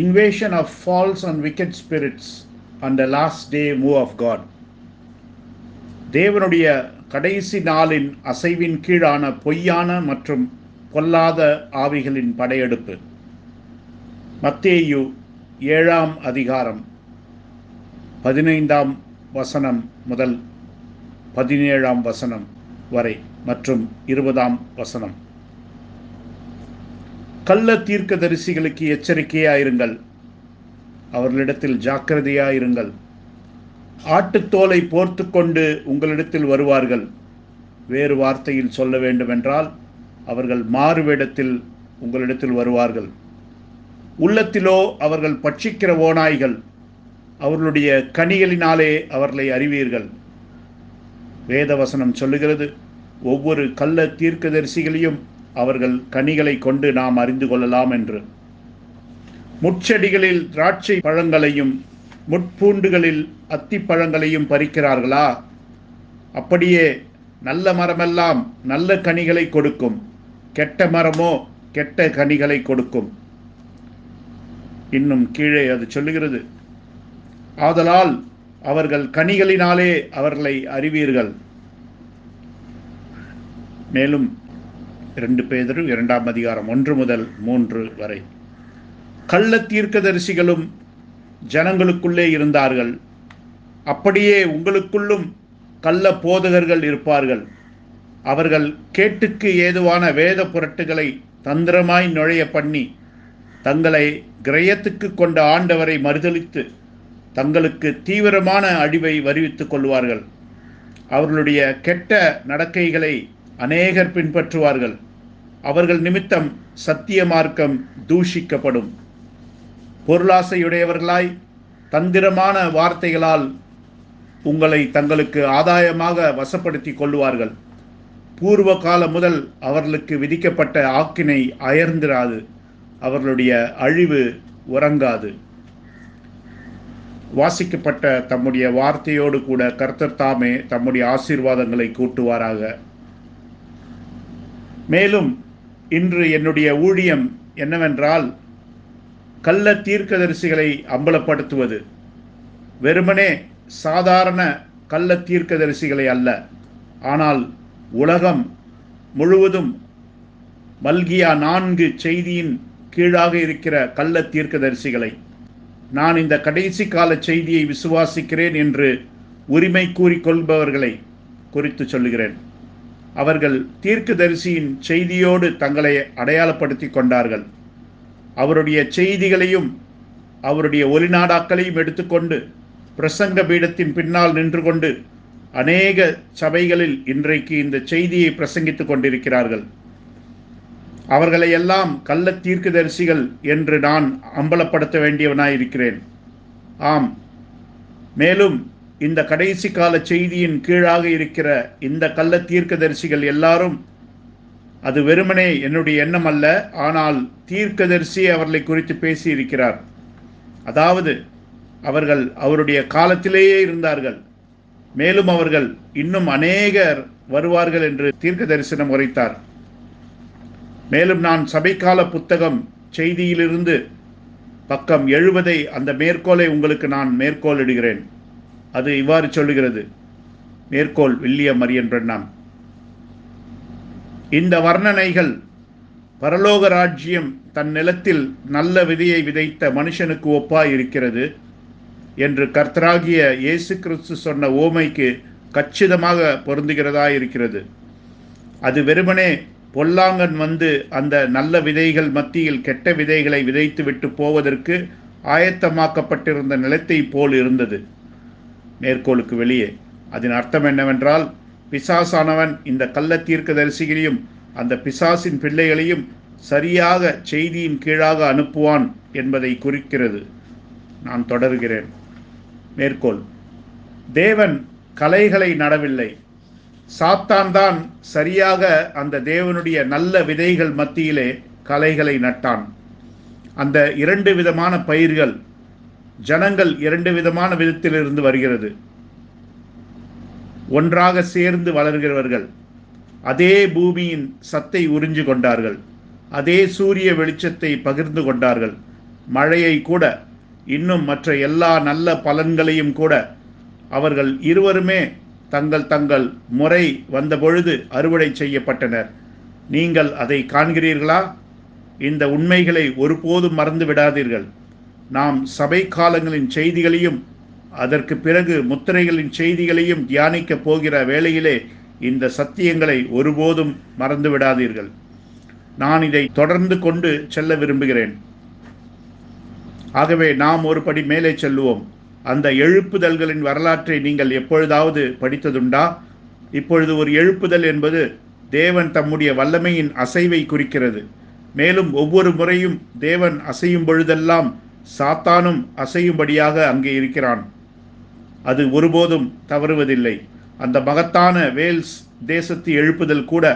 invasion of false and wicked spirits and the last day move of God. தேவனுடைய கடைசி நாளின் அசைவின் கீழான பொய்யான மற்றும் பொல்லாத ஆவிகளின் படையெடுப்பு. மத்தேயு 7ஆம் அதிகாரம் 15ஆம் வசனம் முதல் 17ஆம் வசனம் வரை மற்றும் 20ஆம் வசனம். கள்ள தீர்க்கதரிசிகளுக்கு எச்சரிக்கையாயிருங்கள், அவர்களிடத்தில் ஜாக்கிரதையாயிருங்கள். ஆட்டுத்தோலை போர்த்து கொண்டு உங்களிடத்தில் வருவார்கள். வேறு வார்த்தையில் சொல்ல வேண்டுமென்றால் அவர்கள் மாறுவேடத்தில் உங்களிடத்தில் வருவார்கள். உள்ளத்திலோ அவர்கள் பட்சிக்கிற ஓநாய்கள், அவர்களுடைய கனிகளினாலே அவர்களை அறிவீர்கள். வேதவசனம் சொல்லுகிறது, ஒவ்வொரு கள்ள தீர்க்கதரிசிகளையும் அவர்கள் கனிகளை கொண்டு நாம் அறிந்து கொள்ளலாம் என்று. முட்செடிகளில் திராட்சை பழங்களையும் முட்பூண்டுகளில் அத்திப்பழங்களையும் பறிக்கிறார்களா? அப்படியே நல்ல மரமெல்லாம் நல்ல கனிகளை கொடுக்கும், கெட்ட மரமோ கெட்ட கனிகளை கொடுக்கும். இன்னும் கீழே அது சொல்லுகிறது, ஆதலால் அவர்கள் கனிகளினாலே அவர்களை அறிவீர்கள். மேலும் 2 பேதுரு 2ஆம் அதிகாரம் 1 முதல் 3 வரை. கள்ள தீர்க்கதரிசிகளும் ஜனங்களுக்குள்ளே இருந்தார்கள், அப்படியே உங்களுக்குள்ளும் கள்ள போதகர்கள் இருப்பார்கள். அவர்கள் கேட்டுக்கு ஏதுவான வேத புரட்டுகளை தந்திரமாய் நுழைய பண்ணி தங்களை கிரயத்துக்கு கொண்ட ஆண்டவரை மறுதலித்து தங்களுக்கு தீவிரமான அழிவை வருவித்துக் கொள்வார்கள். அவர்களுடைய கெட்ட நடக்கைகளை அநேகர் பின்பற்றுவார்கள். அவர்கள் நிமித்தம் சத்திய மார்க்கம் தூஷிக்கப்படும். பொருளாசையுடையவர்களாய் தந்திரமான வார்த்தைகளால் உங்களை தங்களுக்கு ஆதாயமாக வசப்படுத்தி கொள்வார்கள். பூர்வ காலம் முதல் அவர்களுக்கு விதிக்கப்பட்ட ஆக்கினை அயர்ந்திராது, அவர்களுடைய அழிவு உறங்காது. வாசிக்கப்பட்ட தம்முடைய வார்த்தையோடு கூட கர்த்தர் தாமே தம்முடைய ஆசீர்வாதங்களை கூட்டுவாராக. மேலும் இன்று என்னுடைய ஊழியம் என்னவென்றால், கள்ள தீர்க்கதரிசிகளை அம்பலப்படுத்துவது. வெறுமனே சாதாரண கள்ள தீர்க்கதரிசிகளை அல்ல, ஆனால் உலகம் முழுவதும் மல்கியா 4 செய்தியின் கீழாக இருக்கிற கள்ள தீர்க்கதரிசிகளை. நான் இந்த கடைசி கால செய்தியை விசுவாசிக்கிறேன் என்று உரிமை கூறிக்கொள்பவர்களை குறித்து சொல்லுகிறேன். அவர்கள் தீர்க்கதரிசியின் செய்தியோடு தங்களை அடையாளப்படுத்தி கொண்டார்கள். அவருடைய செய்திகளையும் அவருடைய ஒலிநாடாக்களையும் எடுத்துக்கொண்டு பிரசங்க பீடத்தின் பின்னால் நின்று கொண்டு அநேக சபைகளில் இன்றைக்கு இந்த செய்தியை பிரசங்கித்துக் கொண்டிருக்கிறார்கள். அவர்களை எல்லாம் கள்ள தீர்க்கதரிசிகள் என்று நான் அம்பலப்படுத்த வேண்டியவனாயிருக்கிறேன். ஆம், மேலும் இந்த கடைசி கால செய்தியின் கீழாக இருக்கிற இந்த கள்ள தீர்க்கதரிசிகள் எல்லாரும், அது வெறுமனே என்னுடைய எண்ணம் அல்ல, ஆனால் தீர்க்கதரிசி அவர்களை குறித்து பேசி இருக்கிறார். அதாவது அவர்கள் அவருடைய காலத்திலேயே இருந்தார்கள். மேலும் அவர்கள் இன்னும் அநேகர் வருவார்கள் என்று தீர்க்க தரிசனம் உரைத்தார். மேலும் நான் சபைக்கால புத்தகம் செய்தியிலிருந்து பக்கம் 70 அந்த மேற்கோளை உங்களுக்கு நான் மேற்கோளிடுகிறேன். அது இவ்வாறு சொல்லுகிறது. மேற்கோள் வில்லியம் மரியன் பிரண்ணாம். இந்த வர்ணனைகள் பரலோக ராஜ்யம் தன் நிலத்தில் நல்ல விதையை விதைத்த மனுஷனுக்கு ஒப்பாய் இருக்கிறது என்று கர்த்தராகிய இயேசு கிறிஸ்து சொன்ன ஓமைக்கு கச்சிதமாக பொருந்துகிறதா இருக்கிறது. அது வெறுமனே பொல்லாங்கன் வந்து அந்த நல்ல விதைகள் மத்தியில் கெட்ட விதைகளை விதைத்து விட்டு போவதற்கு ஆயத்தமாக்கப்பட்டிருந்த நிலத்தை போல் இருந்தது. மேற்கோளுக்கு வெளியே அதன் அர்த்தம் என்னவென்றால், பிசாசானவன் இந்த கள்ள தீர்க்கதரிசிகளையும் அந்த பிசாசின் பிள்ளைகளையும் சரியாக செய்தியின் கீழாக அனுப்புவான் என்பதை குறிக்கிறது. நான் தொடர்கிறேன். மேற்கோள்: தேவன் கலைகளை நடவில்லை, சாத்தான் தான் சரியாக அந்த தேவனுடைய நல்ல விதைகள் மத்தியிலே கலைகளை நட்டான். அந்த 2 விதமான பயிர்கள் ஜனங்கள் 2 விதமான விதத்திலிருந்து வருகிறது. ஒன்றாக சேர்ந்து வளர்கிறவர்கள் அதே பூமியின் சத்தை உறிஞ்சு கொண்டார்கள், அதே சூரிய வெளிச்சத்தை பகிர்ந்து கொண்டார்கள். மழையை கூட, இன்னும் மற்ற எல்லா நல்ல பலன்களையும் கூட அவர்கள் இருவருமே தங்கள் தங்கள் முறை வந்தபொழுது அறுவடை செய்யப்பட்டனர். நீங்கள் அதை காண்கிறீர்களா? இந்த உண்மைகளை ஒருபோதும் மறந்து விடாதீர்கள். நாம் சபை காலங்களின் செய்திகளையும் அதற்கு பிறகு முத்திரைகளின் செய்திகளையும் தியானிக்கப் போகிற வேளையிலே இந்த சத்தியங்களை ஒருபோதும் மறந்து விடாதீர்கள். நான் இதை தொடர்ந்து கொண்டு செல்ல விரும்புகிறேன். ஆகவே நாம் ஒரு படி மேலே செல்லுவோம். அந்த எழுப்புதல்களின் வரலாற்றை நீங்கள் எப்பொழுதாவது படித்ததுண்டா? இப்பொழுது ஒரு எழுப்புதல் என்பது தேவன் தம்முடைய வல்லமையின் அசைவை குறிக்கிறது. மேலும் ஒவ்வொரு முறையும் தேவன் அசையும் பொழுதெல்லாம் சாத்தானும் அசையும்படியாக அங்கே இருக்கிறான். அது ஒருபோதும் தவறுவதில்லை. அந்த மகத்தான வேல்ஸ் தேசத்து எழுப்புதல் கூட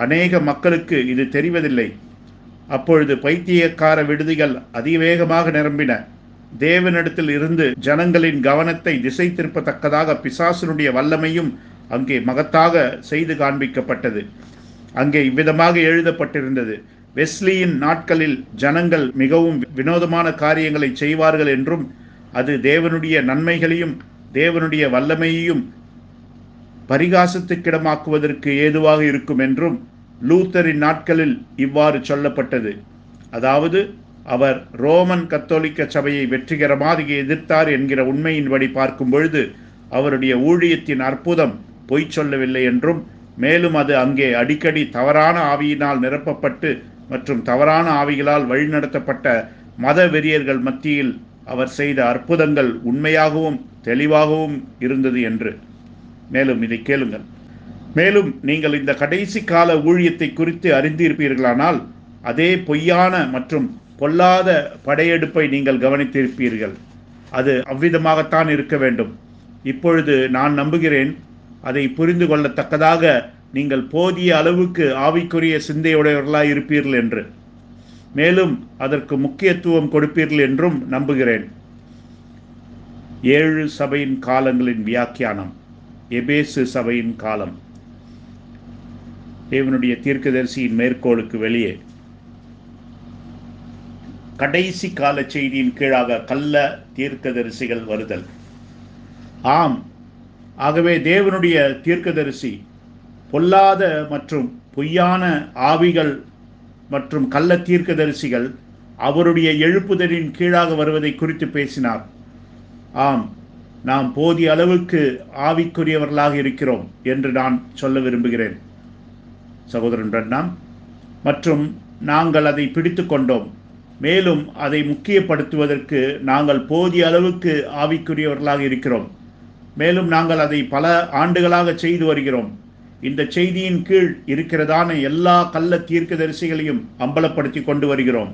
அநேக மக்களுக்கு இது தெரிவதில்லை. அப்பொழுது பைத்தியக்கார விடுதிகள் அதிவேகமாக நிரம்பின. தேவனிடத்தில் இருந்து ஜனங்களின் கவனத்தை திசை திருப்பத்தக்கதாக பிசாசனுடைய வல்லமையும் அங்கே மகத்தாக செய்து காண்பிக்கப்பட்டது. அங்கே இவ்விதமாக எழுதப்பட்டிருந்தது: வெஸ்லியின் நாட்களில் ஜனங்கள் மிகவும் வினோதமான காரியங்களை செய்வார்கள் என்றும், அது தேவனுடைய நன்மைகளையும் தேவனுடைய வல்லமையையும் பரிகாசத்துக்கிடமாக்குவதற்கு ஏதுவாக இருக்கும் என்றும் லூத்தரின் நாட்களில் இவ்வாறு சொல்லப்பட்டது. அதாவது அவர் ரோமன் கத்தோலிக்க சபையை வெற்றிகரமாக எதிர்த்தார் என்கிற உண்மையின்படி பார்க்கும் பொழுது அவருடைய ஊழியத்தின் அற்புதம் பொய் சொல்லவில்லை என்றும், மேலும் அது அங்கே அடிக்கடி தவறான ஆவியினால் நிரப்பப்பட்டு மற்றும் தவறான ஆவிகளால் வழிநடத்தப்பட்ட மத வெறியர்கள் மத்தியில் அவர் செய்த அற்புதங்கள் உண்மையாகவும் தெளிவாகவும் இருந்தது என்று. மேலும் இதை கேளுங்கள். மேலும் நீங்கள் இந்த கடைசி கால ஊழியத்தை குறித்து அறிந்திருப்பீர்களானால் அதே பொய்யான மற்றும் பொல்லாத படையெடுப்பை நீங்கள் கவனித்திருப்பீர்கள். அது அவ்விதமாகத்தான் இருக்க வேண்டும். இப்பொழுது நான் நம்புகிறேன் அதை புரிந்து கொள்ளத்தக்கதாக நீங்கள் போதிய அளவுக்கு ஆவிக்குரிய சிந்தையுடையவர்களாய் இருப்பீர்கள் என்று, மேலும் அதற்கு முக்கியத்துவம் கொடுப்பீர்கள் என்றும் நம்புகிறேன். 7 சபையின் காலங்களின் வியாக்கியானம். எபேசு சபையின் காலம் தேவனுடைய தீர்க்கதரிசியின் மேற்கோளுக்கு வெளியே கடைசி கால செய்தியின் கீழாக கள்ள தீர்க்கதரிசிகள் வருதல். ஆம், ஆகவே தேவனுடைய தீர்க்கதரிசி பொல்லாத மற்றும் பொய்யான ஆவிகள் மற்றும் கள்ள தீர்க்கதரிசிகள் அவருடைய எழுப்புதலின் கீழாக வருவதை குறித்து பேசினார். ஆம், நாம் போதிய அளவுக்கு ஆவிக்குரியவர்களாக இருக்கிறோம் என்று நான் சொல்ல விரும்புகிறேன் சகோதரன் பிரண்ணாம். மற்றும் நாங்கள் அதை பிடித்து கொண்டோம். மேலும் அதை முக்கியப்படுத்துவதற்கு நாங்கள் போதிய அளவுக்கு ஆவிக்குரியவர்களாக இருக்கிறோம். மேலும் நாங்கள் அதை பல ஆண்டுகளாக செய்து வருகிறோம். இந்த செய்தியின் கீழ் இருக்கிறதான எல்லா கள்ள தீர்க்கதரிசிகளையும் அம்பலப்படுத்தி கொண்டு வருகிறோம்.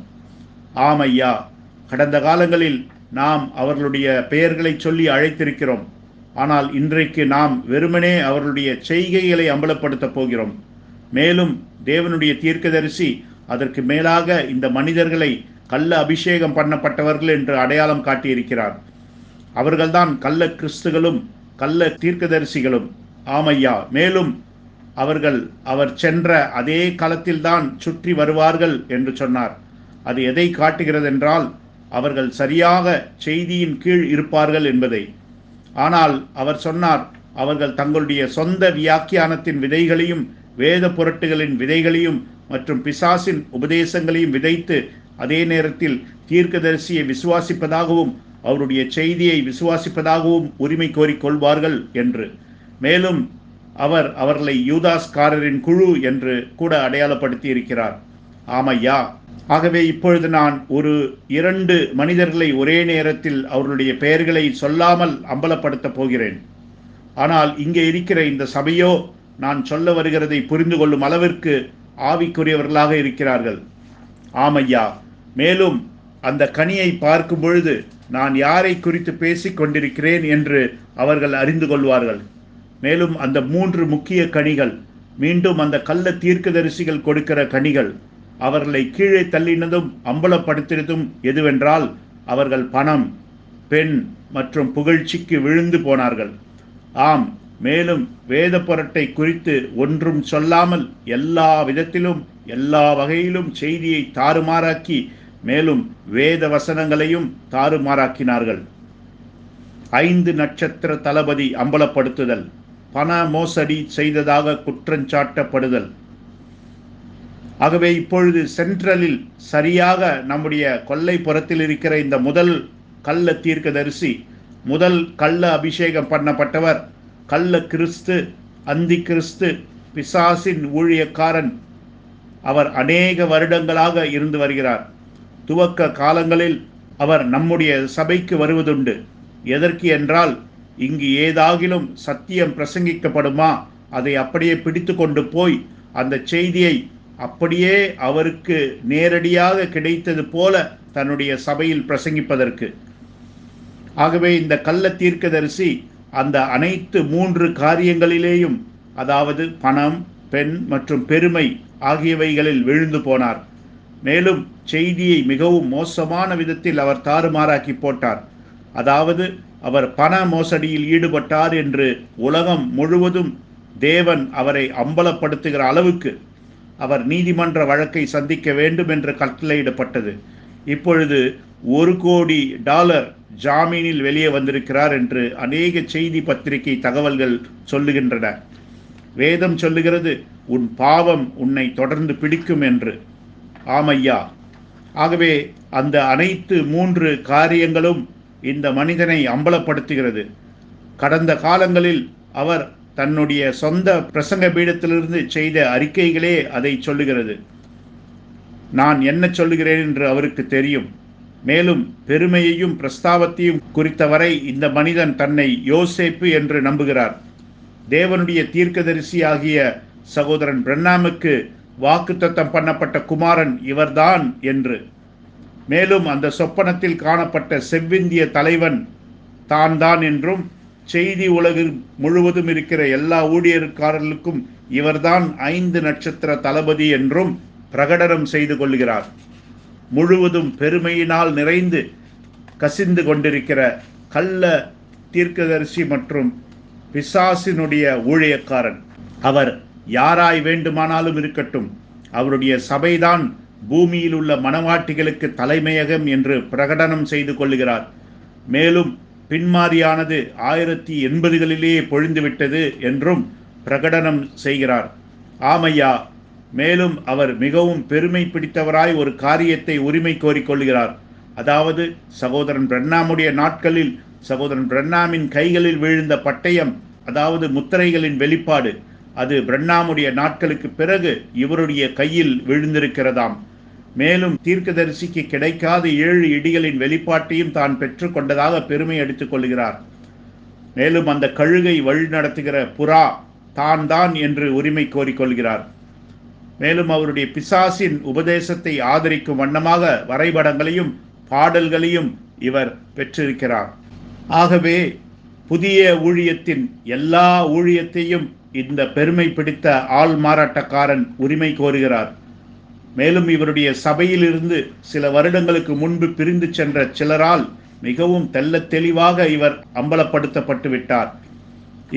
ஆம் ஐயா, கடந்த காலங்களில் நாம் அவர்களுடைய பெயர்களை சொல்லி அழைத்திருக்கிறோம். ஆனால் இன்றைக்கு நாம் வெறுமனே அவர்களுடைய செய்கைகளை அம்பலப்படுத்தப் போகிறோம். மேலும் தேவனுடைய தீர்க்கதரிசி அதற்கு மேலாக இந்த மனிதர்களை கள்ள அபிஷேகம் பண்ணப்பட்டவர்கள் என்று அடையாளம் காட்டியிருக்கிறார். அவர்கள்தான் கள்ள கிறிஸ்துகளும் கள்ள தீர்க்கதரிசிகளும். ஆமையா, மேலும் அவர் சென்ற அதே களத்தில்தான் சுற்றி வருவார்கள் என்று சொன்னார். அது எதை காட்டுகிறது என்றால் அவர்கள் சரியாக செய்தியின் கீழ் இருப்பார்கள் என்பதை. ஆனால் அவர் சொன்னார், அவர்கள் தங்களுடைய சொந்த வியாக்கியானத்தின் விதைகளையும் வேத புரட்டுகளின் விதைகளையும் மற்றும் பிசாசின் உபதேசங்களையும் விதைத்து அதே நேரத்தில் தீர்க்கதரிசியை விசுவாசிப்பதாகவும் அவருடைய செய்தியை விசுவாசிப்பதாகவும் உரிமை கோரிக்கொள்வார்கள் என்று. மேலும் அவர்களை யூதாஸ்காரரின் குழு என்று கூட அடையாளப்படுத்தி இருக்கிறார். ஆமையா, ஆகவே இப்பொழுது நான் 2 மனிதர்களை ஒரே நேரத்தில் அவர்களுடைய பெயர்களை சொல்லாமல் அம்பலப்படுத்தப் போகிறேன். ஆனால் இங்கே இருக்கிற இந்த சபையோ நான் சொல்ல வருகிறதை புரிந்து கொள்ளும் அளவிற்கு ஆவிக்குரியவர்களாக இருக்கிறார்கள். ஆமையா, மேலும் அந்த கனியை பார்க்கும் பொழுது நான் யாரை குறித்து பேசிக் கொண்டிருக்கிறேன் என்று அவர்கள் அறிந்து கொள்வார்கள். மேலும் அந்த 3 முக்கிய கனிகள் மீண்டும் அந்த கள்ள தீர்க்கதரிசிகள் கொடுக்கிற கனிகள். அவர்களை கீழே தள்ளினதும் அம்பலப்படுத்தினதும் எதுவென்றால் அவர்கள் பணம், பெண் மற்றும் புகழ்ச்சிக்கு விழுந்து போனார்கள். ஆம், மேலும் வேத புரட்டை குறித்து ஒன்றும் சொல்லாமல் எல்லா விதத்திலும் எல்லா வகையிலும் செய்தியை தாறுமாறாக்கி மேலும் வேத வசனங்களையும் தாறுமாறாக்கினார்கள். 5 நட்சத்திர தளபதி அம்பலப்படுத்துதல், பண மோசடி செய்ததாக குற்றஞ்சாட்டப்படுதல். ஆகவே இப்பொழுது சென்ட்ரலில் சரியாக நம்முடைய கொல்லைப்புறத்தில் இருக்கிற இந்த முதல் கள்ள தீர்க்கதரிசி, முதல் கள்ள அபிஷேகம் பண்ணப்பட்டவர், கள்ள கிறிஸ்து, அந்தி கிறிஸ்து, பிசாசின் ஊழியக்காரன். அவர் அநேக வருடங்களாக இருந்து வருகிறார். துவக்க காலங்களில் அவர் நம்முடைய சபைக்கு வருவதுண்டு. எதற்கு என்றால், இங்கு ஏதாகிலும் சத்தியம் பிரசங்கிக்கப்படுமா, அதை அப்படியே பிடித்து கொண்டு போய் அந்த செய்தியை அப்படியே அவருக்கு நேரடியாக கிடைத்தது போல தன்னுடைய சபையில் பிரசங்கிப்பதற்கு. ஆகவே இந்த கள்ள தீர்க்கதரிசி அந்த அனைத்து 3 காரியங்களிலேயும், அதாவது பணம், பெண் மற்றும் பெருமை ஆகியவைகளில் விழுந்து போனார். மேலும் செய்தியை மிகவும் மோசமான விதத்தில் அவர் தாறுமாறாக்கி போட்டார். அதாவது அவர் பண மோசடியில் ஈடுபட்டார் என்று உலகம் முழுவதும் தேவன் அவரை அம்பலப்படுத்துகிற அளவுக்கு அவர் நீதிமன்ற வழக்கை சந்திக்க வேண்டும் என்று கட்டளையிடப்பட்டது. இப்பொழுது $1 கோடி ஜாமீனில் வெளியே வந்திருக்கிறார் என்று அநேக செய்தி பத்திரிகை தகவல்கள் சொல்லுகின்றன. வேதம் சொல்லுகிறது, உன் பாவம் உன்னை தொடர்ந்து பிடிக்கும் என்று. ஆமையா. ஆகவே அந்த அனைத்து 3 காரியங்களும் இந்த மனிதனை அம்பலப்படுத்துகிறது. கடந்த காலங்களில் அவர் தன்னுடைய சொந்த பிரசங்க பீடத்திலிருந்து செய்த அறிக்கைகளே அதை சொல்லுகிறது. நான் என்ன சொல்லுகிறேன் என்று அவருக்கு தெரியும். மேலும் பெருமையையும் பிரஸ்தாபத்தையும் குறித்தவரை இந்த மனிதன் தன்னை யோசேப்பு என்று நம்புகிறார். தேவனுடைய தீர்க்கதரிசி ஆகிய சகோதரன் பிரன்னாமுக்கு வாக்குத்தத்தம் பண்ணப்பட்ட குமாரன் இவர்தான் என்று. மேலும் அந்த சொப்பனத்தில் காணப்பட்ட செவ்விந்திய தலைவன் தான் என்றும், செய்தி உலகில் முழுவதும் இருக்கிற எல்லா ஊழியர்காரர்களுக்கும் இவர்தான் 5 நட்சத்திர தளபதி என்றும் பிரகடனம் செய்து கொள்கிறார். முழுவதும் பெருமையினால் நிறைந்து கசிந்து கொண்டிருக்கிற கள்ள தீர்க்கதரிசி மற்றும் பிசாசினுடைய ஊழியக்காரன். அவர் யாராய் வேண்டுமானாலும் இருக்கட்டும், அவருடைய சபைதான் பூமியில் உள்ள மனவாட்டிகளுக்கு தலைமையகம் என்று பிரகடனம் செய்து கொள்கிறார். மேலும் பின்மாரியானது 1080களிலேயே பொழிந்துவிட்டது என்றும் பிரகடனம் செய்கிறார். ஆமையா. மேலும் அவர் மிகவும் பெருமை பிடித்தவராய் ஒரு காரியத்தை உரிமை கோரிக்கொள்கிறார். அதாவது சகோதரன் பிரன்னாமுடைய நாட்களில் சகோதரன் பிரன்னாமின் கைகளில் விழுந்த பட்டயம், அதாவது முத்திரைகளின் வெளிப்பாடு, அது பிரன்னாமுடைய நாட்களுக்கு பிறகு இவருடைய கையில் விழுந்திருக்கிறதாம். மேலும் தீர்க்கதரிசிக்கு கிடைக்காத 7 இடிகளின் வெளிப்பாட்டையும் தான் பெற்று கொண்டதாக பெருமை அடித்துக் கொள்கிறார். மேலும் அந்த கழுகை வழி நடத்துகிற புறா தான் என்று உரிமை கோரிக்கொள்கிறார். மேலும் அவருடைய பிசாசின் உபதேசத்தை ஆதரிக்கும் வண்ணமாக வரைபடங்களையும் பாடல்களையும் இவர் பெற்றிருக்கிறார். ஆகவே புதிய ஊழியத்தின் எல்லா ஊழியத்தையும் இந்த பெருமை பிடித்த ஆள் மாறாட்டக்காரன் உரிமை கோருகிறார். மேலும் இவருடைய சபையிலிருந்து சில வருடங்களுக்கு முன்பு பிரிந்து சென்ற சிலரால் மிகவும் தெள்ளத் தெளிவாக இவர் அம்பலப்படுத்தப்பட்டு விட்டார்.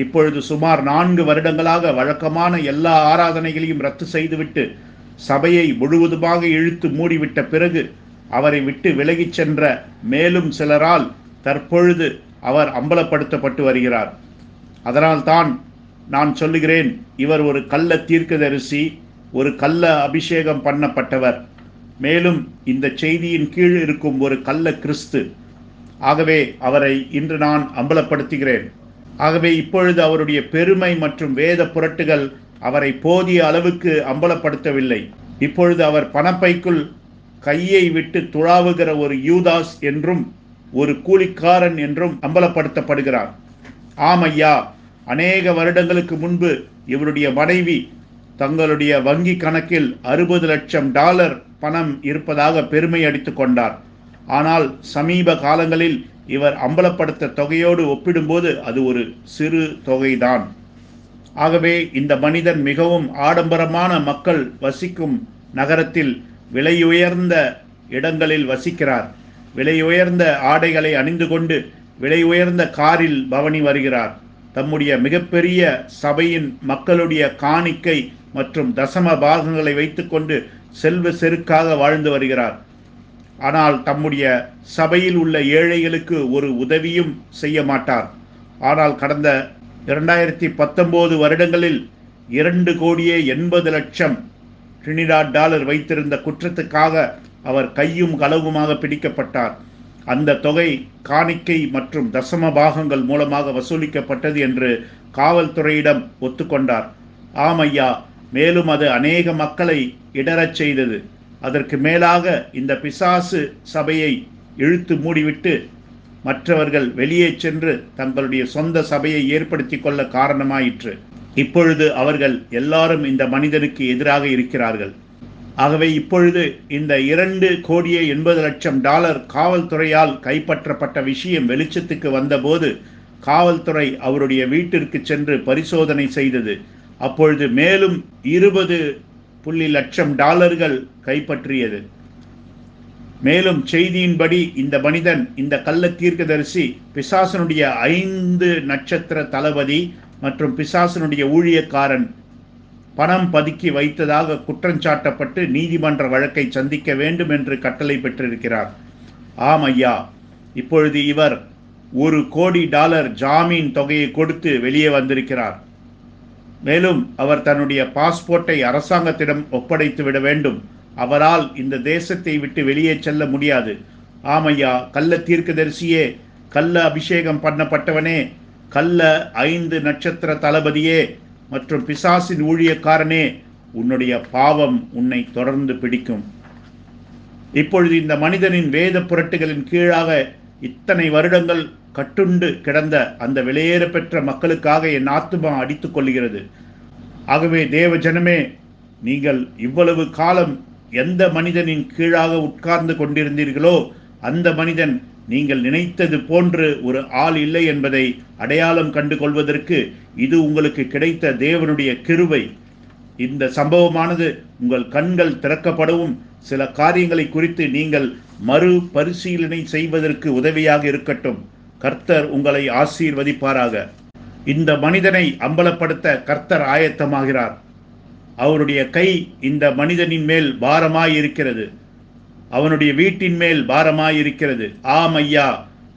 இப்பொழுது சுமார் 4 வருடங்களாக வழக்கமான எல்லா ஆராதனைகளையும் ரத்து செய்துவிட்டு சபையை முழுவதுமாக இழுத்து மூடிவிட்ட பிறகு அவரை விட்டு விலகிச் சென்ற மேலும் சிலரால் தற்பொழுது அவர் அம்பலப்படுத்தப்பட்டு வருகிறார். அதனால்தான் நான் சொல்லுகிறேன், இவர் ஒரு கள்ள தீர்க்கதரிசி, ஒரு கள்ள அபிஷேகம் பண்ணப்பட்டவர், மேலும் இந்த செய்தியின் கீழ் இருக்கும் ஒரு கள்ள கிறிஸ்து. ஆகவே அவரை இன்று நான் அம்பலப்படுத்துகிறேன். ஆகவே இப்பொழுது அவருடைய பெருமை மற்றும் வேத புரட்டுகள் அவரை போதிய அளவுக்கு அம்பலப்படுத்தவில்லை. இப்பொழுது அவர் பணப்பைக்குள் கையை விட்டு துழாவுகிற ஒரு யூதாஸ் என்றும் ஒரு கூலிக்காரன் என்றும் அம்பலப்படுத்தப்படுகிறார். ஆமையா. அநேக வருடங்களுக்கு முன்பு இவருடைய மனைவி தங்களுடைய வங்கி கணக்கில் $60 லட்சம் பணம் இருப்பதாக பெருமை அடித்துக் கொண்டார். ஆனால் சமீப காலங்களில் இவர் அம்பலப்படுத்த தொகையோடு ஒப்பிடும்போது அது ஒரு சிறு தொகைதான். ஆகவே இந்த மனிதன் மிகவும் ஆடம்பரமான மக்கள் வசிக்கும் நகரத்தில் விலையுயர்ந்த இடங்களில் வசிக்கிறார். விலையுயர்ந்த ஆடைகளை அணிந்து கொண்டு விலை உயர்ந்த காரில் பவனி வருகிறார். தம்முடைய மிகப்பெரிய சபையின் மக்களுடைய காணிக்கை மற்றும் தசம பாகங்களை வைத்துக்கொண்டு செல்வ செருக்காக வாழ்ந்து வருகிறார். ஆனால் தம்முடைய சபையில் உள்ள ஏழைகளுக்கு ஒரு உதவியும் செய்ய மாட்டார். ஆனால் கடந்த 2019 வருடங்களில் 2,80,00,000 டிரினிடாட் டாலர் வைத்திருந்த குற்றத்துக்காக அவர் கையும் களவுமாக பிடிக்கப்பட்டார். அந்த தொகை காணிக்கை மற்றும் தசம பாகங்கள் மூலமாக வசூலிக்கப்பட்டது என்று காவல்துறையிடம் ஒத்துக்கொண்டார். ஆமையா, மேலும் அது அநேக மக்களை இடரச் செய்தது. அதற்கு மேலாக இந்த பிசாசு சபையை இழுத்து மூடிவிட்டு மற்றவர்கள் வெளியே சென்று தங்களுடைய சொந்த சபையை ஏற்படுத்தி கொள்ள காரணமாயிற்று. இப்பொழுது அவர்கள் எல்லாரும் இந்த மனிதனுக்கு எதிராக இருக்கிறார்கள். ஆகவே இப்பொழுது இந்த 2,80,00,000 டாலர் காவல்துறையால் கைப்பற்றப்பட்ட விஷயம் வெளிச்சத்துக்கு வந்தபோது காவல்துறை அவருடைய வீட்டிற்கு சென்று பரிசோதனை செய்தது. அப்பொழுது மேலும் 20 லட்சம் டாலர்கள் கைப்பற்றியது. மேலும் செய்தியின்படி இந்த மனிதன், இந்த கள்ள தீர்க்கதரிசி, பிசாசனுடைய 5 நட்சத்திர தளபதி மற்றும் பிசாசனுடைய ஊழியக்காரன் பணம் பதுக்கி வைத்ததாக குற்றஞ்சாட்டப்பட்டு நீதிமன்ற வழக்கை சந்திக்க வேண்டும் என்று கட்டளை பெற்றிருக்கிறார். ஆம் ஐயா, இப்பொழுது இவர் $1,00,00,000 ஜாமீன் தொகையை கொடுத்து வெளியே வந்திருக்கிறார். மேலும் அவர் தன்னுடைய பாஸ்போர்ட்டை அரசாங்கத்திடம் ஒப்படைத்து விட வேண்டும். அவரால் இந்த தேசத்தை விட்டு வெளியே செல்ல முடியாது. ஆமையா, கள்ள தீர்க்கதரிசியே, கள்ள அபிஷேகம் பண்ணப்பட்டவனே, கள்ள 5 நட்சத்திர தளபதியே மற்றும் பிசாசின் ஊழியக்காரனே, உன்னுடைய பாவம் உன்னை தொடர்ந்து பிடிக்கும். இப்பொழுது இந்த மனிதனின் வேத புரட்டுகளின் கீழாக இத்தனை வருடங்கள் கட்டுண்டு கிடந்த அந்த வெளியேற பெற்ற மக்களுக்காக என் ஆத்துமா அடித்துக் கொள்கிறது. ஆகவே தேவ ஜனமே, நீங்கள் இவ்வளவு காலம் எந்த மனிதனின் கீழாக உட்கார்ந்து கொண்டிருந்தீர்களோ அந்த மனிதன் நீங்கள் நினைத்தது போன்று ஒரு ஆள் இல்லை என்பதை அடையாளம் கண்டு கொள்வதற்கு இது உங்களுக்கு கிடைத்த தேவனுடைய கிருபை. இந்த சம்பவமானது உங்கள் கண்கள் திறக்கப்படவும் சில காரியங்களை குறித்து நீங்கள் மறு பரிசீலனை செய்வதற்கு உதவியாக இருக்கட்டும். கர்த்தர் உங்களை ஆசீர்வதிப்பாராக. இந்த மனிதனை அம்பலப்படுத்த கர்த்தர் ஆயத்தமாகிறார். அவருடைய கை இந்த மனிதனின் மேல் பாரமாயிருக்கிறது. அவனுடைய வீட்டின் மேல் பாரமாயிருக்கிறது. ஆம் ஐயா,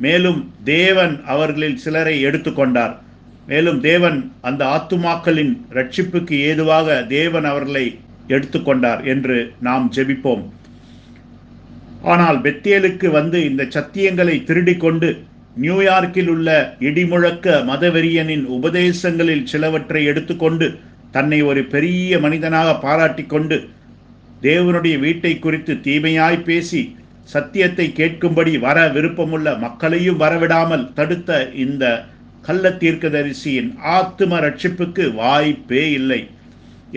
மேலும் தேவன் அவர்களில் சிலரை எடுத்துக்கொண்டார். மேலும் தேவன் அந்த ஆத்துமாக்களின் ரட்சிப்புக்கு ஏதுவாக தேவன் அவர்களை எடுத்துக்கொண்டார் என்று நாம் ஜெபிப்போம். ஆனால் பெத்தேலுக்கு வந்து இந்த சத்தியங்களை திருடிக்கொண்டு நியூயார்க்கில் உள்ள இடிமுழக்க மதவெறியனின் உபதேசங்களில் சிலவற்றை எடுத்துக்கொண்டு தன்னை ஒரு பெரிய மனிதனாக பாராட்டிக்கொண்டு தேவனுடைய வீட்டை குறித்து தீமையாய் பேசி சத்தியத்தை கேட்கும்படி வர விருப்பமுள்ள மக்களையும் வரவிடாமல் தடுத்த இந்த கள்ள தீர்க்கதரிசியின் ஆத்தும ரட்சிப்புக்கு வாய்ப்பே இல்லை.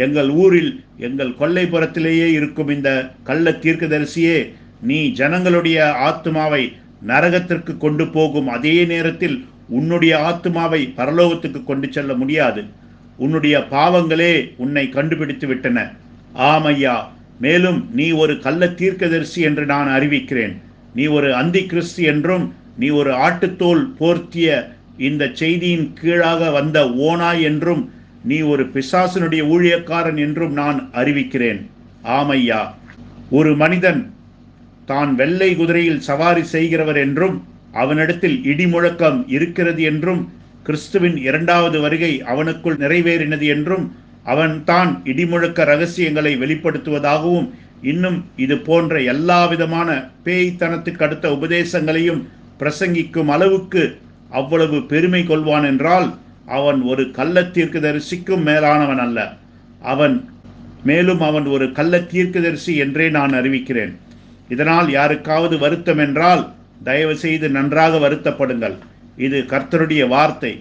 எங்கள் ஊரில், எங்கள் கொல்லைப்புறத்திலேயே இருக்கும் இந்த கள்ள தீர்க்கதரிசியே, நீ ஜனங்களுடைய ஆத்துமாவை நரகத்திற்கு கொண்டு போகும் அதே நேரத்தில் உன்னுடைய ஆத்துமாவை பரலோகத்துக்கு கொண்டு செல்ல முடியாது. உன்னுடைய பாவங்களே உன்னை கண்டுபிடித்து விட்டன. ஆமையா, மேலும் நீ ஒரு கள்ள தீர்க்கதரிசி என்று நான் அறிவிக்கிறேன். நீ ஒரு அந்தி கிறிஸ்து என்றும், நீ ஒரு ஆட்டுத்தோல் போர்த்திய இந்த செய்தியின் கீழாக வந்த ஓனாய் என்றும், நீ ஒரு பிசாசனுடைய ஊழியக்காரன் என்றும் நான் அறிவிக்கிறேன். ஆமையா, ஒரு மனிதன் தான் வெள்ளை குதிரையில் சவாரி செய்கிறவர் என்றும், அவனிடத்தில் இடிமுழக்கம் இருக்கிறது என்றும், கிறிஸ்துவின் 2வது வருகை அவனுக்குள் நிறைவேறினது என்றும், அவன் தான் இடிமுழக்க ரகசியங்களை வெளிப்படுத்துவதாகவும், இன்னும் இது போன்ற எல்லா விதமான பேய்த்தனத்துக்கு அடுத்த உபதேசங்களையும் பிரசங்கிக்கும் அளவுக்கு அவ்வளவு பெருமை கொள்வான் என்றால் அவன் ஒரு கள்ள தீர்க்கதரிசிக்கும் மேலானவன் அல்ல. அவன் ஒரு கள்ள தீர்க்கதரிசி என்றே நான் அறிவிக்கிறேன். இதனால் யாருக்காவது வருத்தம் என்றால் தயவு செய்து நன்றாக வருத்தப்படுங்கள். இது கர்த்தருடைய வார்த்தை.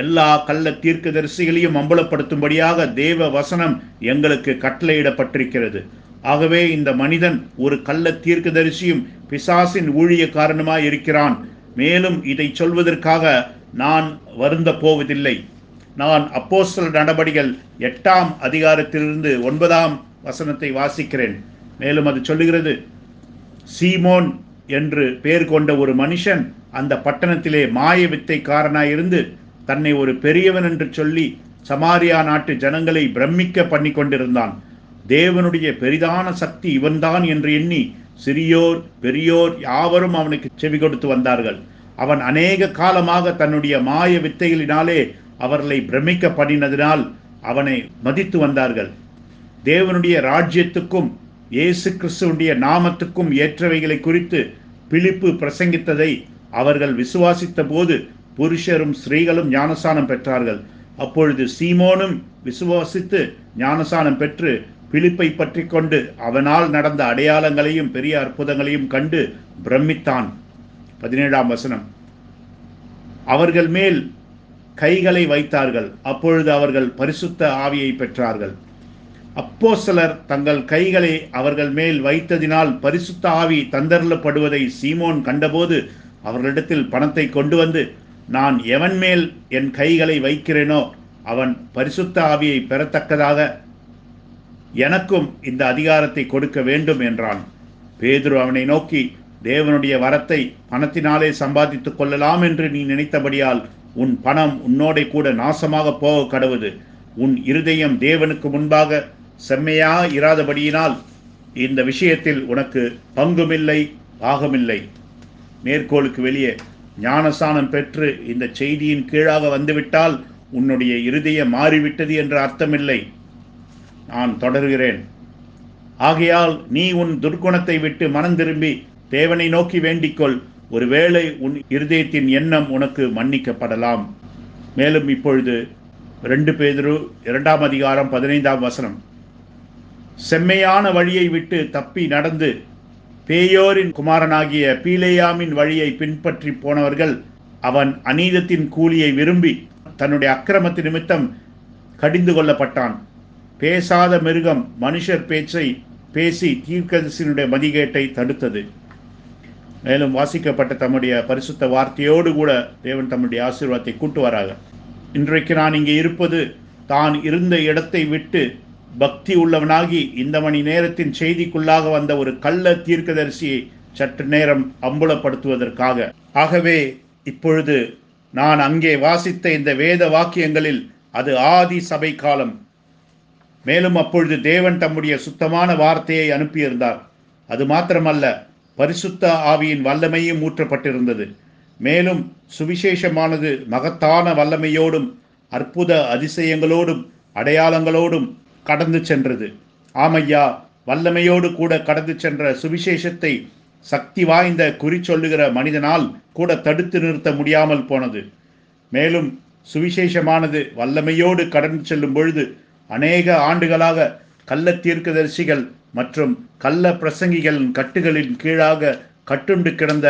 எல்லா கள்ள தீர்க்கதரிசிகளையும் அம்பலப்படுத்தும்படியாக தேவ வசனம் எங்களுக்கு கட்டளையிடப்பட்டிருக்கிறது. ஆகவே இந்த மனிதன் ஒரு கள்ள தீர்க்கதரிசியும் பிசாசின் ஊழியக்காரனுமாய் இருக்கிறான். மேலும் இதை சொல்வதற்காக நான் வருந்த போவதில்லை. நான் அப்போஸ்தலர் நடபடிகள் 8ஆம் அதிகாரத்திலிருந்து 9ஆம் வசனத்தை வாசிக்கிறேன். மேலும் அது சொல்லுகிறது, சீமோன் என்று பெயர் கொண்ட ஒரு மனுஷன் அந்த பட்டணத்திலே மாய வித்தைக்காரனாயிருந்து தன்னை ஒரு பெரியவன் என்று சொல்லி சமாரியா நாட்டு ஜனங்களை பிரமிக்க பண்ணி கொண்டிருந்தான். தேவனுடைய பெரிதான சக்தி இவன்தான் என்று எண்ணி சிறியோர் பெரியோர் யாவரும் அவனுக்கு செவி கொடுத்து வந்தார்கள். அவன் அநேக காலமாக தன்னுடைய மாய வித்தைகளினாலே அவர்களை பிரமிக்க பண்ணினதினால் அவனை மதித்து வந்தார்கள். தேவனுடைய ராஜ்யத்துக்கும் இயேசு கிறிஸ்துவுடைய நாமத்துக்கும் ஏற்றவைகளை குறித்து பிலிப்பு பிரசங்கித்ததை அவர்கள் விசுவாசித்த போது புருஷரும் ஸ்திரீகளும் ஞானசானம் பெற்றார்கள். அப்பொழுது சீமோனும் விசுவாசித்து ஞானசானம் பெற்று பிலிப்பை பற்றி கொண்டு அவனால் நடந்த அடையாளங்களையும் பெரிய அற்புதங்களையும் கண்டு பிரமித்தான். 17ஆம் வசனம். அவர்கள் மேல் கைகளை வைத்தார்கள். அப்பொழுது அவர்கள் பரிசுத்த ஆவியை பெற்றார்கள். அப்போஸ்தலர் தங்கள் கைகளை அவர்கள் மேல் வைத்ததினால் பரிசுத்த ஆவி தந்தருளப்படுவதை சீமோன் கண்டபோது அவர்களிடத்தில் பணத்தை கொண்டு வந்து, நான் எவன் மேல் என் கைகளை வைக்கிறேனோ அவன் பரிசுத்த ஆவியை பெறத்தக்கதாக எனக்கும் இந்த அதிகாரத்தை கொடுக்க வேண்டும் என்றான். பேதுரு அவனை நோக்கி, தேவனுடைய வரத்தை பணத்தினாலே சம்பாதித்துக் கொள்ளலாம் என்று நீ நினைத்தபடியால் உன் பணம் உன்னோட கூட நாசமாக போக கடவுது. உன் இருதயம் தேவனுக்கு முன்பாக செம்மையா இராதபடியினால் இந்த விஷயத்தில் உனக்கு பங்குமில்லை பாகமில்லை. மேற்கோளுக்கு வெளியே, ஞானசானம் பெற்று இந்த செய்தியின் கீழாக வந்துவிட்டால் உன்னுடைய இருதயம் மாறிவிட்டது என்ற அர்த்தமில்லை. நான் தொடர்கிறேன். ஆகையால் நீ உன் துர்க்குணத்தை விட்டு மனம் திரும்பி தேவனை நோக்கி வேண்டிக்கொள். ஒருவேளை உன் இருதயத்தின் எண்ணம் உனக்கு மன்னிக்கப்படலாம். மேலும் இப்பொழுது 2 பேதுரு 2ஆம் அதிகாரம் 15ஆம் வசனம். செம்மையான வழியை விட்டு தப்பி நடந்து பேயோரின் குமாரனாகிய பீலேயாமின் வழியை பின்பற்றி போனவர்கள் அவன் அநீதத்தின் கூலியை விரும்பி தன்னுடைய அக்கிரமத்து நிமித்தம் கடிந்து கொள்ளப்பட்டான். பேசாத மிருகம் மனுஷர் பேச்சை பேசி தீர்க்கதரிசியினுடைய மதிகேட்டை தடுத்தது. மேலும் வாசிக்கப்பட்ட தம்முடைய பரிசுத்த வார்த்தையோடு கூட தேவன் தம்முடைய ஆசீர்வாதத்தை கூட்டுவாராக. இன்றைக்கு நான் இங்கே இருப்பது தான் இருந்த இடத்தை விட்டு பக்தி உள்ளவனாகி இந்த மணி நேரத்தின் செய்திக்குள்ளாக வந்த ஒரு கள்ள தீர்க்கதரிசியை சற்று நேரம் அம்பலப்படுத்துவதற்காக. ஆகவே இப்பொழுது நான் அங்கே வாசித்த இந்த வேத வாக்கியங்களில் அது ஆதி சபை காலம். மேலும் அப்பொழுது தேவன் தம்முடைய சுத்தமான வார்த்தையை அனுப்பியிருந்தார். அது மாத்திரமல்ல, பரிசுத்த ஆவியின் வல்லமையும் ஊற்றப்பட்டிருந்தது. மேலும் சுவிசேஷமானது மகத்தான வல்லமையோடும் அற்புத அதிசயங்களோடும் அடையாளங்களோடும் கடந்து சென்றது. ஆமையா, வல்லமையோடு கூட கடந்து சென்ற சுவிசேஷத்தை சக்தி வாய்ந்த குறி சொல்லுகிற மனிதனால் கூட தடுத்து நிறுத்த முடியாமல் போனது. மேலும் சுவிசேஷமானது வல்லமையோடு கடந்து செல்லும் பொழுது அநேக ஆண்டுகளாக கள்ள தீர்க்கதரிசிகள் மற்றும் கள்ள பிரசங்கிகளின் கட்டுகளின் கீழாக கட்டுண்டு கிடந்த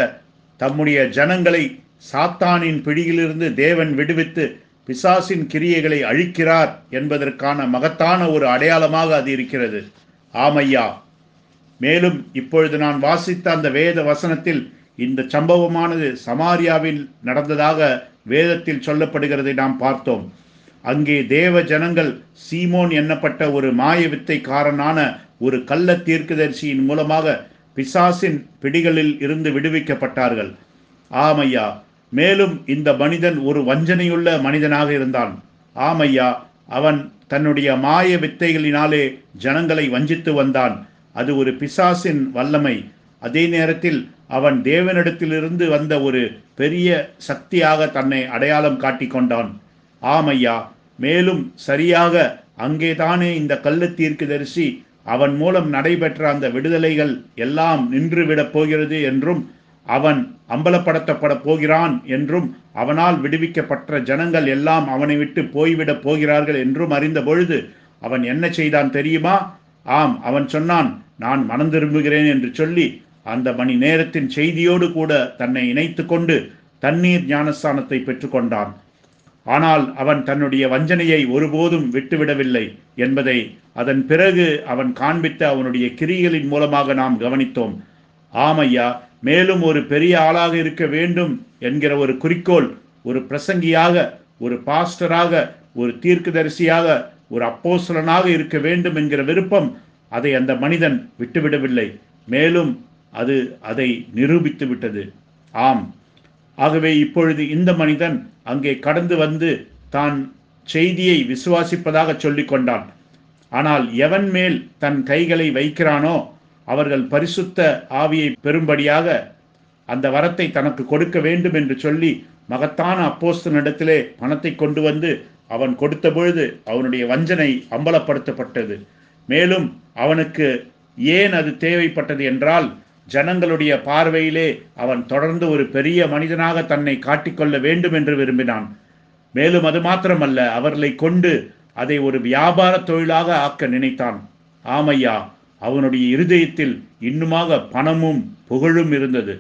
தம்முடைய ஜனங்களை சாத்தானின் பிடியிலிருந்து தேவன் விடுவித்து பிசாசின் கிரியைகளை அழிக்கிறார் என்பதற்கான மகத்தான ஒரு அடையாளமாக அது இருக்கிறது. ஆமையா, மேலும் இப்பொழுது நான் வாசித்த அந்த வேத வசனத்தில் இந்த சம்பவமானது சமாரியாவில் நடந்ததாக வேதத்தில் சொல்லப்படுகிறதை நாம் பார்த்தோம். அங்கே தேவ ஜனங்கள் சீமோன் எண்ணப்பட்ட ஒரு மாய வித்தைக்காரனான ஒரு கள்ள தீர்க்கதரிசியின் மூலமாக பிசாசின் பிடிகளில் இருந்து விடுவிக்கப்பட்டார்கள். ஆமையா, மேலும் இந்த மனிதன் ஒரு வஞ்சனையுள்ள மனிதனாக இருந்தான். ஆமையா, அவன் தன்னுடைய மாய வித்தைகளினாலே ஜனங்களை வஞ்சித்து வந்தான். அது ஒரு பிசாசின் வல்லமை. அதே நேரத்தில் அவன் தேவனிடத்திலிருந்து வந்த ஒரு பெரிய சக்தியாக தன்னை அடையாளம் காட்டிக்கொண்டான். ஆமையா, மேலும் சரியாக அங்கேதானே இந்த கள்ள தீர்க்கதரிசி அவன் மூலம் நடைபெற்ற அந்த விடுதலைகள் எல்லாம் நின்றுவிடப் போகிறது என்றும் அவன் அம்பலப்படுத்தப்பட போகிறான் என்றும் அவனால் விடுவிக்கப்பட்ட ஜனங்கள் எல்லாம் அவனை விட்டு போய்விடப் போகிறார்கள் என்றும் அறிந்த பொழுது அவன் என்ன செய்தான் தெரியுமா? ஆம், அவன் சொன்னான், நான் மனம் திரும்புகிறேன் என்று சொல்லி அந்த மணி நேரத்தின் செய்தியோடு கூட தன்னை இணைத்து கொண்டு தண்ணீர் ஞானஸ்தானத்தை பெற்றுக்கொண்டான். ஆனால் அவன் தன்னுடைய வஞ்சனையை ஒருபோதும் விட்டுவிடவில்லை என்பதை அதன் பிறகு அவன் காண்பித்த அவனுடைய கிரிகளின் மூலமாக நாம் கவனித்தோம். ஆமையா, மேலும் ஒரு பெரிய ஆளாக இருக்க வேண்டும் என்கிற ஒரு குறிக்கோள், ஒரு பிரசங்கியாக, ஒரு பாஸ்டராக, ஒரு தீர்க்கதரிசியாக, ஒரு அப்போஸ்தலனாக இருக்க வேண்டும் என்கிற விருப்பம் அதை அந்த மனிதன் விட்டுவிடவில்லை. மேலும் அது அதை நிரூபித்து விட்டது. ஆம், ஆகவே இப்பொழுது இந்த மனிதன் அங்கே கடந்து வந்து தான் செய்தியை விசுவாசிப்பதாக சொல்லிக் கொண்டான். ஆனால் எவன் மேல் தன் கைகளை வைக்கிறானோ அவர்கள் பரிசுத்த ஆவியை பெறும்படியாக அந்த வரத்தை தனக்கு கொடுக்க வேண்டும் என்று சொல்லி மகத்தான அப்போஸ்தலனிடத்திலே பணத்தை கொண்டு வந்து அவன் கொடுத்த பொழுது அவனுடைய வஞ்சனை அம்பலப்படுத்தப்பட்டது. மேலும் அவனுக்கு ஏன் அது தேவைப்பட்டது என்றால், ஜனங்களுடைய பார்வையிலே அவன் தொடர்ந்து ஒரு பெரிய மனிதனாக தன்னை காட்டிக்கொள்ள வேண்டும் என்று விரும்பினான். மேலும் அது மாத்திரமல்ல, அவர்களை கொண்டு அதை ஒரு வியாபார தொழிலாக ஆக்க நினைத்தான். ஆமையா, அவனுடைய இருதயத்தில் இன்னுமாக பணமும் புகழும் இருந்தது.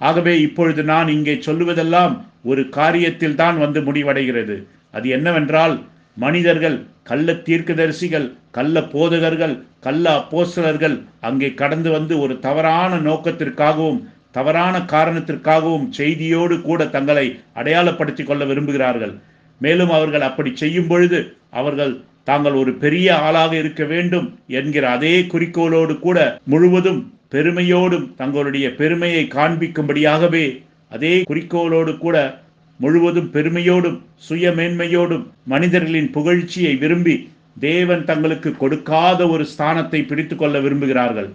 ஆகவே இப்பொழுது நான் இங்கே சொல்லுவதெல்லாம் ஒரு காரியத்தில் தான் வந்து முடிவடைகிறது. அது என்னவென்றால், மனிதர்கள், கள்ள தீர்க்கதரிசிகள், கள்ள போதகர்கள், கள்ள அப்போஸ்தலர்கள் அங்கே கடந்து வந்து ஒரு தவறான நோக்கத்திற்காகவும் தவறான காரணத்திற்காகவும் செய்தியோடு கூட தங்களை அடையாளப்படுத்திக் கொள்ள விரும்புகிறார்கள். மேலும் அவர்கள் அப்படி செய்யும் பொழுது அவர்கள் தாங்கள் ஒரு பெரிய ஆளாக இருக்க வேண்டும் என்கிற அதே குறிக்கோளோடு கூட முழுவதும் பெருமையோடும் தங்களுடைய பெருமையை காண்பிக்கும்படியாகவே அதே குறிக்கோளோடு கூட முழுவதும் பெருமையோடும் சுய மேன்மையோடும் மனிதர்களின் புகழ்ச்சியை விரும்பி தேவன் தங்களுக்கு கொடுக்காத ஒரு ஸ்தானத்தை பிடித்து கொள்ள விரும்புகிறார்கள்.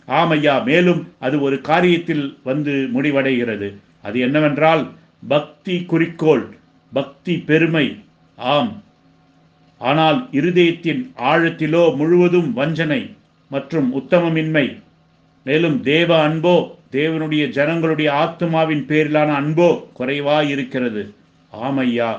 ஆமையா, மேலும் அது ஒரு காரியத்தில் வந்து முடிவடைகிறது. அது என்னவென்றால், பக்தி குறிக்கோள், பக்தி பெருமை. ஆம், ஆனால் இருதயத்தின் ஆழத்திலோ முழுவதும் வஞ்சனை மற்றும் உத்தமமின்மை. மேலும் தேவ அன்போ, தேவனுடைய ஜனங்களுடைய ஆத்மாவின் பேரிலான அன்போ குறைவாய் இருக்கிறது. ஆமையா,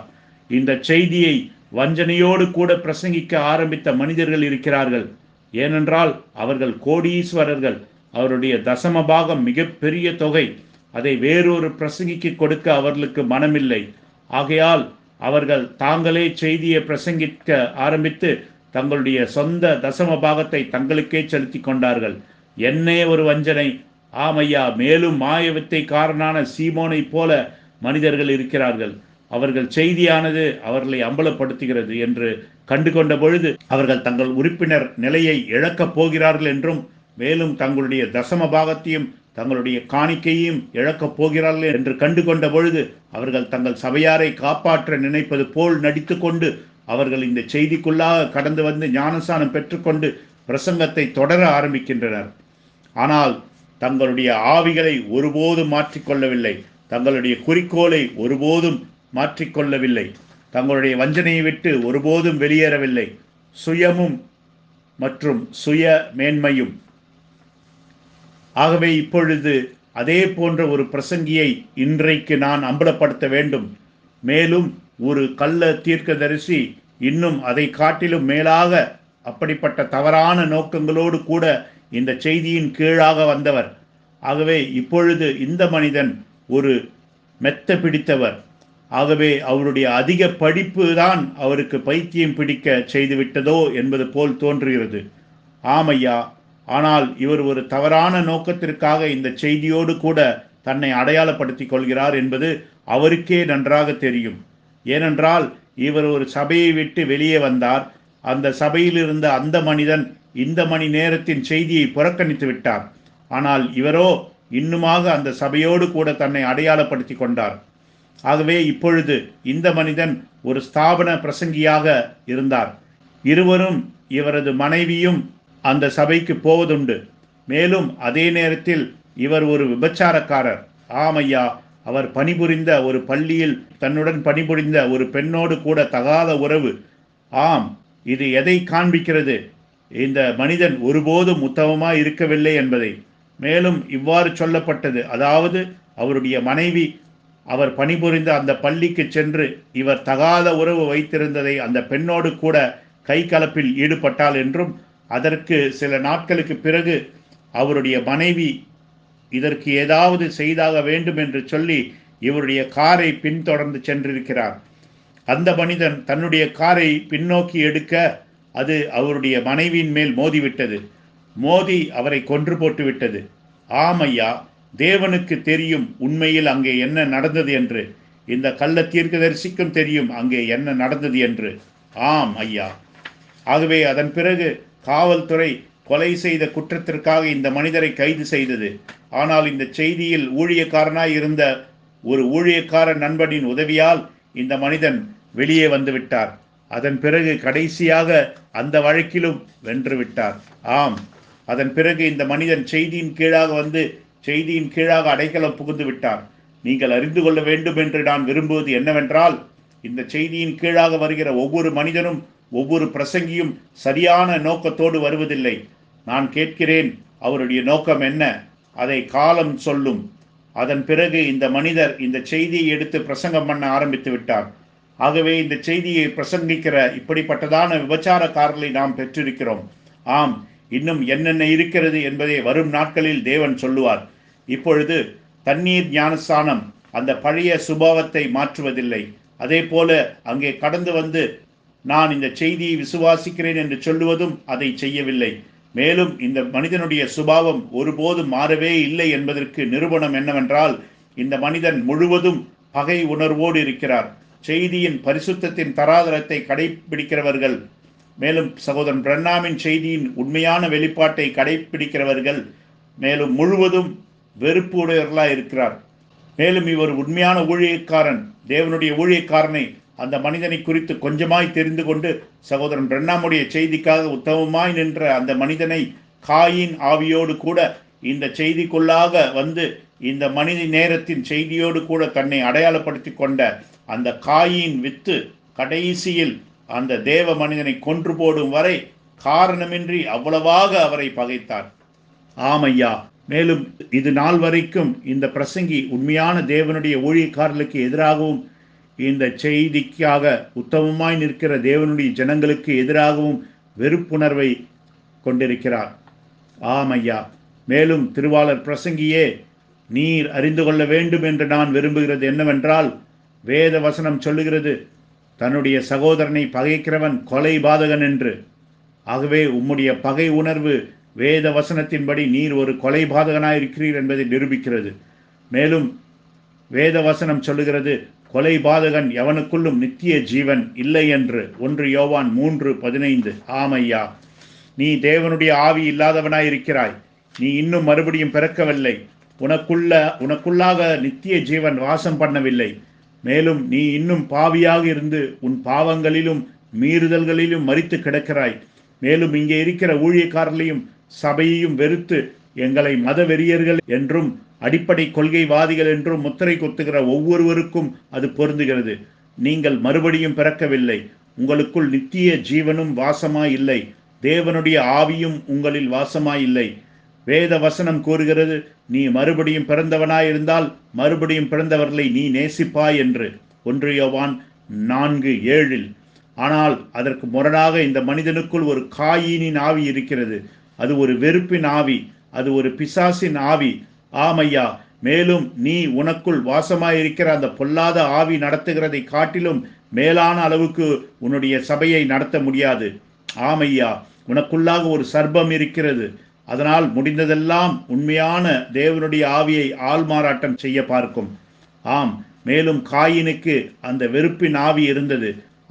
இந்த செய்தியை வஞ்சனையோடு கூட பிரசங்கிக்க ஆரம்பித்த மனிதர்கள் இருக்கிறார்கள். ஏனென்றால் அவர்கள் கோடீஸ்வரர்கள். அவருடைய தசம பாகம் மிகப்பெரிய தொகை. அதை வேறொரு பிரசங்கிக்கு கொடுக்க அவர்களுக்கு மனமில்லை. ஆகையால் அவர்கள் தாங்களே செய்தியை பிரசங்கிக்க ஆரம்பித்து தங்களுடைய சொந்த தசம பாகத்தை தங்களுக்கே செலுத்தி கொண்டார்கள். என்னே ஒரு வஞ்சனை! ஆமையா, மேலும் மாயவித்தைக்காரனான சீமோனை போல மனிதர்கள் இருக்கிறார்கள். அவர்கள் செய்தியானது அவர்களை அம்பலப்படுத்துகிறது என்று கண்டுகொண்ட பொழுது அவர்கள் தங்கள் உறுப்பினர் நிலையை இழக்கப் போகிறார்கள் என்றும், மேலும் தங்களுடைய தசம பாகத்தையும் தங்களுடைய காணிக்கையும் இழக்கப் போகிறார்கள் என்று கண்டுகொண்ட பொழுது அவர்கள் தங்கள் சபையாரை காப்பாற்ற நினைப்பது போல் நடித்து கொண்டு அவர்கள் இந்த செய்திக்குள்ளாக கடந்து வந்து ஞானஸ்நானம் பெற்றுக்கொண்டு பிரசங்கத்தை தொடர ஆரம்பிக்கின்றனர். ஆனால் தங்களுடைய ஆவிகளை ஒருபோதும் மாற்றிக்கொள்ளவில்லை. தங்களுடைய குறிக்கோளை ஒருபோதும் மாற்றிக்கொள்ளவில்லை. தங்களுடைய வஞ்சனையை விட்டு ஒருபோதும் வெளியேறவில்லை. சுயமும் மற்றும் சுய மேன்மையும். ஆகவே இப்பொழுது அதே போன்ற ஒரு பிரசங்கியை இன்றைக்கு நான் அம்பலப்படுத்த வேண்டும். மேலும் ஒரு கள்ள தீர்க்கதரிசி இன்னும் அதை காட்டிலும் மேலாக அப்படிப்பட்ட தவறான நோக்கங்களோடு கூட இந்த செய்தியின் கீழாக வந்தவர். ஆகவே இப்பொழுது இந்த மனிதன் ஒரு மெத்த பிடித்தவர். ஆகவே அவருடைய அதிக படிப்பு தான் அவருக்கு பைத்தியம் பிடிக்க செய்துவிட்டதோ என்பது போல் தோன்றுகிறது. ஆமையா, ஆனால் இவர் ஒரு தவறான நோக்கத்திற்காக இந்த செய்தியோடு கூட தன்னை அடையாளப்படுத்திக் கொள்கிறார் என்பது அவருக்கே நன்றாக தெரியும். ஏனென்றால் இவர் ஒரு சபையை விட்டு வெளியே வந்தார். அந்த சபையில் இருந்த அந்த மனிதன் இந்த மணி நேரத்தின் செய்தியை புறக்கணித்து விட்டார். ஆனால் இவரோ இன்னுமாக அந்த சபையோடு கூட தன்னை அடையாளப்படுத்தி கொண்டார். ஆகவே இப்பொழுது இந்த மனிதன் ஒரு ஸ்தாபன பிரசங்கியாக இருந்தார். இருவரும், இவரது மனைவியும் அந்த சபைக்கு போவதுண்டு. மேலும் அதே நேரத்தில் இவர் ஒரு விபச்சாரக்காரர். ஆமையா, அவர் பணிபுரிந்த ஒரு பள்ளியில் தன்னுடன் பணிபுரிந்த ஒரு பெண்ணோடு கூட தகாத உறவு. ஆம், இது எதை காண்பிக்கிறது? இந்த மனிதன் ஒருபோதும் உத்தமமாய் இருக்கவில்லை என்பதை. மேலும் இவ்வாறு சொல்லப்பட்டது, அதாவது அவருடைய மனைவி அவர் பணிபுரிந்த அந்த பள்ளிக்கு சென்று இவர் தகாத உறவு வைத்திருந்ததை அந்த பெண்ணோடு கூட கை கலப்பில் ஈடுபட்டாள் என்றும், அதற்கு சில நாட்களுக்கு பிறகு அவருடைய மனைவி இதற்கு ஏதாவது செய்தாக வேண்டும் என்று சொல்லி இவருடைய காரை பின்தொடர்ந்து சென்றிருக்கிறார். அந்த மனிதன் தன்னுடைய காரை பின்னோக்கி எடுக்க அது அவருடைய மனைவியின் மேல் மோதிவிட்டது. மோதி அவரை கொன்று போட்டுவிட்டது. ஆமையா, தேவனுக்கு தெரியும் உண்மையில் அங்கே என்ன நடந்தது என்று. இந்த கள்ள தீர்க்கதரிசிக்கும் தெரியும் அங்கே என்ன நடந்தது என்று. ஆம் ஐயா. ஆகவே அதன் பிறகு காவல்துறை கொலை செய்த குற்றத்திற்காக இந்த மனிதரை கைது செய்தது. ஆனால் இந்த செய்தியில் ஊழியக்காரனாய் இருந்த ஒரு ஊழியக்கார நண்பனின் உதவியால் இந்த மனிதன் வெளியே வந்துவிட்டார். அதன் பிறகு கடைசியாக அந்த வழக்கிலும் வென்று விட்டார். ஆம், அதன் பிறகு இந்த மனிதன் செய்தியின் கீழாக வந்து செய்தியின் கீழாக அடைக்கலம் புகுந்து விட்டார். நீங்கள் அறிந்து கொள்ள வேண்டும் என்று நான் விரும்புவது என்னவென்றால், இந்த செய்தியின் கீழாக வருகிற ஒவ்வொரு மனிதனும் ஒவ்வொரு பிரசங்கியும் சரியான நோக்கத்தோடு வருவதில்லை. நான் கேட்கிறேன், அவருடைய நோக்கம் என்ன? அதை காலம் சொல்லும். அதன் பிறகு இந்த மனிதர் இந்த செய்தியை எடுத்து பிரசங்கம் பண்ண ஆரம்பித்து விட்டார். ஆகவே இந்த செய்தியை பிரசங்கிக்கிற இப்படிப்பட்டதான விபச்சாரக்காரர்களை நாம் பெற்றிருக்கிறோம். ஆம், இன்னும் என்னென்ன இருக்கிறது என்பதை வரும் நாட்களில் தேவன் சொல்லுவார். இப்பொழுது தண்ணீர் ஞானஸ்நானம் அந்த பழைய சுபாவத்தை மாற்றுவதில்லை. அதே போல அங்கே கடந்து வந்து நான் இந்த செய்தியை விசுவாசிக்கிறேன் என்று சொல்லுவதும் அதை செய்யவில்லை. மேலும் இந்த மனிதனுடைய சுபாவம் ஒருபோதும் மாறவே இல்லை என்பதற்கு நிரூபணம் என்னவென்றால், இந்த மனிதன் முழுவதும் பகை உணர்வோடு இருக்கிறார். செய்தியின் பரிசுத்தத்தின் தராதரத்தை கடைபிடிக்கிறவர்கள், மேலும் சகோதரன் பிரண்ணாமின் செய்தியின் உண்மையான வெளிப்பாட்டை கடைபிடிக்கிறவர்கள் மேலும் முழுவதும் வெறுப்பு உடையவர்களாக இருக்கிறார். மேலும் இவர் உண்மையான ஊழியக்காரன், தேவனுடைய ஊழியக்காரனை அந்த மனிதனை குறித்து கொஞ்சமாய் தெரிந்து கொண்டு சகோதரன் பிரண்ணாமுடைய செய்திக்காக உத்தமமாய் நின்ற அந்த மனிதனை காயின் ஆவியோடு கூட இந்த செய்திக்குள்ளாக வந்து இந்த மனித நேரத்தின் செய்தியோடு கூட தன்னை அடையாளப்படுத்தி கொண்ட அந்த காயின் வித்து கடைசியில் அந்த தேவ மனிதனை கொன்று போடும் வரை காரணமின்றி அவ்வளவாக அவரை பகைத்தார். ஆமையா, மேலும் இது நாள் வரைக்கும் இந்த பிரசங்கி உண்மையான தேவனுடைய ஊழியக்காரர்களுக்கு எதிராகவும் இந்த செய்திக்காக உத்தமமாய் நிற்கிற தேவனுடைய ஜனங்களுக்கு எதிராகவும் வெறுப்புணர்வை கொண்டிருக்கிறார். ஆமையா, மேலும் திருவாளர் பிரசங்கியே, நீர் அறிந்து கொள்ள வேண்டும் என்று நான் விரும்புகிறது என்னவென்றால், வேத வசனம் சொல்லுகிறது, தன்னுடைய சகோதரனை பகைக்கிறவன் கொலை பாதகன் என்று. ஆகவே உம்முடைய பகை உணர்வு வேத வசனத்தின்படி நீர் ஒரு கொலை பாதகனாயிருக்கிறீர் என்பதை நிரூபிக்கிறது. மேலும் வேத வசனம் சொல்லுகிறது, கொலை பாதகன் எவனுக்குள்ளும் நித்திய ஜீவன் இல்லை என்று. 1 யோவான் 3:15. ஆமையா, நீ தேவனுடைய ஆவி இல்லாதவனாயிருக்கிறாய். நீ இன்னும் மறுபடியும் பிறக்கவில்லை. உனக்குள்ளாக நித்திய ஜீவன் வாசம் பண்ணவில்லை. மேலும் நீ இன்னும் பாவியாக இருந்து உன் பாவங்களிலும் மீறுதல்களிலும் மரித்து கிடக்கிறாய். மேலும் இங்கே இருக்கிற ஊழியக்காரர்களையும் சபையையும் வெறுத்து எங்களை மத வெறியர்கள் என்றும் அடிப்படை கொள்கைவாதிகள் என்றும் முத்திரை குத்துகிற ஒவ்வொருவருக்கும் அது பொருந்துகிறது. நீங்கள் மறுபடியும் பிறக்கவில்லை. உங்களுக்குள் நித்திய ஜீவனும் வாசமாய் இல்லை. தேவனுடைய ஆவியும் உங்களில் வாசமாய் இல்லை. வேத வசனம் கூறுகிறது, நீ மறுபடியும் பிறந்தவனாயிருந்தால் மறுபடியும் பிறந்தவர்களை நீ நேசிப்பாய் என்று. 1 யோவான் 4:7. ஆனால் அதற்கு முரணாக இந்த மனிதனுக்குள் ஒரு காயினின் ஆவி இருக்கிறது. அது ஒரு வெறுப்பின் ஆவி, அது ஒரு பிசாசின் ஆவி. ஆமையா, மேலும் நீ உனக்குள் வாசமாயிருக்கிற அந்த பொல்லாத ஆவி நடத்துகிறதை காட்டிலும் மேலான அளவுக்கு உன்னுடைய சபையை நடத்த முடியாது. ஆமையா, உனக்குள்ளாக ஒரு சர்ப்பம் இருக்கிறது. அதனால் முடிந்ததெல்லாம் உண்மையான தேவனுடைய ஆவியை ஆள்மாறாட்டம் செய்ய பார்க்கும். ஆம், மேலும் காயினுக்கு அந்த வெறுப்பின் ஆவி இருந்தது.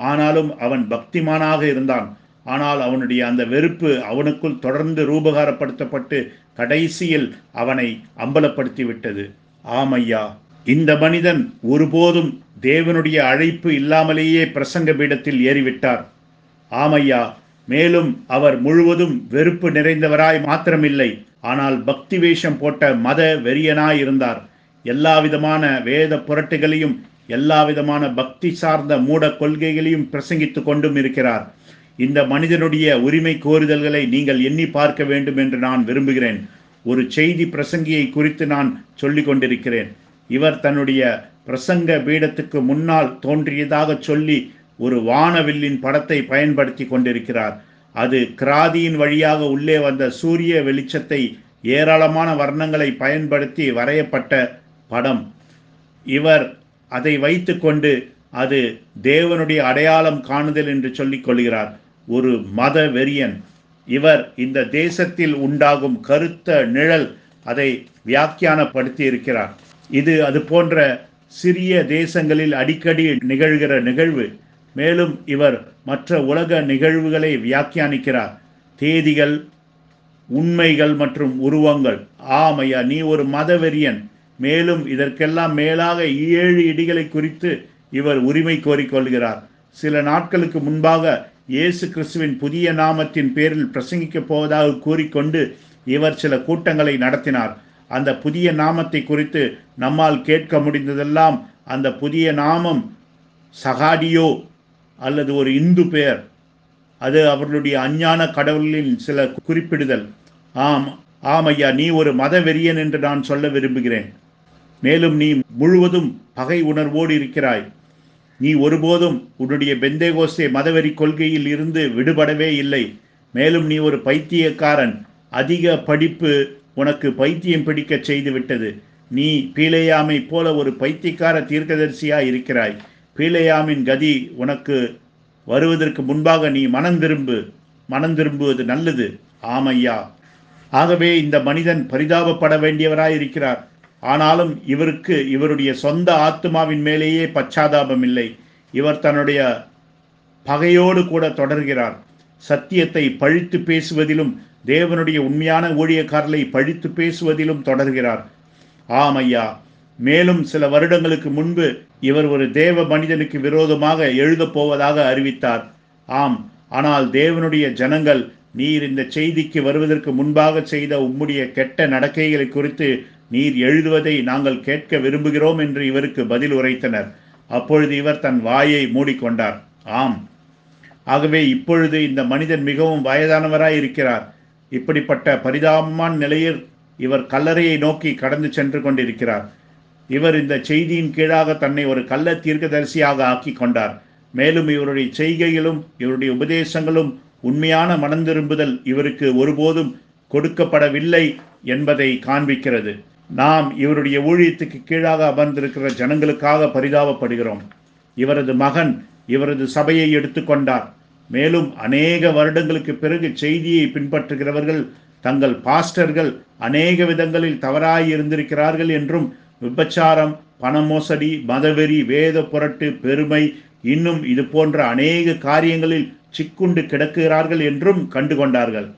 ஆனாலும் அவன் பக்திமானாக இருந்தான். ஆனால் அவனுடைய அந்த வெறுப்பு அவனுக்குள் தொடர்ந்து ரூபகாரப்படுத்தப்பட்டு கடைசியில் அவனை அம்பலப்படுத்தி விட்டது. ஆமையா, இந்த மனிதன் ஒருபோதும் தேவனுடைய அழைப்பு இல்லாமலேயே பிரசங்க பீடத்தில் ஏறிவிட்டார். ஆமையா, மேலும் அவர் முழுவதும் வெறுப்பு நிறைந்தவராய் மாத்திரமில்லை, ஆனால் பக்தி வேஷம் போட்ட மத வெறியனாய் இருந்தார். எல்லா விதமான வேத புரட்டுகளையும் எல்லா விதமான பக்தி சார்ந்த மூட கொள்கைகளையும் பிரசங்கித்து கொண்டும் இருக்கிறார். இந்த மனிதனுடைய உரிமை கோருதல்களை நீங்கள் எண்ணி பார்க்க வேண்டும் என்று நான் விரும்புகிறேன். ஒரு செய்தி பிரசங்கியை குறித்து நான் சொல்லிக் கொண்டிருக்கிறேன். இவர் தன்னுடைய பிரசங்க பீடத்துக்கு முன்னால் தோன்றியதாக சொல்லி ஒரு வானவில்லின் படத்தை பயன்படுத்தி கொண்டிருக்கிறார். அது கிராதியின் வழியாக உள்ளே வந்த சூரிய வெளிச்சத்தை ஏராளமான வர்ணங்களை பயன்படுத்தி வரையப்பட்ட படம். இவர் அதை வைத்து கொண்டு அது தேவனுடைய அடையாளம் காணுதல் என்று சொல்லிக் கொள்கிறார். ஒரு மத வெறியன் இவர். இந்த தேசத்தில் உண்டாகும் கருத்த நிழல் அதை வியாக்கியானப்படுத்தி இருக்கிறார். இது அது போன்ற சிறிய தேசங்களில் அடிக்கடி நிகழ்கிற நிகழ்வு. மேலும் இவர் மற்ற உலக நிகழ்வுகளை வியாக்கியானிக்கிறார். தேதிகள், உண்மைகள் மற்றும் உருவங்கள். ஆமையா, நீ ஒரு மதவெறியன். மேலும் இதற்கெல்லாம் மேலாக 7 இடிகளை குறித்து இவர் உரிமை கோரிக்கொள்கிறார். சில நாட்களுக்கு முன்பாக இயேசு கிறிஸ்துவின் புதிய நாமத்தின் பேரில் பிரசங்கிக்கப் போவதாக கூறிக்கொண்டு இவர் சில கூட்டங்களை நடத்தினார். அந்த புதிய நாமத்தை குறித்து நம்மால் கேட்க முடிந்ததெல்லாம் அந்த புதிய நாமம் சகாடியோ அல்லது ஒரு இந்து பெயர். அது அவர்களுடைய அஞ்ஞான கடவுளின் சில குறிப்பிடுதல். ஆம் ஐயா, நீ ஒரு மத வெறியன் என்று நான் சொல்ல விரும்புகிறேன். மேலும் நீ முழுவதும் பகை உணர்வோடு இருக்கிறாய். நீ ஒருபோதும் உன்னுடைய பெந்தேகோஸ்தே மதவெறி கொள்கையில் இருந்து விடுபடவே இல்லை. மேலும் நீ ஒரு பைத்தியக்காரன். அதிக படிப்பு உனக்கு பைத்தியம் பிடிக்க செய்து விட்டது. நீ பீலேயாமை போல ஒரு பைத்தியக்கார தீர்க்கதரிசியாய் இருக்கிறாய். பீலேயாமின் கதி உனக்கு வருவதற்கு முன்பாக நீ மனம் திரும்புவது நல்லது. ஆமையா. ஆகவே இந்த மனிதன் பரிதாபப்பட வேண்டியவராய் இருக்கிறார். ஆனாலும் இவருக்கு இவருடைய சொந்த ஆத்மாவின் மேலேயே பச்சாதாபம் இல்லை. இவர் தன்னுடைய பகையோடு கூட தொடர்கிறார். சத்தியத்தை பழித்து பேசுவதிலும் தேவனுடைய உண்மையான ஊழியக்காரர்களை பழித்து பேசுவதிலும் தொடர்கிறார். ஆமையா. மேலும் சில வருடங்களுக்கு முன்பு இவர் ஒரு தேவ மனிதனுக்கு விரோதமாக எழுதப் போவதாக அறிவித்தார். ஆனால் தேவனுடைய ஜனங்கள், நீர் இந்த செய்திக்கு வருவதற்கு முன்பாக செய்த உம்முடைய கெட்ட நடக்கைகளை குறித்து நீர் எழுதுவதை நாங்கள் கேட்க விரும்புகிறோம் என்று இவருக்கு பதில் உரைத்தனர். அப்பொழுது இவர் தன் வாயை மூடிக்கொண்டார். ஆகவே இப்பொழுது இந்த மனிதன் மிகவும் வயதானவராய் இருக்கிறார். இப்படிப்பட்ட பரிதாபமான நிலையில் இவர் கல்லறையை நோக்கி கடந்து சென்று கொண்டிருக்கிறார். இவர் இந்த செய்தியின் கீழாக தன்னை ஒரு கள்ள தீர்க்கதரிசியாக ஆக்கி கொண்டார். மேலும் இவருடைய செய்கைகளும் இவருடைய உபதேசங்களும் உண்மையான மனம் திரும்புதல் இவருக்கு ஒருபோதும் கொடுக்கப்படவில்லை என்பதை காண்பிக்கிறது. நாம் இவருடைய ஊழியத்துக்கு கீழாக அமர்ந்திருக்கிற ஜனங்களுக்காக பரிதாபப்படுகிறோம். இவரது மகன் இவரது சபையை எடுத்துக்கொண்டார். மேலும் அநேக வருடங்களுக்கு பிறகு செய்தியை பின்பற்றுகிறவர்கள் தங்கள் பாஸ்டர்கள் அநேக விதங்களில் தவறாய் இருந்திருக்கிறார்கள் என்றும், விபச்சாரம், பண மோசடி, மதவெறி, வேத புரட்டு, பெருமை, இன்னும் இது போன்ற அநேக காரியங்களில் சிக்குண்டு கிடக்கிறார்கள் என்றும் கண்டுகொண்டார்கள்.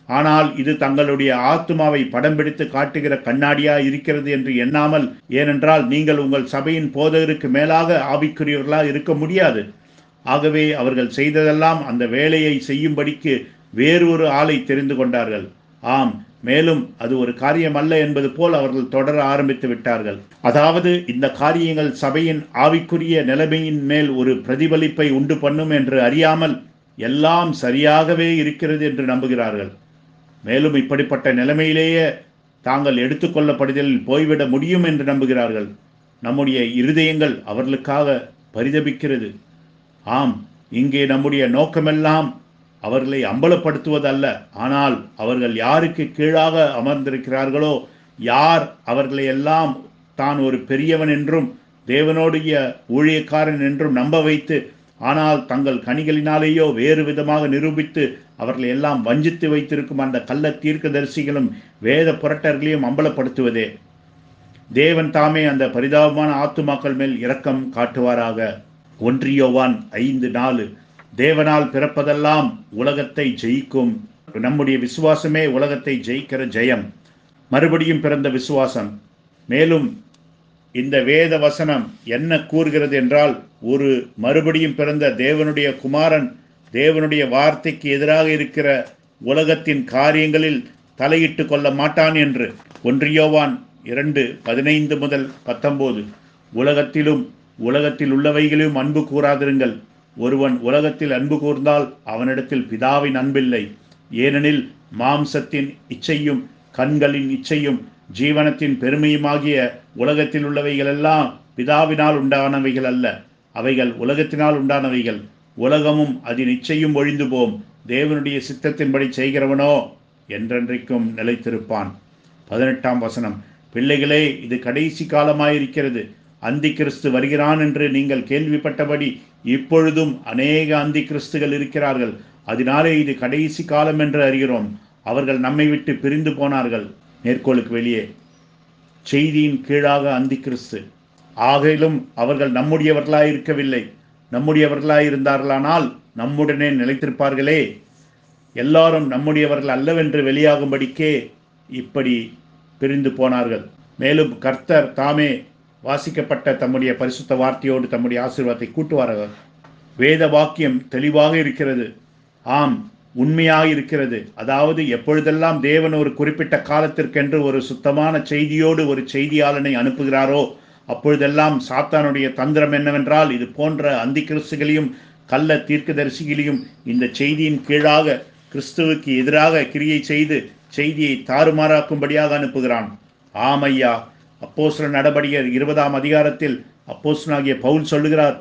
ஆனால் இது தங்களுடைய ஆத்துமாவை படம் பிடித்து காட்டுகிற கண்ணாடியாக இருக்கிறது என்று எண்ணாமல், ஏனென்றால் நீங்கள் உங்கள் சபையின் போதகருக்கு மேலாக ஆவிக்குரியவர்களாக இருக்க முடியாது. ஆகவே அவர்கள் செய்ததெல்லாம் அந்த வேலையை செய்யும்படிக்கு வேறு ஒரு ஆளை தெரிந்து கொண்டார்கள். மேலும் அது ஒரு காரியம் அல்ல என்பது போல் அவர்கள் தொடர ஆரம்பித்து விட்டார்கள். அதாவது இந்த காரியங்கள் சபையின் ஆவிக்குரிய நிலைமையின் மேல் ஒரு பிரதிபலிப்பை உண்டு பண்ணும் என்று அறியாமல் எல்லாம் சரியாகவே இருக்கிறது என்று நம்புகிறார்கள். மேலும் இப்படிப்பட்ட நிலைமையிலேயே தாங்கள் எடுத்துக்கொள்ளப்படுதலில் போய்விட முடியும் என்று நம்புகிறார்கள். நம்முடைய இருதயங்கள் அவர்களுக்காக பரிதபிக்கிறது. இங்கே நம்முடைய நோக்கமெல்லாம் அவர்களை அம்பலப்படுத்துவதல்ல, ஆனால் அவர்கள் யாருக்கு கீழாக அமர்ந்திருக்கிறார்களோ, யார் அவர்களை எல்லாம் தான் ஒரு பெரியவன் என்றும் தேவனுடைய ஊழியக்காரன் என்றும் நம்ப வைத்து, ஆனால் தங்கள் கனிகளினாலேயோ வேறு விதமாக நிரூபித்து அவர்களை எல்லாம் வஞ்சித்து வைத்திருக்கும் அந்த கள்ள தீர்க்கதரிசிகளும் வேத புரட்டர்களையும் அம்பலப்படுத்துவதே. தேவன் தாமே அந்த பரிதாபமான ஆத்துமாக்கள் மேல் இரக்கம் காட்டுவாராக. 1 யோவான் 5:4. தேவனால் பிறப்பதெல்லாம் உலகத்தை ஜெயிக்கும். நம்முடைய விசுவாசமே உலகத்தை ஜெயிக்கிற ஜெயம், மறுபடியும் பிறந்த விசுவாசம். மேலும் இந்த வேத வசனம் என்ன கூறுகிறது என்றால், ஒரு மறுபடியும் பிறந்த தேவனுடைய குமாரன் தேவனுடைய வார்த்தைக்கு எதிராக இருக்கிற உலகத்தின் காரியங்களில் தலையிட்டு கொள்ள மாட்டான் என்று. 1 யோவான் 2:15-19. உலகத்திலும் உலகத்தில் உள்ளவைகளையும் அன்பு கூறாதிருங்கள். ஒருவன் உலகத்தில் அன்பு கூர்ந்தால் அவனிடத்தில் பிதாவின் அன்பில்லை. ஏனெனில் மாம்சத்தின் இச்சையும் கண்களின் இச்சையும் ஜீவனத்தின் பெருமையுமாகிய உலகத்தில் உள்ளவைகளெல்லாம் பிதாவினால் உண்டானவைகள் அல்ல, அவைகள் உலகத்தினால் உண்டானவைகள். உலகமும் அதன் இச்சையும் ஒழிந்து போம். தேவனுடைய சித்தத்தின்படி செய்கிறவனோ என்றென்றைக்கும் நிலைத்திருப்பான். 18ஆம் வசனம். பிள்ளைகளே, இது கடைசி காலமாயிருக்கிறது. அந்தி கிறிஸ்து வருகிறான் என்று நீங்கள் கேள்விப்பட்டபடி இப்பொழுதும் அநேக அந்தி கிறிஸ்துகள் இருக்கிறார்கள். அதனாலே இது கடைசி காலம் என்று அறிகிறோம். அவர்கள் நம்மை விட்டு பிரிந்து போனார்கள். மேற்கோளுக்கு வெளியே. செய்தியின் கீழாக அந்தி கிறிஸ்து. ஆகிலும் அவர்கள் நம்முடையவர்களாயிருக்கவில்லை. நம்முடையவர்களாயிருந்தார்களானால் நம்முடனே நிலைத்திருப்பார்களே. எல்லாரும் நம்முடையவர்கள் அல்லவென்று வெளியாகும்படிக்கே இப்படி பிரிந்து போனார்கள். மேலும் கர்த்தர் தாமே வாசிக்கப்பட்ட தம்முடைய பரிசுத்த வார்த்தையோடு தம்முடைய ஆசீர்வாதத்தை கூட்டுவார்கள். வேத வாக்கியம் தெளிவாக இருக்கிறது. ஆம், உண்மையாக இருக்கிறது. அதாவது எப்பொழுதெல்லாம் தேவன் ஒரு குறிப்பிட்ட காலத்திற்கென்று ஒரு சுத்தமான செய்தியோடு ஒரு செய்தியாளனை அனுப்புகிறாரோ அப்பொழுதெல்லாம் சாத்தானுடைய தந்திரம் என்னவென்றால், இது போன்ற அந்தி கிறிஸ்துகளையும் கள்ள தீர்க்கதரிசிகளையும் இந்த செய்தியின் கீழாக கிறிஸ்துவுக்கு எதிராக கிரியை செய்து செய்தியை தாறுமாறாக்கும்படியாக அனுப்புகிறான். ஆமையா, அப்போஸ்தலர் நடபடிகள் 20ஆம் அதிகாரத்தில் அப்போஸ்தலனாகிய பவுல் சொல்லுகிறார்,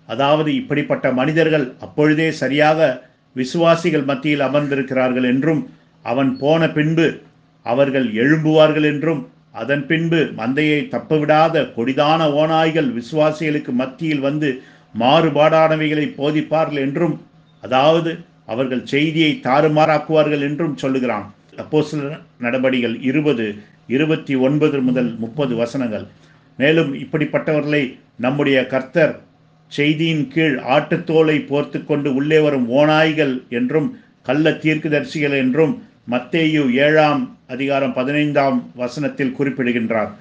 அதாவது இப்படிப்பட்ட மனிதர்கள் அப்பொழுதே சரியாக விசுவாசிகள் மத்தியில் அமர்ந்திருக்கிறார்கள் என்றும், அவன் போன பின்பு அவர்கள் எழும்புவார்கள் என்றும், அதன் பின்பு மந்தையை தப்பவிடாத கொடிதான ஓநாய்கள் விசுவாசிகளுக்கு மத்தியில் வந்து மாறுபாடானவைகளை போதிப்பார்கள் என்றும், அதாவது அவர்கள் செய்தியை தாறுமாறாக்குவார்கள் என்றும் சொல்லுகிறான். அப்போஸ்தலர் நடபடிகள் 20:29 முதல் 30 வசனங்கள். மேலும் இப்படிப்பட்டவர்களை நம்முடைய கர்த்தர் செய்தியின் கீழ் ஆட்டுத்தோலை போர்த்து கொண்டு உள்ளே வரும் ஓநாய்கள் என்றும் கள்ள தீர்க்கதரிசிகள் என்றும் மத்தேயு 7ஆம் அதிகாரம் 15ஆம் வசனத்தில் குறிப்பிடுகின்றார்.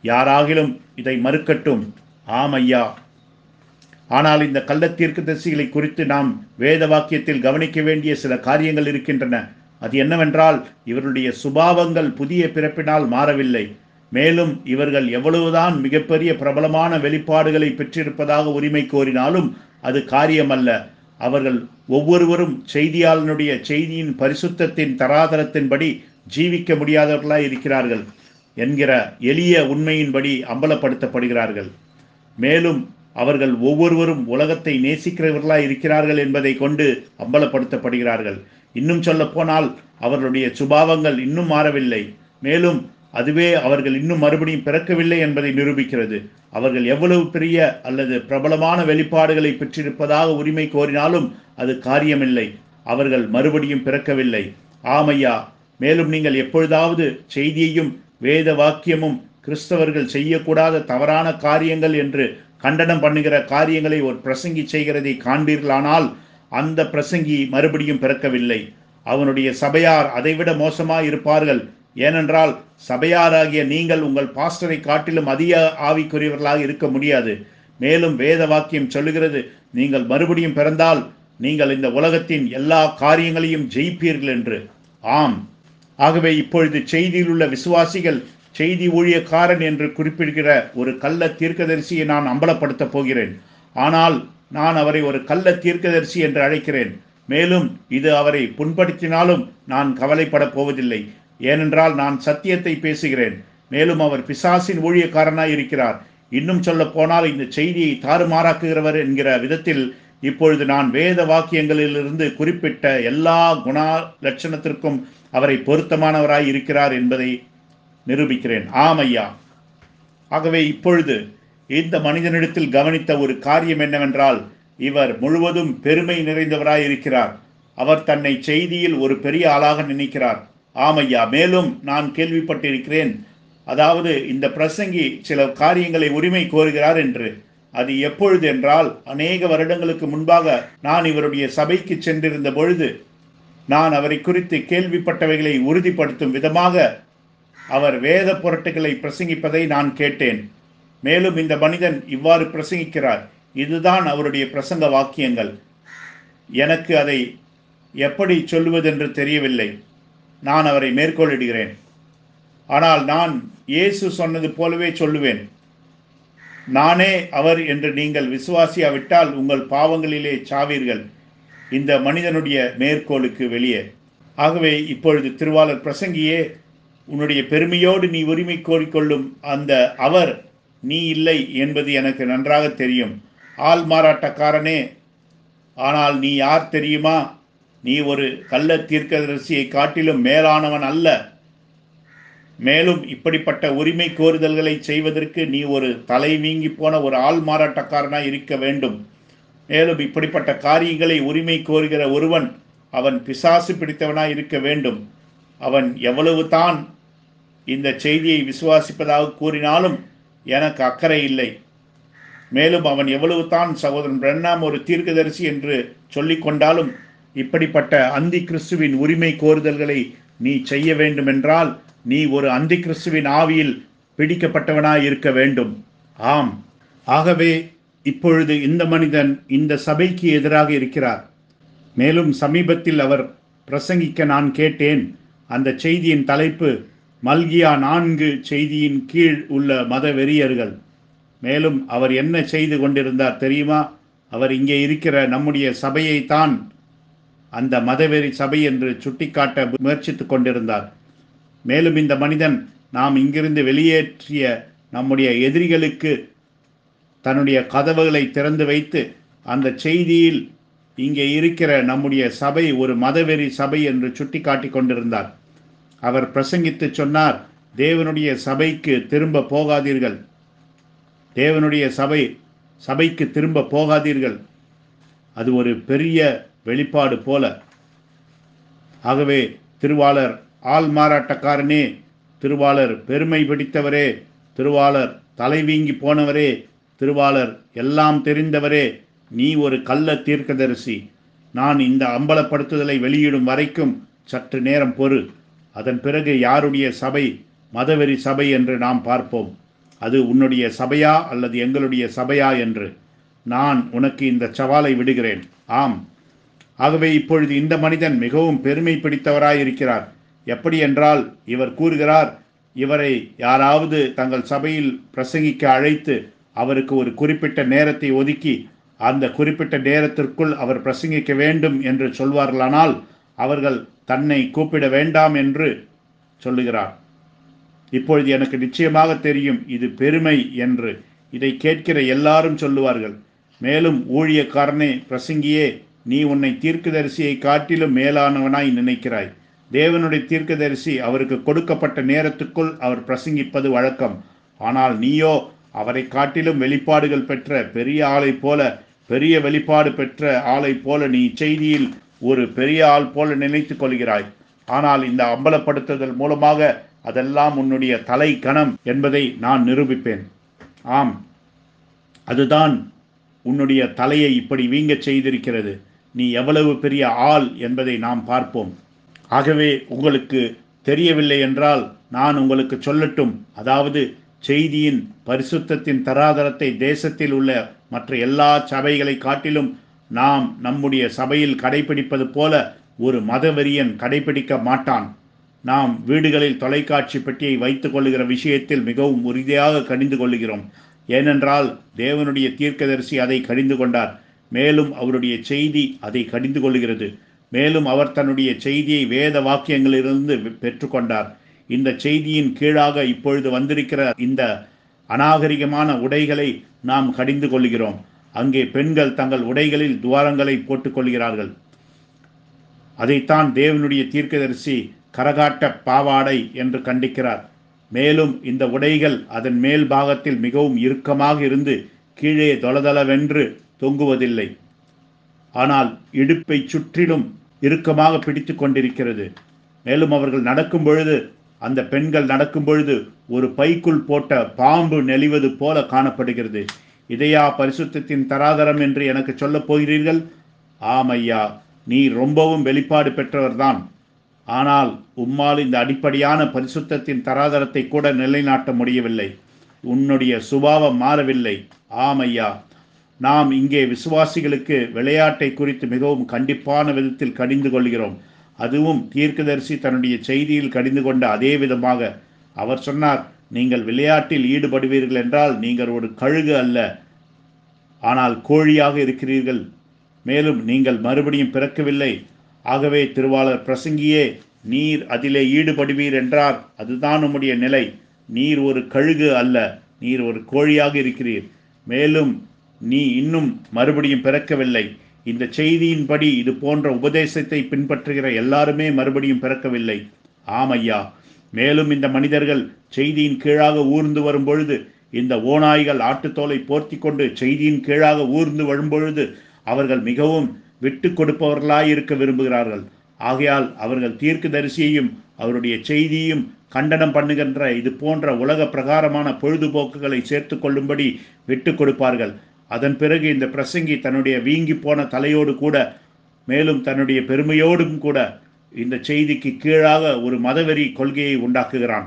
யாராகிலும் இதை மறுக்கட்டும். ஆம் ஐயா, ஆனால் இந்த கள்ள தீர்க்கதரிசிகளை குறித்து நாம் வேத வாக்கியத்தில் கவனிக்க வேண்டிய சில காரியங்கள் இருக்கின்றன. அது என்னவென்றால், இவருடைய சுபாவங்கள் புதிய பிறப்பினால் மாறவில்லை. மேலும் இவர்கள் எவ்வளவுதான் மிகப்பெரிய பிரபலமான வெளிப்பாடுகளை பெற்றிருப்பதாக உரிமை கோரினாலும் அது காரியமல்ல. அவர்கள் ஒவ்வொருவரும் செய்தியாளனுடைய செய்தியின் பரிசுத்தத்தின் தராதரத்தின்படி ஜீவிக்க முடியாதவர்களாய் இருக்கிறார்கள் என்கிற எளிய உண்மையின்படி அம்பலப்படுத்தப்படுகிறார்கள். மேலும் அவர்கள் ஒவ்வொருவரும் உலகத்தை நேசிக்கிறவர்களாய் இருக்கிறார்கள் என்பதை கொண்டு அம்பலப்படுத்தப்படுகிறார்கள். இன்னும் சொல்ல போனால் அவர்களுடைய சுபாவங்கள் இன்னும் மாறவில்லை. மேலும் அதுவே அவர்கள் இன்னும் மறுபடியும் பிறக்கவில்லை என்பதை நிரூபிக்கிறது. அவர்கள் எவ்வளவு பெரிய அல்லது பிரபலமான வெளிப்பாடுகளை பெற்றிருப்பதாக உரிமை கோரினாலும் அது காரியமில்லை. அவர்கள் மறுபடியும் பிறக்கவில்லை. ஆமையா, மேலும் நீங்கள் எப்பொழுதாவது செய்தியையும் வேத வாக்கியமும் கிறிஸ்தவர்கள் செய்யக்கூடாத தவறான காரியங்கள் என்று கண்டனம் பண்ணுகிற காரியங்களை ஒரு பிரசங்கி செய்கிறதை காண்பீர்களானால் அந்த பிரசங்கி மறுபடியும் பிறக்கவில்லை. அவனுடைய சபையார் அதைவிட மோசமாய் இருப்பார்கள். ஏனென்றால் சபையாராகிய நீங்கள் உங்கள் பாஸ்டரை காட்டிலும் அதிக ஆவிக்குரியவர்களாக இருக்க முடியாது. மேலும் வேத வாக்கியம் சொல்லுகிறது, நீங்கள் மறுபடியும் பிறந்தால் நீங்கள் இந்த உலகத்தின் எல்லா காரியங்களையும் ஜெயிப்பீர்கள் என்று. ஆம், ஆகவே இப்பொழுது செய்தியில் உள்ள விசுவாசிகள் செய்தி ஊழியக்காரன் என்று குறிப்பிடுகிற ஒரு கள்ள தீர்க்கதரிசியை நான் அம்பலப்படுத்தப் போகிறேன். ஆனால் நான் அவரை ஒரு கள்ள தீர்க்கதரிசி என்று அழைக்கிறேன். மேலும் இது அவரை புண்படுத்தினாலும் நான் கவலைப்படப் போவதில்லை. ஏனென்றால் நான் சத்தியத்தை பேசுகிறேன். மேலும் அவர் பிசாசின் ஊழியக்காரனாய் இருக்கிறார். இன்னும் சொல்ல போனால் இந்த செய்தியை தாறுமாறாக்குகிறவர் என்கிற விதத்தில் இப்பொழுது நான் வேத வாக்கியங்களிலிருந்து குறிப்பிட்ட எல்லா குணா லட்சணத்திற்கும் அவரை பொருத்தமானவராய் இருக்கிறார் என்பதை நிரூபிக்கிறேன். ஆம் ஐயா. ஆகவே இப்பொழுது இந்த மனிதனிடத்தில் கவனித்த ஒரு காரியம் என்னவென்றால், இவர் முழுவதும் பெருமை நிறைந்தவராய் இருக்கிறார். அவர் தன்னை செய்தியில் ஒரு பெரிய ஆளாக நினைக்கிறார். ஆமையா, மேலும் நான் கேள்விப்பட்டிருக்கிறேன், அதாவது இந்த பிரசங்கி சில காரியங்களை உரிமை கோருகிறார் என்று. அது எப்பொழுது என்றால், அநேக வருடங்களுக்கு முன்பாக நான் இவருடைய சபைக்கு சென்றிருந்த பொழுது நான் அவரை குறித்து கேள்விப்பட்டவைகளை உறுதிப்படுத்தும் விதமாக அவர் வேத பொருட்களை பிரசங்கிப்பதை நான் கேட்டேன். மேலும் இந்த மனிதன் இவ்வாறு பிரசங்கிக்கிறார். இதுதான் அவருடைய பிரசங்க வாக்கியங்கள். எனக்கு அதை எப்படி சொல்லுவதென்று தெரியவில்லை. நான் அவரை மேற்கோளிடுகிறேன். ஆனால் நான் இயேசு சொன்னது போலவே சொல்லுவேன். நானே அவர் என்று நீங்கள் விசுவாசியாவிட்டால் உங்கள் பாவங்களிலே சாவீர்கள். இந்த மனிதனுடைய மேற்கோளுக்கு வெளியே. ஆகவே இப்பொழுது திருவாளர் பிரசங்கியே, உன்னுடைய பெருமையோடு நீ உரிமை கோரிக்கொள்ளும் அந்த அவர் நீ இல்லை என்பது எனக்கு நன்றாக தெரியும். ஆள் மாறாட்டக்காரனே, ஆனால் நீ யார் தெரியுமா? நீ ஒரு கள்ள தீர்க்கதரிசியை காட்டிலும் மேலானவன் அல்ல. மேலும் இப்படிப்பட்ட உரிமை கோருதல்களை செய்வதற்கு நீ ஒரு தலை வீங்கி போன ஒரு ஆள் மாறாட்டக்காரனாய் இருக்க வேண்டும். மேலும் இப்படிப்பட்ட காரியங்களை உரிமை கோருகிற ஒருவன் அவன் பிசாசு பிடித்தவனாய் இருக்க வேண்டும். அவன் எவ்வளவு தான் இந்த செய்தியை விசுவாசிப்பதாக கூறினாலும் எனக்கு அக்கறை இல்லை. மேலும் அவன் எவ்வளவு தான் சகோதரன் பிரண்ணாம் ஒரு தீர்க்கதரிசி என்று சொல்லிக் கொண்டாலும் இப்படிப்பட்ட அந்தி கிறிஸ்துவின் உரிமை கோருதல்களை நீ செய்ய வேண்டுமென்றால் நீ ஒரு அந்தி கிறிஸ்துவின் ஆவியில் பிடிக்கப்பட்டவனாய் இருக்க வேண்டும். ஆம், ஆகவே இப்பொழுது இந்த மனிதன் இந்த சபைக்கு எதிராக இருக்கிறார். மேலும் சமீபத்தில் அவர் பிரசங்கிக்க நான் கேட்டேன். அந்த செய்தியின் தலைப்பு மல்கியா 4 செய்தியின் கீழ் உள்ள மத வெறியர்கள். மேலும் அவர் என்ன செய்து கொண்டிருந்தார் தெரியுமா? அவர் இங்கே இருக்கிற நம்முடைய சபையைத்தான் அந்த மதவெறி சபை என்று சுட்டிக்காட்ட முயற்சித்துக் கொண்டிருந்தார். மேலும் இந்த மனிதன் நாம் இங்கிருந்து வெளியேற்றிய நம்முடைய எதிரிகளுக்கு தன்னுடைய கதவுகளை திறந்து வைத்து அந்த செய்தியில் இங்கே இருக்கிற நம்முடைய சபை ஒரு மதவெறி சபை என்று சுட்டிக்காட்டி கொண்டிருந்தார். அவர் பிரசங்கித்து சொன்னார், தேவனுடைய சபைக்கு திரும்ப போகாதீர்கள், தேவனுடைய சபைக்கு திரும்ப போகாதீர்கள். அது ஒரு பெரிய வெளிப்பாடு போல. ஆகவே திருவாளர் ஆள் மாறாட்டக்காரனே, திருவாளர் பெருமை பிடித்தவரே, திருவாளர் தலைவீங்கி போனவரே, திருவாளர் எல்லாம் தெரிந்தவரே, நீ ஒரு கள்ள தீர்க்கதரிசி. நான் இந்த அம்பலப்படுத்துதலை வெளியிடும் வரைக்கும் சற்று நேரம் பொறு. அதன் பிறகு யாருடைய சபை மதவெறி சபை என்று நாம் பார்ப்போம். அது உன்னுடைய சபையா அல்லது எங்களுடைய சபையா என்று நான் உனக்கு இந்த சவாலை விடுகிறேன். ஆம், ஆகவே இப்பொழுது இந்த மனிதன் மிகவும் பெருமை பிடித்தவராயிருக்கிறார். எப்படி என்றால், இவர் கூறுகிறார், இவரை யாராவது தங்கள் சபையில் பிரசங்கிக்க அழைத்து அவருக்கு ஒரு குறிப்பிட்ட நேரத்தை ஒதுக்கி அந்த குறிப்பிட்ட நேரத்திற்குள் அவர் பிரசங்கிக்க வேண்டும் என்று சொல்வார்களானால் அவர்கள் தன்னை கூப்பிட வேண்டாம் என்று சொல்லுகிறார். இப்பொழுது எனக்கு நிச்சயமாக தெரியும் இது பெருமை என்று. இதை கேட்கிற எல்லாரும் சொல்லுவார்கள். மேலும் ஊழியக்காரனே, பிரசங்கியே, நீ உன்னை தீர்க்கதரிசியை காட்டிலும் மேலானவனாய் நினைக்கிறாய். தேவனுடைய தீர்க்கதரிசி அவருக்கு கொடுக்கப்பட்ட நேரத்துக்குள் அவர் பிரசங்கிப்பது வழக்கம். ஆனால் நீயோ அவரை காட்டிலும் வெளிப்பாடுகள் பெற்ற பெரிய ஆளை போல, பெரிய வெளிப்பாடு பெற்ற ஆளை போல நீ செய்தியில் ஒரு பெரிய ஆள் போல நினைத்து கொள்கிறாய். ஆனால் இந்த அம்பலப்படுத்துதல் மூலமாக அதெல்லாம் உன்னுடைய தலை கணம் என்பதை நான் நிரூபிப்பேன். ஆம், அதுதான் உன்னுடைய தலையை இப்படி வீங்கச் செய்திருக்கிறது. நீ எவ்வளவு பெரிய ஆள் என்பதை நாம் பார்ப்போம். ஆகவே உங்களுக்கு தெரியவில்லை என்றால் நான் உங்களுக்கு சொல்லட்டும். அதாவது செய்தியின் பரிசுத்தத்தின் தராதரத்தை தேசத்தில் உள்ள மற்ற எல்லா சபைகளை காட்டிலும் நாம் நம்முடைய சபையில் கடைபிடிப்பது போல ஒரு மதவெறியன் கடைபிடிக்க மாட்டான். நாம் வீடுகளில் தொலைக்காட்சி பெட்டியை வைத்துக் கொள்ளுகிற விஷயத்தில் மிகவும் உறுதியாக கடிந்து கொள்ளுகிறோம். ஏனென்றால் தேவனுடைய தீர்க்கதரிசி அதை கடிந்து கொண்டார். மேலும் அவருடைய செய்தி அதை கடிந்து கொள்கிறது. மேலும் அவர் தன்னுடைய செய்தியை வேத வாக்கியங்களிலிருந்து பெற்றுக்கொண்டார். இந்த செய்தியின் கீழாக இப்பொழுது வந்திருக்கிற இந்த அநாகரிகமான உடைகளை நாம் கடிந்து கொள்கிறோம். அங்கே பெண்கள் தங்கள் உடைகளில் துவாரங்களை போட்டுக் கொள்கிறார்கள். அதைத்தான் தேவனுடைய தீர்க்கதரிசி கரகாட்ட பாவாடை என்று கண்டிக்கிறார். மேலும் இந்த உடைகள் அதன் மேல் பாகத்தில் மிகவும் இறுக்கமாக இருந்து கீழே தொலதளவென்று தொங்குவதில்லை. ஆனால் இடுப்பை சுற்றிலும் இறுக்கமாக பிடித்து கொண்டிருக்கிறது. மேலும் அவர்கள் நடக்கும் பொழுது, அந்த பெண்கள் நடக்கும் பொழுது ஒரு பைக்குள் போட்ட பாம்பு நெளிவது போல காணப்படுகிறது. இதையா பரிசுத்தத்தின் தராதரம் என்று எனக்கு சொல்லப் போகிறீர்கள்? ஆம் ஐயா, நீ ரொம்பவும் வெளிப்பாடு பெற்றவர்தான். ஆனால் உம்மால் இந்த அடிப்படையான பரிசுத்தத்தின் தராதரத்தை கூட நிலைநாட்ட முடியவில்லை. உன்னுடைய சுபாவம் மாறவில்லை. ஆம் ஐயா, நாம் இங்கே விசுவாசிகளுக்கு விளையாட்டை குறித்து மிகவும் கண்டிப்பான விதத்தில் கடிந்து கொள்கிறோம். அதுவும் தீர்க்கதரிசி தன்னுடைய செய்தியில் கடிந்து கொண்ட அதே விதமாக அவர் சொன்னார், நீங்கள் விளையாட்டில் ஈடுபடுவீர்கள் என்றால் நீங்கள் ஒரு கழுகு அல்ல, ஆனால் கோழியாக இருக்கிறீர்கள். மேலும் நீங்கள் மறுபடியும் பிறக்கவில்லை. ஆகவே திருவாளர் பிரசங்கியே, நீர் அதிலே ஈடுபடுவீர் என்றார் அதுதான் உம்முடைய நிலை. நீர் ஒரு கழுகு அல்ல, நீர் ஒரு கோழியாக இருக்கிறீர். மேலும் நீ இன்னும் மறுபடியும் பிறக்கவில்லை. இந்த செய்தியின்படி இது போன்ற உபதேசத்தை பின்பற்றுகிற எல்லாருமே மறுபடியும் பிறக்கவில்லை. ஆம் ஐயா. மேலும் இந்த மனிதர்கள் செய்தியின் கீழாக ஊர்ந்து வரும்பொழுது, இந்த ஓநாய்கள் ஆட்டுத்தோலை போர்த்தி கொண்டு செய்தியின் கீழாக ஊர்ந்து வரும்பொழுது அவர்கள் மிகவும் விட்டு கொடுப்பவர்களாய் இருக்க விரும்புகிறார்கள். ஆகையால் அவர்கள் தீர்க்கதரிசியையும் அவருடைய செய்தியையும் கண்டனம் பண்ணுகின்ற இது போன்ற உலக பிரகாரமான பொழுதுபோக்குகளை சேர்த்து கொள்ளும்படி விட்டு கொடுப்பார்கள். அதன் பிறகு இந்த பிரசங்கி தன்னுடைய வீங்கி போன தலையோடு கூட, மேலும் தன்னுடைய பெருமையோடும் கூட இந்த செய்திக்கு கீழாக ஒரு மதவெறி கொள்கையை உண்டாக்குகிறான்.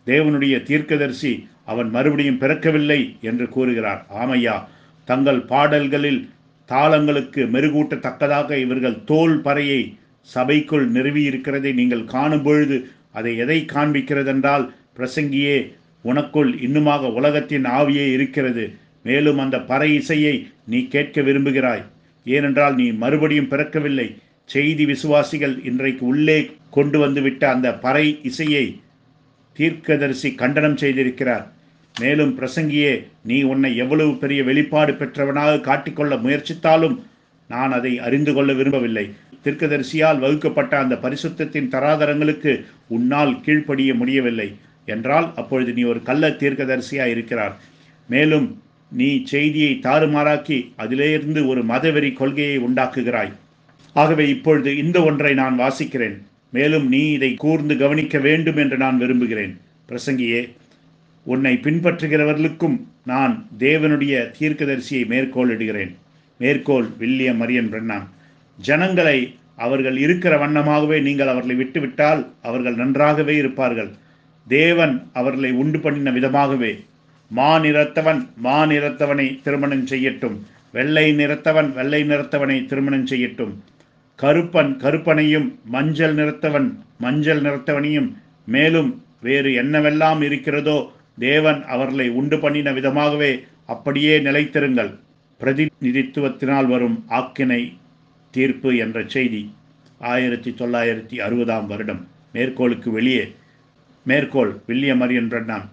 தேவனுடைய தீர்க்கதரிசி அவன் மறுபடியும் பிறக்கவில்லை என்று கூறுகிறார். ஆமையா, தங்கள் பாடல்களில் தாளங்களுக்கு மெருகூட்டத்தக்கதாக இவர்கள் தோல் பறையை சபைக்குள் நிறுவியிருக்கிறதை நீங்கள் காணும் பொழுது அதை எதை காண்பிக்கிறதென்றால், பிரசங்கியே, உனக்குள் இன்னுமாக உலகத்தின் ஆவியே இருக்கிறது. மேலும் அந்த பறை இசையை நீ கேட்க விரும்புகிறாய். ஏனென்றால் நீ மறுபடியும் பிறக்கவில்லை. செய்தி விசுவாசிகள் இன்றைக்கு உள்ளே கொண்டு வந்துவிட்ட அந்த பறை இசையை தீர்க்கதரிசி கண்டனம் செய்திருக்கிறார். மேலும் பிரசங்கியே, நீ உன்னை எவ்வளவு பெரிய வெளிப்பாடு பெற்றவனாக காட்டிக்கொள்ள முயற்சித்தாலும் நான் அதை அறிந்து கொள்ள விரும்பவில்லை. தீர்க்கதரிசியால் வகுக்கப்பட்ட அந்த பரிசுத்தத்தின் தராதரங்களுக்கு உன்னால் கீழ்ப்படிய முடியவில்லை என்றால் அப்பொழுது நீ ஒரு கள்ள தீர்க்கதரிசியாக இருக்கிறார். மேலும் நீ செய்தியை தாறுமாறாக்கி அதிலேயிருந்து ஒரு மதவெறி கொள்கையை உண்டாக்குகிறாய். ஆகவே இப்பொழுது இந்த ஒன்றை நான் வாசிக்கிறேன். மேலும் நீ இதை கூர்ந்து கவனிக்க வேண்டும் என்று நான் விரும்புகிறேன். பிரசங்கியே, உன்னை பின்பற்றுகிறவர்களுக்கும் நான் தேவனுடைய தீர்க்கதரிசியை மேற்கோளிடுகிறேன். மேற்கோள் வில்லியம் மரியன் பிரென்னான். ஜனங்களை அவர்கள் இருக்கிற வண்ணமாகவே நீங்கள் அவர்களை விட்டுவிட்டால் அவர்கள் நன்றாகவே இருப்பார்கள். தேவன் அவர்களை உண்டு பண்ணின விதமாகவே மாநிறத்தவனை திருமணம் செய்யட்டும், வெள்ளை நிறத்தவன் வெள்ளை நிறத்தவனை திருமணம் செய்யட்டும், கருப்பன் கருப்பனையும் மஞ்சள் நிறத்தவன் மஞ்சள் நிறத்தவனையும், மேலும் வேறு என்னவெல்லாம் இருக்கிறதோ தேவன் அவர்களை உண்டு பண்ணின விதமாகவே அப்படியே நிலைத்திருங்கள். பிரதிநிதித்துவத்தினால் வரும் ஆக்கினை தீர்ப்பு என்ற செய்தி 1960 வருடம். மேற்கோளுக்கு வெளியே. மேற்கோள் வில்லியம் மரியன் பிரென்னான்.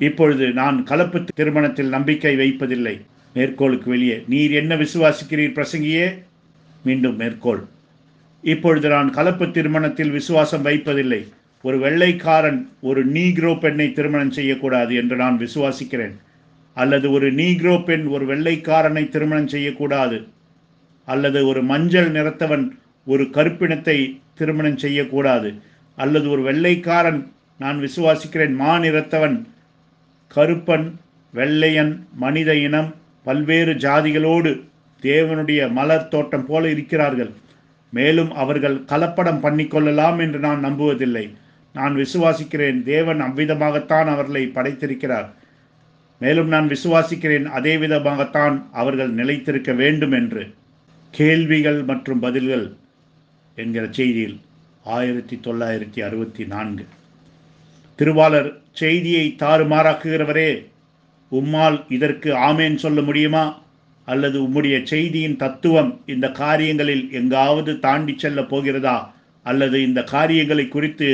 இப்பொழுது நான் கலப்பு திருமணத்தில் நம்பிக்கை வைப்பதில்லை. மேற்கோளுக்கு வெளியே. நீர் என்ன விசுவாசிக்கிறீர் பிரசங்கியே? மீண்டும் மேற்கோள். இப்பொழுது நான் கலப்பு திருமணத்தில் விசுவாசம் வைப்பதில்லை. ஒரு வெள்ளைக்காரன் ஒரு நீக்ரோ பெண்ணை திருமணம் செய்யக்கூடாது என்று நான் விசுவாசிக்கிறேன். அல்லது ஒரு நீக்ரோ பெண் ஒரு வெள்ளைக்காரனை திருமணம் செய்யக்கூடாது. அல்லது ஒரு மஞ்சள் நிறத்தவன் ஒரு கருப்பினத்தை திருமணம் செய்யக்கூடாது. அல்லது ஒரு வெள்ளைக்காரன், நான் விசுவாசிக்கிறேன், மாநிறத்தவன் கருப்பன் வெள்ளையன் மனித இனம் பல்வேறு ஜாதிகளோடு தேவனுடைய மலர் தோட்டம் போல இருக்கிறார்கள். மேலும் அவர்கள் கலப்படம் பண்ணிக்கொள்ளலாம் என்று நான் நம்புவதில்லை. நான் விசுவாசிக்கிறேன் தேவன் அவ்விதமாகத்தான் அவர்களை படைத்திருக்கிறார். மேலும் நான் விசுவாசிக்கிறேன் அதே விதமாகத்தான் அவர்கள் நிலைத்திருக்க வேண்டும் என்று. கேள்விகள் மற்றும் பதில்கள் என்கிற செய்தியில் 1964. திருவாளர், செய்தியை தாறுமாறாக்குகிறவரே, உம்மால் இதற்கு ஆமேன் சொல்ல முடியுமா? அல்லது உம்முடைய செய்தியின் தத்துவம் இந்த காரியங்களில் எங்காவது தாண்டி செல்ல போகிறதா? அல்லது இந்த காரியங்களை குறித்து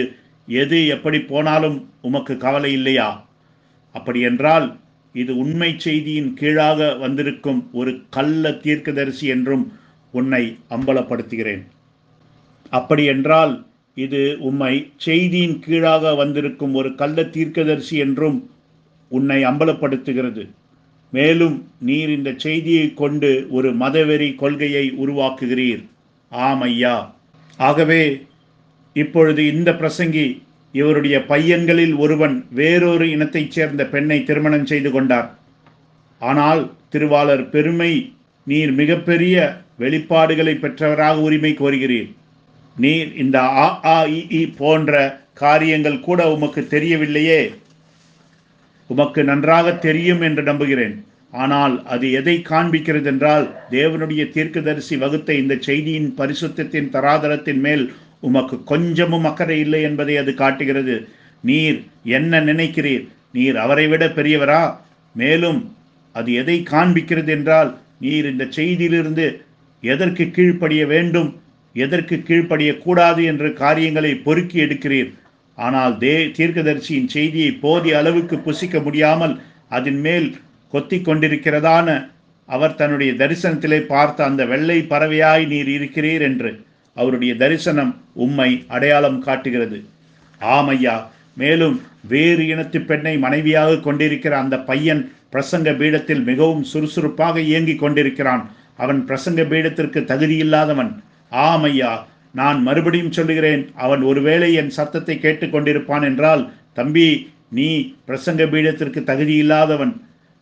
எது எப்படி போனாலும் உமக்கு கவலை இல்லையா? அப்படியென்றால் இது உண்மை செய்தியின் கீழாக வந்திருக்கும் ஒரு கள்ள தீர்க்கதரிசி என்றும் உன்னை அம்பலப்படுத்துகிறேன். அப்படியென்றால் இது உம்மை செய்தியின் கீழாக வந்திருக்கும் ஒரு கள்ள தீர்க்கதரிசி என்றும் உன்னை அம்பலப்படுத்துகிறது. மேலும் நீர் இந்த செய்தியை கொண்டு ஒரு மதவெறி கொள்கையை உருவாக்குகிறீர். ஆம் ஐயா. ஆகவே இப்பொழுது இந்த பிரசங்கி இவருடைய பையன்களில் ஒருவன் வேறொரு இனத்தைச் சேர்ந்த பெண்ணை திருமணம் செய்து கொண்டார். ஆனால் திருவாளர் பெருமை, நீர் மிகப்பெரிய வெளிப்பாடுகளை பெற்றவராக உரிமை கோருகிறீர். நீர் இந்த ஆ போன்ற காரியங்கள் கூட உமக்கு தெரியவில்லையே. உமக்கு நன்றாக தெரியும் என்று நம்புகிறேன். ஆனால் அது எதை காண்பிக்கிறது என்றால், தேவனுடைய தீர்க்கதரிசி வகுத்த இந்த செய்தியின் பரிசுத்தத்தின் தராதரத்தின் மேல் உமக்கு கொஞ்சமும் அக்கறை இல்லை என்பதை அது காட்டுகிறது. நீர் என்ன நினைக்கிறீர்? நீர் அவரை விட பெரியவரா? மேலும் அது எதை காண்பிக்கிறது என்றால், நீர் இந்த செய்தியிலிருந்து எதற்கு கீழ்ப்படிய வேண்டும், எதற்கு கீழ்ப்படியக்கூடாது என்ற காரியங்களை பொறுக்கி எடுக்கிறீர். ஆனால் தீர்க்கதரிசியின் செய்தியை போதிய அளவுக்கு புசிக்க முடியாமல் அதன் மேல் கொத்தி கொண்டிருக்கிறதான அவர் தன்னுடைய தரிசனத்திலே பார்த்த அந்த வெள்ளை பறவையாய் நீர் இருக்கிறீர் என்று அவருடைய தரிசனம் உம்மை அடையாளம் காட்டுகிறது. ஆமையா. மேலும் வேறு இனத்து பெண்ணை மனைவியாக கொண்டிருக்கிற அந்த பையன் பிரசங்க பீடத்தில் மிகவும் சுறுசுறுப்பாக இயங்கிக் கொண்டிருக்கிறான். அவன் பிரசங்க பீடத்திற்கு தகுதியில்லாதவன். ஆமையா. நான் மறுபடியும் சொல்லுகிறேன், அவன் ஒருவேளை என் சத்தத்தை கேட்டுக்கொண்டிருப்பான் என்றால், தம்பி, நீ பிரசங்க பீடத்திற்கு தகுதியில்லாதவன்.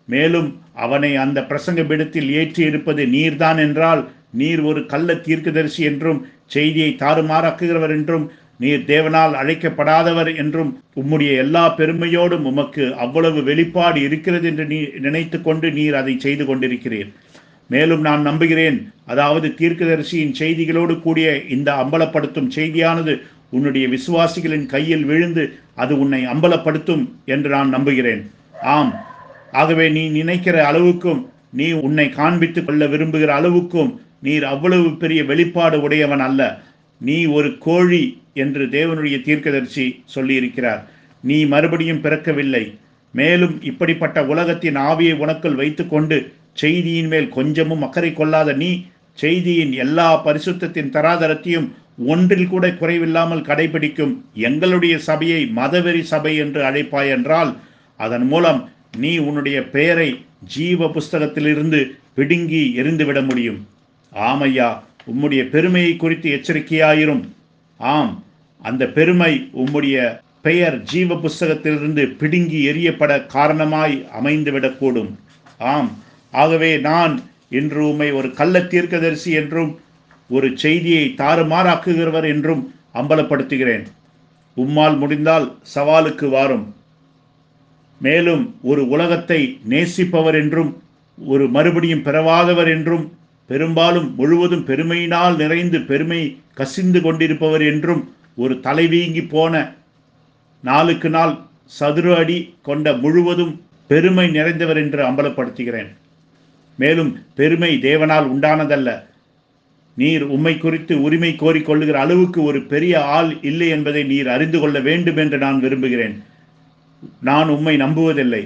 மேலும் அவனை அந்த பிரசங்க பீடத்தில் ஏற்றி இருப்பது நீர்தான் என்றால், நீர் ஒரு கள்ள தீர்க்கதரிசி என்றும் செய்தியை தாறுமாறாக்குகிறவர் என்றும் நீர் தேவனால் அழைக்கப்படாதவர் என்றும் உம்முடைய எல்லா பெருமையோடும் உமக்கு அவ்வளவு வெளிப்பாடு இருக்கிறது என்று நீ நினைத்து கொண்டு நீர் அதை செய்து கொண்டிருக்கிறீர். மேலும் நான் நம்புகிறேன், அதாவது தீர்க்கதரிசியின் செய்திகளோடு கூடிய இந்த அம்பலப்படுத்தும் செய்தியானது உன்னுடைய விசுவாசிகளின் கையில் விழுந்து அது உன்னை அம்பலப்படுத்தும் என்று நான் நம்புகிறேன். ஆம், ஆகவே நீ நினைக்கிற அளவுக்கும், நீ உன்னை காண்பித்துக் கொள்ள விரும்புகிற அளவுக்கும் நீர் அவ்வளவு பெரிய வெளிப்பாடு உடையவன் அல்ல. நீ ஒரு கோழி என்று தேவனுடைய தீர்க்கதரிசி சொல்லியிருக்கிறார். நீ மறுபடியும் பிறக்கவில்லை. மேலும் இப்படிப்பட்ட உலகத்தின் ஆவியை உனக்குள் வைத்துக்கொண்டு செய்தியின் மேல் கொஞ்சமும் அக்கறை கொள்ளாத நீ செய்தியின் எல்லா பரிசுத்தத்தின் தராதரத்தையும் ஒன்றில் கூட குறைவில்லாமல் கடைபிடிக்கும் எங்களுடைய சபையை மதவெறி சபை என்று அழைப்பாய் என்றால் அதன் மூலம் நீ உன்னுடைய பெயரை ஜீவ புஸ்தகத்திலிருந்து பிடுங்கி எரிந்துவிட முடியும். ஆமையா, உம்முடைய பெருமையை குறித்து எச்சரிக்கையாயிரும். ஆம், அந்த பெருமை உம்முடைய பெயர் ஜீவ புஸ்தகத்திலிருந்து பிடுங்கி எறியப்பட காரணமாய் அமைந்துவிடக்கூடும். ஆம், ஆகவே நான் இன்று உம்மை ஒரு கள்ள தீர்க்கதரிசி என்றும் ஒரு செய்தியை தாறுமாறாக்குகிறவர் என்றும் அம்பலப்படுத்துகிறேன். உம்மால் முடிந்தால் சவாலுக்கு வாரும். மேலும் ஒரு உலகத்தை நேசிப்பவர் என்றும் ஒரு மறுபடியும் பிறவாதவர் என்றும் பெரும்பாலும் முழுவதும் பெருமையினால் நிறைந்து பெருமை கசிந்து கொண்டிருப்பவர் என்றும் ஒரு தலைவீங்கி போன நாளுக்கு நாள் சதுர அடி கொண்ட முழுவதும் பெருமை நிறைந்தவர் என்று அம்பலப்படுத்துகிறேன். மேலும் பெருமை தேவனால் உண்டானதல்ல. நீர் உம்மை குறித்து உரிமை கோரிக்கொள்ளுகிற அளவுக்கு ஒரு பெரிய ஆள் இல்லை என்பதை நீர் அறிந்து கொள்ள வேண்டும் என்று நான் விரும்புகிறேன். நான் உம்மை நம்புவதில்லை.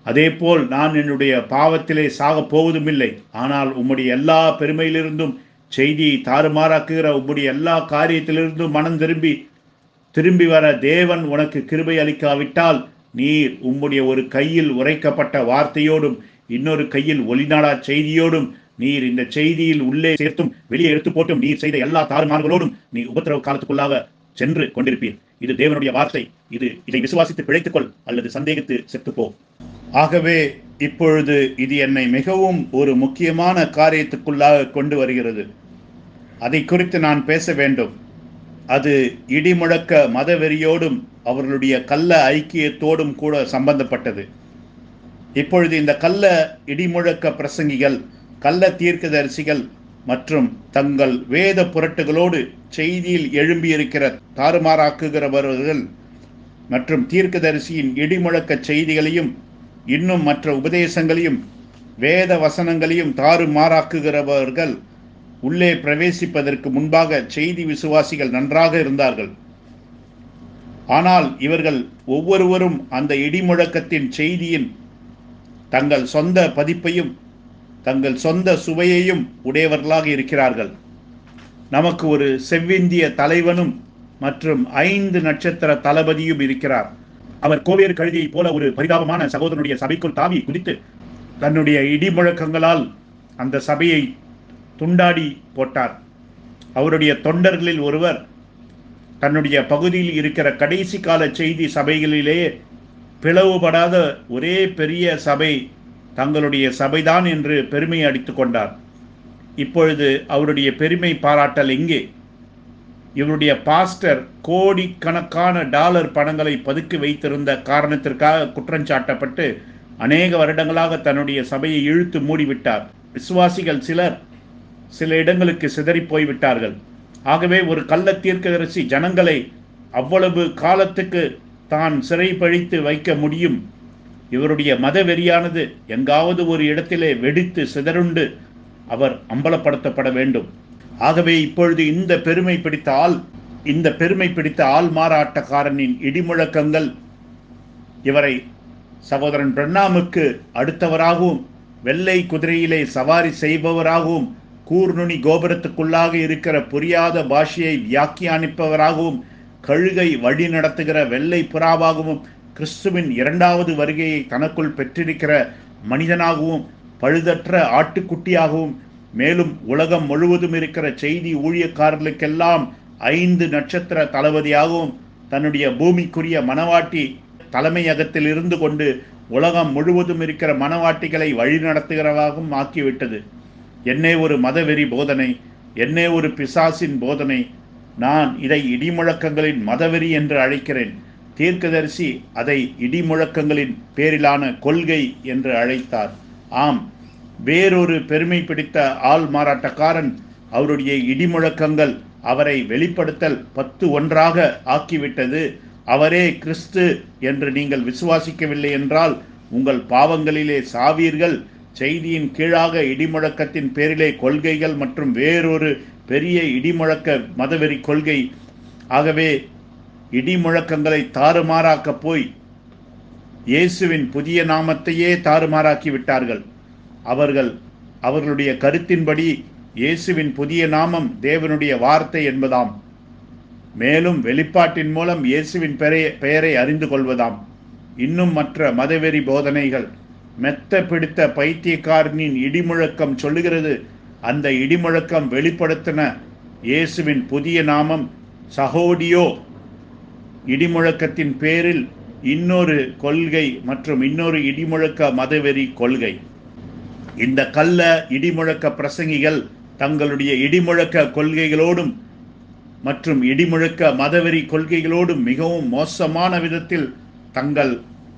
அதேபோல் நான் என்னுடைய பாவத்திலே சாகப் போவதும் இல்லை. ஆனால் உம்முடைய எல்லா பெருமையிலிருந்தும் செய்தியை தாறுமாறாக்குகிற உம்முடைய எல்லா காரியத்திலிருந்தும் மனம் திரும்பி வர தேவன் உனக்கு கிருபை அளிக்காவிட்டால் நீர் உம்முடைய ஒரு கையில் உரைக்கப்பட்ட வார்த்தையோடும் இன்னொரு கையில் ஒளிநாடா செய்தியோடும் நீர் இந்த செய்தியில் உள்ளே சேர்த்தும் வெளியே எடுத்து போட்டும் நீர் செய்த எல்லா தாறுமாறுகளோடும் நீ உபத்திரவ காலத்துக்குள்ளாக சென்று கொண்டிருப்பீர். இது தேவனுடைய வார்த்தை. இதை விசுவாசித்து பிழைத்துக்கொள், அல்லது சந்தேகித்து செத்துப்போ. ஆகவே இப்பொழுது இது என்னை மிகவும் ஒரு முக்கியமான காரியத்துக்குள்ளாக கொண்டு வருகிறது. அதை குறித்து நான் பேச வேண்டும். அது இடிமுழக்க மதவெறியோடும் அவர்களுடைய கள்ள ஐக்கியத்தோடும் கூட சம்பந்தப்பட்டது. இப்பொழுது இந்த கள்ள இடிமுழக்க பிரசங்கிகள், கள்ள தீர்க்கதரிசிகள் மற்றும் தங்கள் வேத புரட்டுகளோடு செய்தியில் எழும்பியிருக்கிற தாறுமாறாக்குகிறவர்கள் மற்றும் தீர்க்கதரிசியின் இடிமுழக்க செய்திகளையும் இன்னும் மற்ற உபதேசங்களையும் வேத வசனங்களையும் தாறுமாறாக்குகிறவர்கள் உள்ளே பிரவேசிப்பதற்கு முன்பாக செய்தி விசுவாசிகள் நன்றாக இருந்தார்கள். ஆனால் இவர்கள் ஒவ்வொருவரும் அந்த இடிமுழக்கத்தின் செய்தியின் தங்கள் சொந்த பதிப்பையும் தங்கள் சொந்த சுவையையும் உடையவர்களாக இருக்கிறார்கள். நமக்கு ஒரு செவ்விந்திய தலைவனும் மற்றும் 5 நட்சத்திர தளபதியும் இருக்கிறார். அவர் கோவேறு கழுதியை போல ஒரு பரிதாபமான சகோதரனுடைய சபைக்குள் தாவி குதித்து தன்னுடைய இடிமுழக்கங்களால் அந்த சபையை துண்டாடி போட்டார். அவருடைய தொண்டர்களில் ஒருவர் தன்னுடைய பகுதியில் இருக்கிற கடைசி கால செய்தி சபைகளிலேயே பிளவுபடாத ஒரே பெரிய சபை தங்களுடைய சபைதான் என்று பெருமை அடித்துக் கொண்டார். இப்பொழுது அவருடைய பெருமை பாராட்டல் எங்கே? இவருடைய பாஸ்டர் கோடிக்கணக்கான டாலர் பணங்களை பதுக்கி வைத்திருந்த காரணத்திற்காக குற்றஞ்சாட்டப்பட்டு அநேக வருடங்களாக தன்னுடைய சபையை இழுத்து மூடிவிட்டார். விசுவாசிகள் சில இடங்களுக்கு சிதறி போய்விட்டார்கள். ஆகவே ஒரு கள்ள தீர்க்கதரிசி ஜனங்களை அவ்வளவு காலத்துக்கு தான் சிறைப்பழித்து வைக்க முடியும். இவருடைய மதவெறியானது எங்காவது ஒரு இடத்திலே வெடித்து சிதறுண்டு அவர் அம்பலப்படுத்தப்பட வேண்டும். ஆகவே இப்பொழுது இந்த பெருமை பிடித்த ஆள் மாறாட்டக்காரனின் இடிமுழக்கங்கள் இவரை சகோதரன் பிரண்ணாமுக்கு அடுத்தவராகவும் வெள்ளை குதிரையிலே சவாரி செய்பவராகவும் கூர்நுனி கோபுரத்துக்குள்ளாக இருக்கிற புரியாத பாஷையை வியாக்கியானிப்பவராகவும் கழுகை வழி நடத்துகிற வெள்ளை புறாவாகவும் கிறிஸ்துவின் 2வது வருகையை தனக்குள் பெற்றிருக்கிற மனிதனாகவும் பழுதற்ற ஆட்டுக்குட்டியாகவும் மேலும் உலகம் முழுவதும் இருக்கிற செய்தி ஊழியக்காரர்களுக்கெல்லாம் 5 நட்சத்திர தளபதியாகவும் தன்னுடைய பூமிக்குரிய மனவாட்டி தலைமையகத்தில் இருந்து கொண்டு உலகம் முழுவதும் இருக்கிற மனவாட்டிகளை வழிநடத்துகிறவாகவும் ஆக்கிவிட்டது. என்னே ஒரு மதவெறி போதனை, என்னே ஒரு பிசாசின் போதனை, நான் இதை இடிமுழக்கங்களின் மதவெறி என்று அழைக்கிறேன். தீர்க்கதரிசி அதை இடிமுழக்கங்களின் பேரிலான கொள்கை என்று அழைத்தார். ஆம், வேறொரு பெருமை பிடித்த ஆள் மாறாட்டக்காரன் அவருடைய இடிமுழக்கங்கள் அவரை வெளிப்படுத்தல் 10:1 ஆக்கிவிட்டது. அவரே கிறிஸ்து என்று நீங்கள் விசுவாசிக்கவில்லை என்றால் உங்கள் பாவங்களிலே சாவீர்கள். செய்தியின் கீழாக இடிமுழக்கத்தின் பேரிலே கொள்கைகள் மற்றும் வேறொரு பெரிய இடிமுழக்க மதவெறி கொள்கை. ஆகவே இடிமுழக்கங்களை தாறுமாறாக்க போய் இயேசுவின் புதிய நாமத்தையே தாறுமாறாக்கி விட்டார்கள். அவர்களுடைய கருத்தின்படி இயேசுவின் புதிய நாமம் தேவனுடைய வார்த்தை என்பதாம். மேலும் வெளிப்பாட்டின் மூலம் இயேசுவின் பெயரை அறிந்து கொள்வதாம். இன்னும் மற்ற மதவெறி போதனைகள். மெத்த பிடித்த பைத்தியக்காரனின் இடிமுழக்கம் சொல்லுகிறது. அந்த இடிமுழக்கம் வெளிப்படுத்தின இயேசுவின் புதிய நாமம் சகோடியோ. இடிமுழக்கத்தின் பேரில் இன்னொரு கொள்கை மற்றும் இன்னொரு இடிமுழக்க மதவெறி கொள்கை. இந்த கள்ள இடிமுழக்க பிரசங்கிகள் தங்களுடைய இடிமுழக்க கொள்கைகளோடும் மற்றும் இடிமுழக்க மதவெறி கொள்கைகளோடும் மிகவும் மோசமான விதத்தில் தங்கள்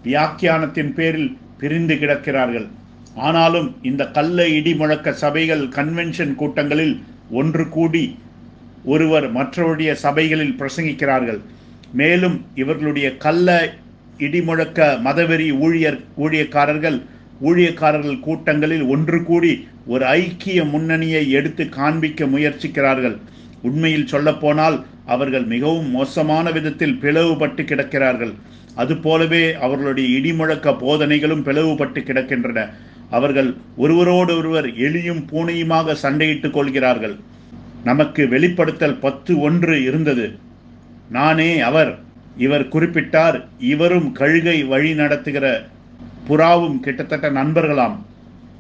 வியாக்கியானத்தின் பேரில் பிரிந்து கிடக்கிறார்கள். ஆனாலும் இந்த கள்ள இடிமுழக்க சபைகள் கன்வென்ஷன் கூட்டங்களில் ஒன்று கூடி ஒருவர் மற்றவருடைய சபைகளில் பிரசங்கிக்கிறார்கள். மேலும் இவர்களுடைய கள்ள இடிமுழக்க மதவெறி ஊழியக்காரர்கள் கூட்டங்களில் ஒன்று கூடி ஒரு ஐக்கிய முன்னணியை எடுத்து காண்பிக்க முயற்சிக்கிறார்கள். உண்மையில் சொல்லப்போனால் அவர்கள் மிகவும் மோசமான விதத்தில் பிளவுபட்டு கிடக்கிறார்கள். அதுபோலவே அவர்களுடைய இடிமுழக்க போதனைகளும் பிளவுபட்டு கிடக்கின்றன. அவர்கள் ஒருவரோடு ஒருவர் எலியும் பூனையுமாக சண்டையிட்டுக் கொள்கிறார்கள். நமக்கு வெளிப்படுத்தல் 10:1 இருந்தது. நானே அவர். இவர் குறிப்பிட்டார். இவரும் கழுகை வழி நடத்துகிற புறாவும் கிட்டத்தட்ட நண்பர்களாம்.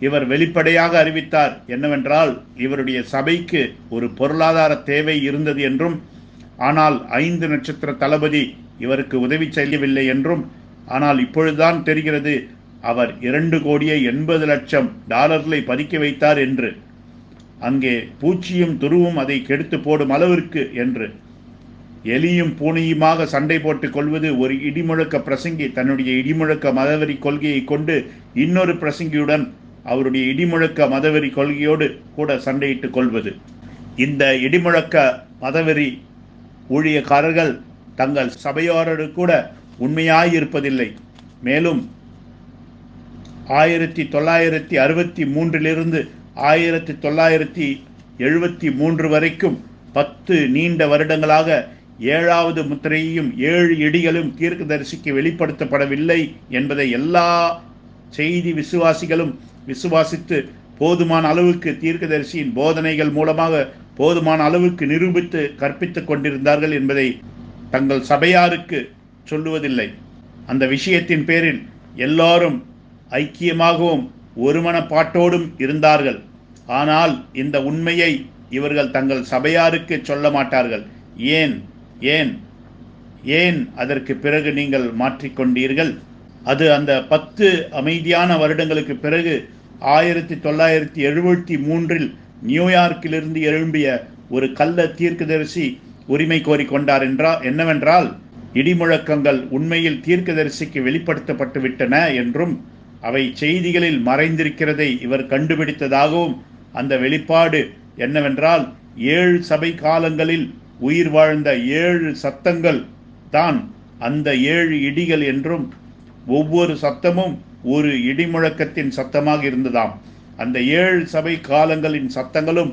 இவர் வெளிப்படையாக அறிவித்தார் என்னவென்றால் இவருடைய சபைக்கு ஒரு பொருளாதார தேவை இருந்தது என்றும், ஆனால் 5 நட்சத்திர தளபதி இவருக்கு உதவி செய்யவில்லை என்றும், ஆனால் இப்பொழுதுதான் தெரிகிறது அவர் $2,80,00,000 பதுக்கி வைத்தார் என்று. அங்கே பூச்சியும் துருவும் அதை கெடுத்து போடும் அளவிற்கு என்று. எலியும் பூனையுமாக சண்டை போட்டுக் கொள்வது ஒரு இடிமுழக்க பிரசங்கி தன்னுடைய இடிமுழக்க மதவெறி கொள்கையை கொண்டு இன்னொரு பிரசங்கியுடன் அவருடைய இடிமுழக்க மதவெறி கொள்கையோடு கூட சண்டையிட்டுக் கொள்வது. இந்த இடிமுழக்க மதவெறி ஊழியக்காரர்கள் தங்கள் சபையோரோடு கூட உண்மையாயிருப்பதில்லை. மேலும் 1963 1973 வரைக்கும் 10 நீண்ட வருடங்களாக 7வது முத்திரையும் 7 இடிகளும் தீர்க்கதரிசிக்கு வெளிப்படுத்தப்படவில்லை என்பதை எல்லா செய்தி விசுவாசிகளும் விசுவாசித்து போதுமான அளவுக்கு தீர்க்கதரிசியின் போதனைகள் மூலமாக போதுமான அளவுக்கு நிரூபித்து கற்பித்துக் கொண்டிருந்தார்கள் என்பதை தங்கள் சபையாருக்கு சொல்லுவதில்லை. அந்த விஷயத்தின் பேரில் எல்லாரும் ஐக்கியமாகவும் ஒருமனப்பாட்டோடும் இருந்தார்கள். ஆனால் இந்த உண்மையை இவர்கள் தங்கள் சபையாருக்கு சொல்ல மாட்டார்கள். ஏன் அதற்கு பிறகு நீங்கள் மாற்றிக்கொண்டீர்கள்? அது அந்த 10 அமைதியான வருடங்களுக்கு பிறகு 1973 நியூயார்க்கிலிருந்து எழும்பிய ஒரு கள்ள தீர்க்கதரிசி உரிமை கோரிக்கொண்டார் என்னவென்றால் இடிமுழக்கங்கள் உண்மையில் தீர்க்கதரிசிக்கு வெளிப்படுத்தப்பட்டு விட்டன என்றும் அவை செய்திகளில் மறைந்திருக்கிறதை இவர் கண்டுபிடித்ததாகவும், அந்த வெளிப்பாடு என்னவென்றால் 7 சபை காலங்களில் உயிர் வாழ்ந்த 7 சத்தங்கள் தான் அந்த 7 இடிகள் என்றும், ஒவ்வொரு சத்தமும் ஒரு இடிமுழக்கத்தின் சத்தமாக இருந்ததாம். அந்த 7 சபை காலங்களின் சத்தங்களும்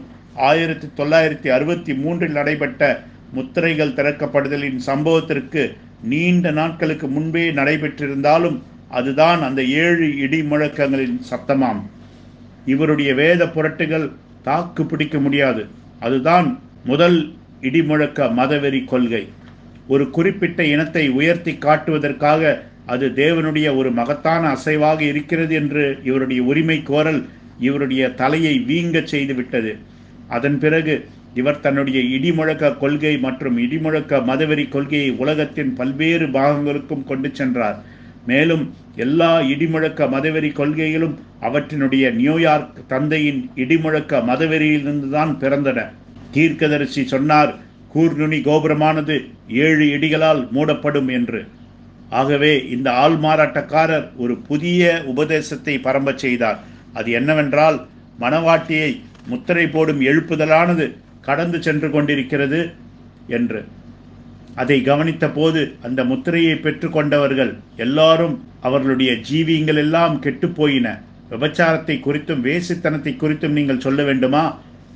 1963 நடைபெற்ற முத்திரைகள் திறக்கப்படுதலின் சம்பவத்திற்கு நீண்ட நாட்களுக்கு முன்பே நடைபெற்றிருந்தாலும் அதுதான் அந்த 7 இடிமுழக்கங்களின் சத்தமாம். இவருடைய வேத புரட்டுகள் தாக்கு பிடிக்க முடியாது. அதுதான் முதல் இடிமுழக்க மதவெறி கொள்கை. ஒரு குறிப்பிட்ட இனத்தை உயர்த்தி காட்டுவதற்காக அது தேவனுடைய ஒரு மகத்தான அசைவாக இருக்கிறது என்று இவருடைய உரிமை கோரல் இவருடைய தலையை வீங்க செய்து விட்டது. அதன் பிறகு இவர் தன்னுடைய இடிமுழக்க கொள்கை மற்றும் இடிமுழக்க மதவெறி கொள்கையை உலகத்தின் பல்வேறு பாகங்களுக்கும் கொண்டு சென்றார். மேலும் எல்லா இடிமுழக்க மதவெறி கொள்கைகளும் அவற்றினுடைய நியூயார்க் தந்தையின் இடிமுழக்க மதவெறியிலிருந்து தான் பிறந்தன. தீர்க்கதரிசி சொன்னார், கூர்நுனி கோபுரமானது 7 இடிகளால் மூடப்படும் என்று. ஆகவே இந்த ஆள்மாறாட்டக்காரர் ஒரு புதிய உபதேசத்தை பரம்பச் செய்தார். அது என்னவென்றால், மணவாட்டியை முத்திரை போடும் எழுப்புதலானது கடந்து சென்று கொண்டிருக்கிறது என்று. அதை கவனித்த போது அந்த முத்திரையை பெற்று கொண்டவர்கள் எல்லாரும் அவர்களுடைய ஜீவியங்கள் எல்லாம் கெட்டுப்போயின. விபச்சாரத்தை குறித்தும் வேசித்தனத்தை குறித்தும் நீங்கள் சொல்ல வேண்டுமா?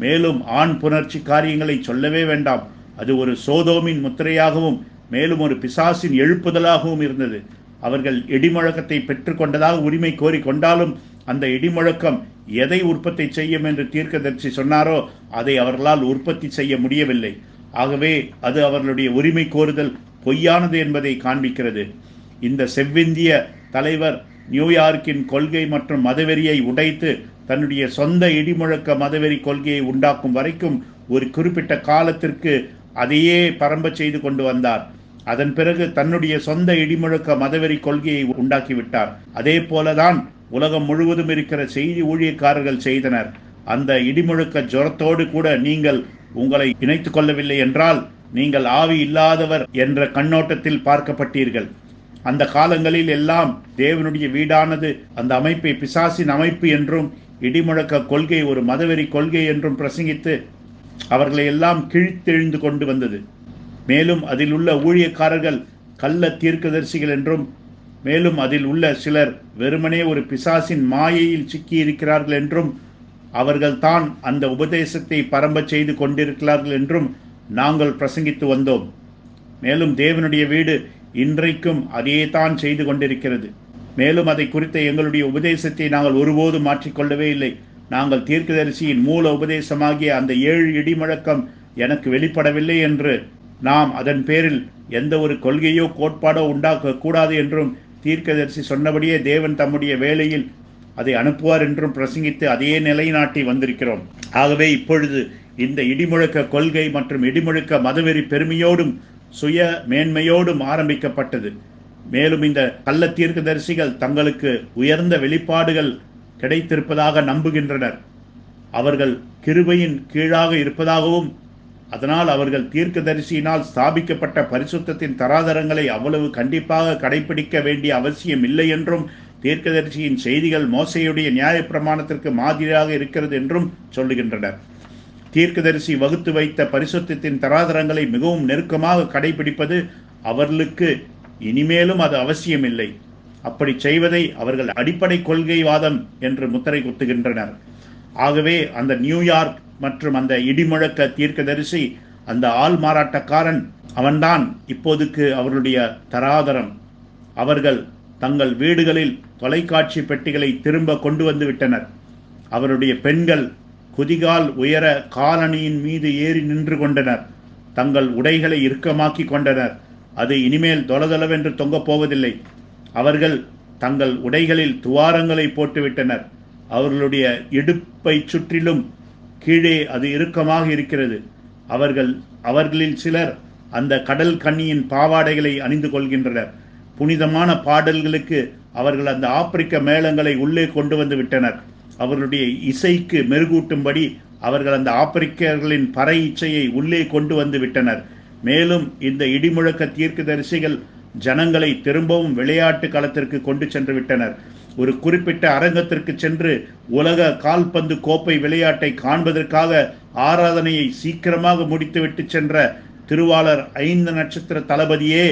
மேலும் ஆண் புணர்ச்சி காரியங்களை சொல்லவே வேண்டாம். அது ஒரு சோதோமின் முத்திரையாகவும் மேலும் ஒரு பிசாசின் எழுப்புதலாகவும் இருந்தது. அவர்கள் இடிமுழக்கத்தை பெற்று கொண்டதாக உரிமை கோரி கொண்டாலும் அந்த இடிமுழக்கம் எதை உற்பத்தி செய்யும் என்று தீர்க்கதரிசி சொன்னாரோ அதை அவர்களால் உற்பத்தி செய்ய முடியவில்லை. ஆகவே அது அவர்களுடைய உரிமை கோருதல் பொய்யானது என்பதை காண்பிக்கிறது. இந்த செவ்விந்திய தலைவர் நியூயார்க்கின் கொள்கை மற்றும் மதவெறியை உடைத்து தன்னுடைய சொந்த இடிமுழக்க மதவெறி கொள்கையை உண்டாக்கும் வரைக்கும் ஒரு குறிப்பிட்ட காலத்திற்கு அதையே பரம்ப செய்து கொண்டு வந்தார். அதன் பிறகு தன்னுடைய சொந்த இடிமுழக்க மதவெறி கொள்கையை உண்டாக்கிவிட்டார். அதே போலதான் உலகம் முழுவதும் இருக்கிற செய்தி ஊழியக்காரர்கள் செய்தனர். அந்த இடிமுழக்க ஜுரத்தோடு கூட நீங்கள் உங்களை இணைத்துக் கொள்ளவில்லை என்றால் நீங்கள் ஆவி இல்லாதவர் என்ற கண்ணோட்டத்தில் பார்க்கப்பட்டீர்கள். அந்த காலங்களில் எல்லாம் தேவனுடைய வீடானது அந்த அமைப்பை பிசாசின் அமைப்பு என்றும் இடிமுழக்க கொள்கை ஒரு மதவெறி கொள்கை என்றும் பிரசங்கித்து அவர்களை எல்லாம் கிழித்தெழுந்து கொண்டு வந்தது. மேலும் அதில் உள்ள ஊழியக்காரர்கள் கள்ள தீர்க்கதரிசிகள் என்றும் மேலும் அதில் உள்ள சிலர் வெறுமனே ஒரு பிசாசின் மாயையில் சிக்கி இருக்கிறார்கள் என்றும் அவர்கள் தான் அந்த உபதேசத்தை பரம்ப செய்து கொண்டிருக்கிறார்கள் என்றும் நாங்கள் பிரசங்கித்து வந்தோம். மேலும் தேவனுடைய வீடு இன்றைக்கும் அதையே தான் செய்து கொண்டிருக்கிறது. மேலும் அதை குறித்த எங்களுடைய உபதேசத்தை நாங்கள் ஒருபோதும் மாற்றிக்கொள்ளவே இல்லை. நாங்கள் தீர்க்கதரிசியின் மூல உபதேசமாகிய அந்த 7 இடிமுழக்கம் எனக்கு வெளிப்படவில்லை என்று நாம் அதன் பேரில் எந்த ஒரு கொள்கையோ கோட்பாடோ உண்டாக்க கூடாது என்றும் தீர்க்கதரிசி சொன்னபடியே தேவன் தம்முடைய வேளையில் அதை அனுப்புவார் என்றும் பிரசங்கித்து அதையே நிலைநாட்டி வந்திருக்கிறோம். ஆகவே இப்பொழுது இந்த இடிமுழக்க கொள்கை மற்றும் இடிமுழக்க மதவெறி பெருமையோடும் சுய மேன்மையோடும் ஆரம்பிக்கப்பட்டது. மேலும் இந்த கள்ள தீர்க்கதரிசிகள் தங்களுக்கு உயர்ந்த வெளிப்பாடுகள் கிடைத்திருப்பதாக நம்புகின்றனர். அவர்கள் கிருபையின் கீழாக இருப்பதாகவும் அதனால் அவர்கள் தீர்க்கதரிசியினால் ஸ்தாபிக்கப்பட்ட பரிசுத்தத்தின் தராதரங்களை அவ்வளவு கண்டிப்பாக கடைபிடிக்க வேண்டிய அவசியம் இல்லை என்றும் தீர்க்கதரிசியின் செய்திகள் மோசேயுடைய நியாயப்பிரமாணத்திற்கு மாதிரியாக இருக்கிறது என்றும் சொல்லுகின்றனர். தீர்க்கதரிசி வகுத்து வைத்த பரிசுத்தத்தின் தராதரங்களை மிகவும் நெருக்கமாக கடைபிடிப்பது அவர்களுக்கு இனிமேலும் அது அவசியமில்லை. அப்படி செய்வதை அவர்கள் அடிப்படை கொள்கைவாதம் என்று முத்திரை குத்துகின்றனர். ஆகவே அந்த நியூயார்க் மற்றும் அந்த இடிமுழக்க தீர்க்கதரிசி அந்த ஆள் மாறாட்டக்காரன் அவன்தான் இப்போதுக்கு அவர்களுடைய தராதரம். அவர்கள் தங்கள் வீடுகளில் தொலைக்காட்சி பெட்டிகளை திரும்ப கொண்டு வந்து விட்டனர். அவருடைய பெண்கள் குதிகால் உயர காலணியின் மீது ஏறி நின்று கொண்டனர். தங்கள் உடைகளை இறுக்கமாக்கி கொண்டனர். அது இனிமேல் தொலதொலவென்று தொங்கப் போவதில்லை. அவர்கள் தங்கள் உடைகளில் துவாரங்களை போட்டுவிட்டனர். அவர்களுடைய இடுப்பை சுற்றிலும் கீழே அது இறுக்கமாக இருக்கிறது. அவர்களில் சிலர் அந்த கடல் கன்னியின் பாவாடைகளை அணிந்து கொள்கின்றனர். புனிதமான பாடல்களுக்கு அவர்கள் அந்த ஆப்பிரிக்க மேளங்களை உள்ளே கொண்டு வந்து விட்டனர். அவர்களுடைய இசைக்கு மெருகூட்டும்படி அவர்கள் அந்த ஆப்பிரிக்கர்களின் பறை இச்சையை உள்ளே கொண்டு வந்து விட்டனர். மேலும் இந்த இடிமுழக்க தீர்க்கதரிசிகள் ஜனங்களை திரும்பவும் விளையாட்டு களத்திற்கு கொண்டு சென்று விட்டனர். ஒரு குறிப்பிட்ட அரங்கத்திற்கு சென்று உலக கால்பந்து கோப்பை விளையாட்டை காண்பதற்காக ஆராதனையை சீக்கிரமாக முடித்துவிட்டு சென்ற திருவாளர் 5 நட்சத்திர தளபதியே,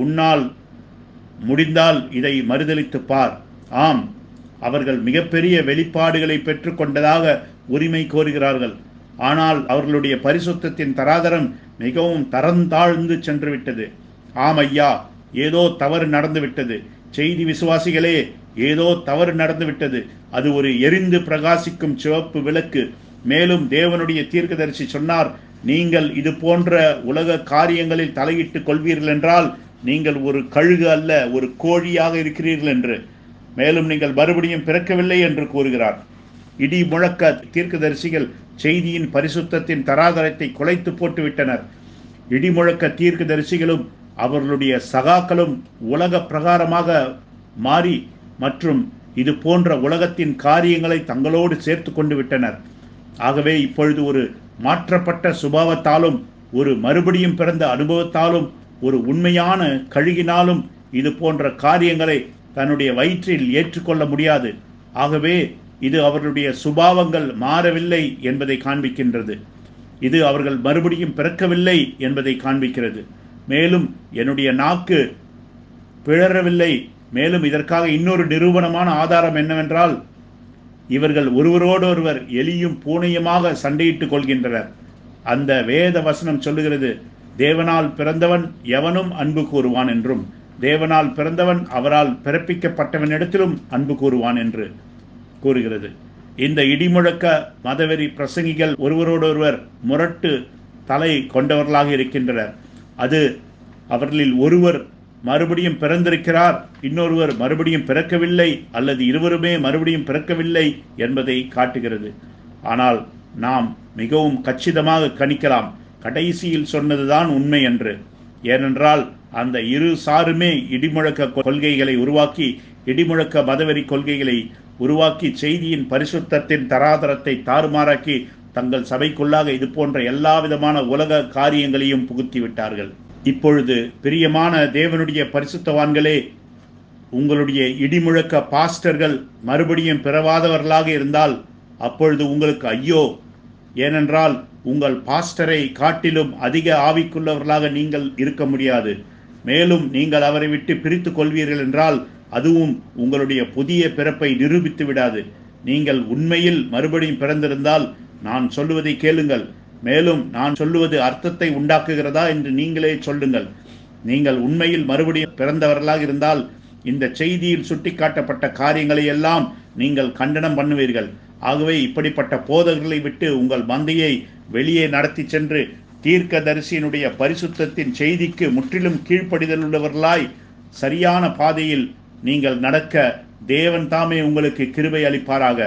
உன்னால் முடிந்தால் இதை மறுதலித்து பார். ஆம், அவர்கள் மிகப்பெரிய வெளிப்பாடுகளை பெற்று கொண்டதாக உரிமை கோருகிறார்கள். ஆனால் அவர்களுடைய பரிசுத்தத்தின் தராதரம் மிகவும் தரந்தாழ்ந்து சென்று விட்டது. ஆம் ஐயா, ஏதோ தவறு நடந்துவிட்டது. செய்தி விசுவாசிகளே, ஏதோ தவறு நடந்துவிட்டது. அது ஒரு எரிந்து பிரகாசிக்கும் சிவப்பு விளக்கு. மேலும் தேவனுடைய தீர்க்கதரிசி சொன்னார், நீங்கள் இது போன்ற உலக காரியங்களில் தலையிட்டுக் கொள்வீர்கள் என்றால் நீங்கள் ஒரு கழுகு அல்ல, ஒரு கோழியாக இருக்கிறீர்கள் என்று. மேலும் நீங்கள் மறுபடியும் பிறக்கவில்லை என்று கூறுகிறார். இடி முழக்க தீர்க்கதரிசிகள் செய்தியின் பரிசுத்தத்தின் தராதரத்தை குலைத்து போட்டுவிட்டனர். இடிமுழக்க தீர்க்கதரிசிகளும் அவர்களுடைய சகாக்களும் உலக பிரகாரமாக மாறி மற்றும் இது போன்ற உலகத்தின் காரியங்களை தங்களோடு சேர்த்து கொண்டு விட்டனர். ஆகவே இப்பொழுது ஒரு மாற்றப்பட்ட சுபாவத்தாலும் ஒரு மறுபடியும் பிறந்த அனுபவத்தாலும் ஒரு உண்மையான கழுகினாலும் இது போன்ற காரியங்களை தன்னுடைய வயிற்றில் ஏற்றுக்கொள்ள முடியாது. ஆகவே இது அவர்களுடைய சுபாவங்கள் மாறவில்லை என்பதை காண்பிக்கின்றது. இது அவர்கள் மறுபடியும் பிறக்கவில்லை என்பதை காண்பிக்கிறது. மேலும் என்னுடைய நாக்கு பிழறவில்லை. மேலும் இதற்காக இன்னொரு நிரூபணமான ஆதாரம் என்னவென்றால், இவர்கள் ஒருவரோடொருவர் எலியும் பூனையுமாக சண்டையிட்டுக் கொள்கின்றனர். அந்த வேத வசனம் சொல்லுகிறது, தேவனால் பிறந்தவன் எவனும் அன்பு கூறுவான் என்றும், தேவனால் பிறந்தவன் அவரால் பிறப்பிக்கப்பட்டவனிடத்திலும் அன்பு கூறுவான் என்று கூறுகிறது. இந்த இடிமுழக்க மதவெறி பிரசங்கிகள் ஒருவரோடொருவர் முரட்டு தலை கொண்டவர்களாக இருக்கின்றனர். அது அவர்களில் ஒருவர் மறுபடியும் பிறந்திருக்கிறார், இன்னொருவர் மறுபடியும் பிறக்கவில்லை, அல்லது இருவருமே மறுபடியும் பிறக்கவில்லை என்பதை காட்டுகிறது. ஆனால் நாம் மிகவும் கச்சிதமாக கணிக்கலாம், கடைசியில் சொன்னதுதான் உண்மை என்று. ஏனென்றால் அந்த இரு சாருமே இடிமுழக்க கொள்கைகளை உருவாக்கி, இடிமுழக்க மதவெறி கொள்கைகளை உருவாக்கி, செய்தியின் பரிசுத்தத்தின் தராதரத்தை தாறுமாறாக்கி தங்கள் சபைக்குள்ளாக இது போன்ற எல்லா விதமான உலக காரியங்களையும் புகுத்தி விட்டார்கள். இப்பொழுது பிரியமான தேவனுடைய பரிசுத்தவான்களே, உங்களுடைய இடிமுழக்க பாஸ்டர்கள் மறுபடியும் பிறவாதவர்களாக இருந்தால் அப்பொழுது உங்களுக்கு ஐயோ! ஏனென்றால் உங்கள் பாஸ்டரை காட்டிலும் அதிக ஆவிக்குள்ளவர்களாக நீங்கள் இருக்க முடியாது. மேலும் நீங்கள் அவரை விட்டு பிரித்து கொள்வீர்கள் என்றால் அதுவும் உங்களுடைய புதிய பிறப்பை நிரூபித்து விடாது. நீங்கள் உண்மையில் மறுபடியும் பிறந்திருந்தால் நான் சொல்லுவதை கேளுங்கள். மேலும் நான் சொல்லுவது அர்த்தத்தை உண்டாக்குகிறதா என்று நீங்களே சொல்லுங்கள். நீங்கள் உண்மையில் மறுபடியும் பிறந்தவர்களாக இருந்தால் இந்த செய்தியில் சுட்டிக்காட்டப்பட்ட காரியங்களை எல்லாம் நீங்கள் கண்டனம் பண்ணுவீர்கள். ஆகவே இப்படிப்பட்ட போதகர்களை விட்டு உங்கள் மந்தையை வெளியே நடத்தி சென்று தீர்க்கதரிசியினுடைய பரிசுத்தத்தின் செய்திக்கு முற்றிலும் கீழ்ப்படிதல் உள்ளவர்களாய் சரியான பாதையில் நீங்கள் நடக்க தேவன் தாமே உங்களுக்கு கிருபை அளிப்பாராக.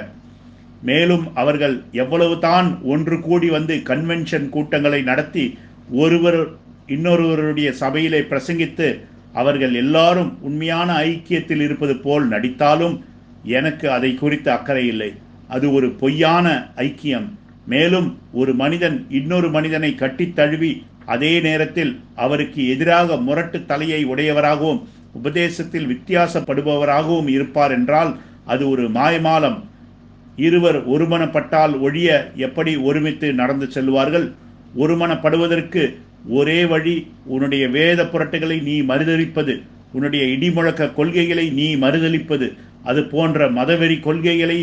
மேலும் அவர்கள் எவ்வளவு தான் ஒன்று கூடி வந்து கன்வென்ஷன் கூட்டங்களை நடத்தி ஒருவர் இன்னொருவருடைய சபையிலே பிரசங்கித்து அவர்கள் எல்லாரும் உண்மையான ஐக்கியத்தில் இருப்பது போல் நடித்தாலும் எனக்கு அதை குறித்து அக்கறை இல்லை. அது ஒரு பொய்யான ஐக்கியம். மேலும் ஒரு மனிதன் இன்னொரு மனிதனை கட்டித் தழுவி அதே நேரத்தில் அவருக்கு எதிராக முரட்டு தலையை உடையவராகவும் உபதேசத்தில் வித்தியாசப்படுபவராகவும் இருப்பார் என்றால் அது ஒரு மாயமாலம். இருவர் ஒருமனப்பட்டால் ஒழிய எப்படி ஒருமித்து நடந்து செல்வார்கள்? ஒருமனப்படுவதற்கு ஒரே வழி உன்னுடைய வேத புரட்டுகளை நீ மறுதலிப்பது, உன்னுடைய இடிமுழக்க கொள்கைகளை நீ மறுதலிப்பது, அது போன்ற மதவெறி கொள்கைகளை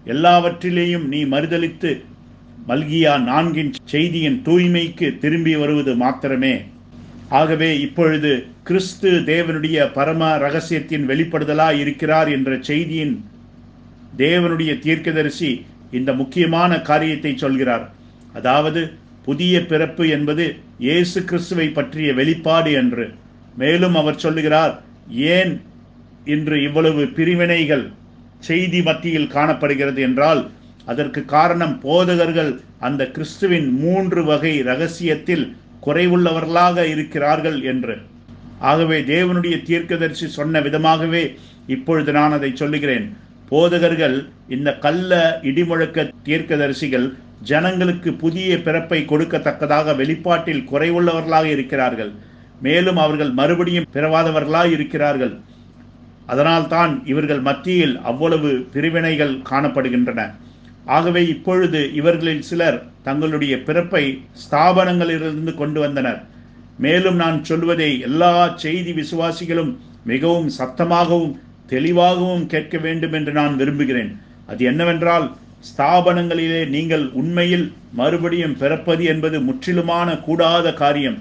எல்லாவற்றிலேயும் நீ மறுதலித்து மல்கியா 4 செய்தியின் தூய்மைக்கு திரும்பி வருவது மாத்திரமே. ஆகவே இப்பொழுது கிறிஸ்து தேவனுடைய பரம ரகசியத்தின் வெளிப்படுதலாய் இருக்கிறார் என்ற செய்தியின் தேவனுடைய தீர்க்கதரிசி இந்த முக்கியமான காரியத்தை சொல்கிறார். அதாவது புதிய பிறப்பு என்பது இயேசு கிறிஸ்துவை பற்றிய வெளிப்பாடு என்று. மேலும் அவர் சொல்லுகிறார், ஏன் இன்று இவ்வளவு பிரிவினைகள் செய்தி மத்தியில் காணப்படுகிறது என்றால் அதற்கு காரணம் போதகர்கள் அந்த கிறிஸ்துவின் 3 வகை ரகசியத்தில் குறைவுள்ளவர்களாக இருக்கிறார்கள் என்று. ஆகவே தேவனுடைய தீர்க்கதரிசி சொன்ன விதமாகவே இப்பொழுது நான் அதை சொல்லுகிறேன். போதகர்கள், இந்த கள்ள இடிமுழக்க தீர்க்கதரிசிகள் ஜனங்களுக்கு புதிய பிறப்பை கொடுக்கத்தக்கதாக வெளிப்பாட்டில் குறைவுள்ளவர்களாக இருக்கிறார்கள். மேலும் அவர்கள் மறுபடியும் பிறவாதவர்களாக இருக்கிறார்கள். அதனால்தான் இவர்கள் மத்தியில் அவ்வளவு பிரிவினைகள் காணப்படுகின்றன. ஆகவே இப்பொழுது இவர்களில் சிலர் தங்களுடைய பிறப்பை ஸ்தாபனங்களிலிருந்து கொண்டு வந்தனர். மேலும் நான் சொல்வதை எல்லா செய்தி விசுவாசிகளும் மிகவும் சத்தமாகவும் தெளிவாகவும் கேட்க வேண்டும் என்று நான் விரும்புகிறேன். அது என்னவென்றால், ஸ்தாபனங்களிலே நீங்கள் உண்மையில் மறுபடியும் பிறப்பது என்பது முற்றிலுமான கூடாத காரியம்.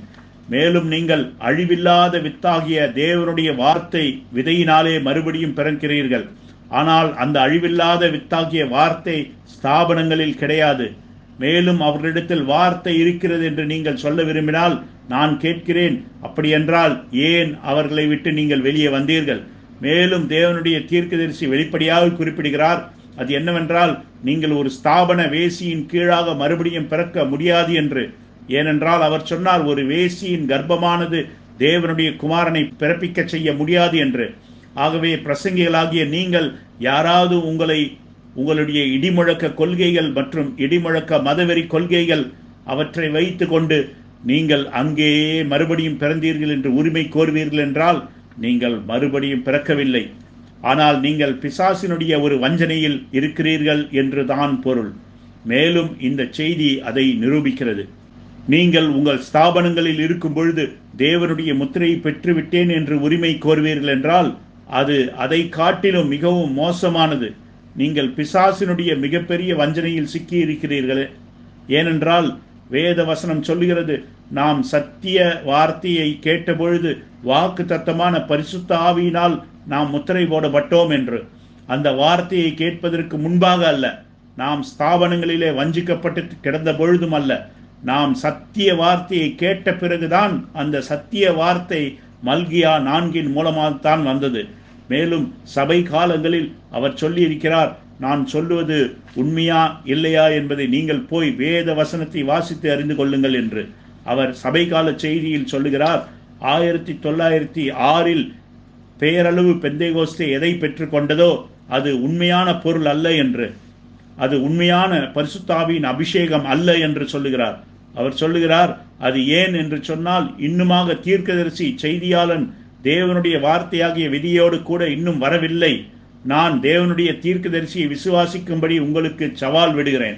மேலும் நீங்கள் அழிவில்லாத வித்தாகிய தேவனுடைய வார்த்தை விதையினாலே மறுபடியும் பிறக்கிறீர்கள். ஆனால் அந்த அழிவில்லாத வித்தாகிய வார்த்தை ஸ்தாபனங்களில் கிடையாது. மேலும் அவர்களிடத்தில் வார்த்தை இருக்கிறது என்று நீங்கள் சொல்ல விரும்பினால் நான் கேட்கிறேன், அப்படியென்றால் ஏன் அவர்களை விட்டு நீங்கள் வெளியே வந்தீர்கள்? மேலும் தேவனுடைய தீர்க்கதரிசி வெளிப்படையாக குறிப்பிடுகிறார், அது என்னவென்றால், நீங்கள் ஒரு ஸ்தாபன வேசியின் கீழாக மறுபடியும் பிறக்க முடியாது என்று. ஏனென்றால் அவர் சொன்னார், ஒரு வேசியின் கர்ப்பமானது தேவனுடைய குமாரனை பிறப்பிக்க செய்ய முடியாது என்று. ஆகவே பிரசங்கிகளாகிய நீங்கள் யாராவது உங்களுடைய இடிமுழக்க கொள்கைகள் மற்றும் இடிமுழக்க மதவெறி கொள்கைகள் அவற்றை வைத்து கொண்டு நீங்கள் அங்கேயே மறுபடியும் பிறந்தீர்கள் என்று உரிமை கோருவீர்கள் என்றால் நீங்கள் மறுபடியும் பிறக்கவில்லை, ஆனால் நீங்கள் பிசாசினுடைய ஒரு வஞ்சனையில் இருக்கிறீர்கள் என்றுதான் பொருள். மேலும் இந்த செய்தி அதை நிரூபிக்கிறது. நீங்கள் உங்கள் ஸ்தாபனங்களில் இருக்கும் பொழுது தேவனுடைய முத்திரையை பெற்றுவிட்டேன் என்று உரிமை கோருவீர்கள் என்றால் அது அதை காட்டிலும் மிகவும் மோசமானது. நீங்கள் பிசாசினுடைய மிகப்பெரிய வஞ்சனையில் சிக்கி இருக்கிறீர்களே. ஏனென்றால் வேத வசனம் சொல்லுகிறது, நாம் சத்திய வார்த்தையை கேட்டபொழுது வாக்கு தத்தமான பரிசுத்த ஆவியினால் நாம் முத்திரை போடப்பட்டோம் என்று. அந்த வார்த்தையை கேட்பதற்கு முன்பாக அல்ல, நாம் ஸ்தாபனங்களிலே வஞ்சிக்கப்பட்டு கிடந்த பொழுதும் அல்ல, நாம் சத்திய வார்த்தையை கேட்ட பிறகுதான் அந்த சத்திய வார்த்தை மல்கியா 4 மூலமாகத்தான் வந்தது. மேலும் சபை காலங்களில் அவர் சொல்லி இருக்கிறார், நான் சொல்லுவது உண்மையா இல்லையா என்பதை நீங்கள் போய் வேத வசனத்தை வாசித்து அறிந்து கொள்ளுங்கள் என்று அவர் சபை கால செய்தியில் சொல்லுகிறார். 1906 பெயரளவு பெந்தேகோஸ்தே எதை பெற்றுக்கொண்டதோ அது உண்மையான பொருள் அல்ல என்று, அது உண்மையான பரிசுத்த ஆவியின் அபிஷேகம் அல்ல என்று சொல்லுகிறார். அவர் சொல்லுகிறார், அது ஏன் என்று சொன்னால், இன்னுமாக தீர்க்கதரிசி செய்தியாளன் தேவனுடைய வார்த்தையாகிய விதியோடு கூட இன்னும் வரவில்லை. நான் தேவனுடைய தீர்க்கதரிசியை விசுவாசிக்கும்படி உங்களுக்கு சவால் விடுகிறேன்.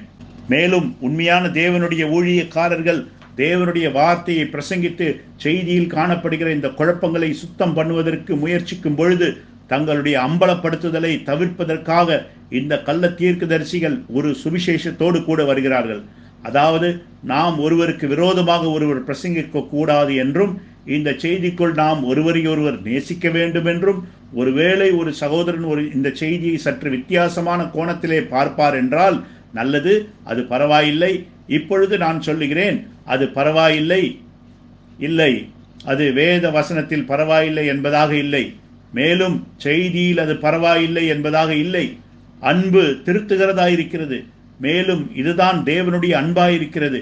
மேலும் உண்மையான தேவனுடைய ஊழியக்காரர்கள் தேவனுடைய வார்த்தையை பிரசங்கித்து செய்தியில் காணப்படுகிற இந்த குழப்பங்களை சுத்தம் பண்ணுவதற்கு முயற்சிக்கும் பொழுது தங்களுடைய அம்பலப்படுத்துதலை தவிர்ப்பதற்காக இந்த கள்ள தீர்க்கதரிசிகள் ஒரு சுவிசேஷத்தோடு கூட வருகிறார்கள். அதாவது நாம் ஒருவருக்கு விரோதமாக ஒருவர் பிரசங்கிக்க கூடாது என்றும், இந்த செய்திக்குள் நாம் ஒருவரையொருவர் நேசிக்க வேண்டும் என்றும், ஒருவேளை ஒரு சகோதரன் இந்த செய்தியை சற்று வித்தியாசமான கோணத்திலே பார்ப்பார் என்றால் நல்லது, அது பரவாயில்லை. இப்பொழுது நான் சொல்லுகிறேன், அது பரவாயில்லை இல்லை, அது வேத வசனத்தில் பரவாயில்லை என்பதாக இல்லை, மேலும் செய்தியில் அது பரவாயில்லை என்பதாக இல்லை. அன்பு திருத்துகிறதாயிருக்கிறது. மேலும் இதுதான் தேவனுடைய அன்பாயிருக்கிறது.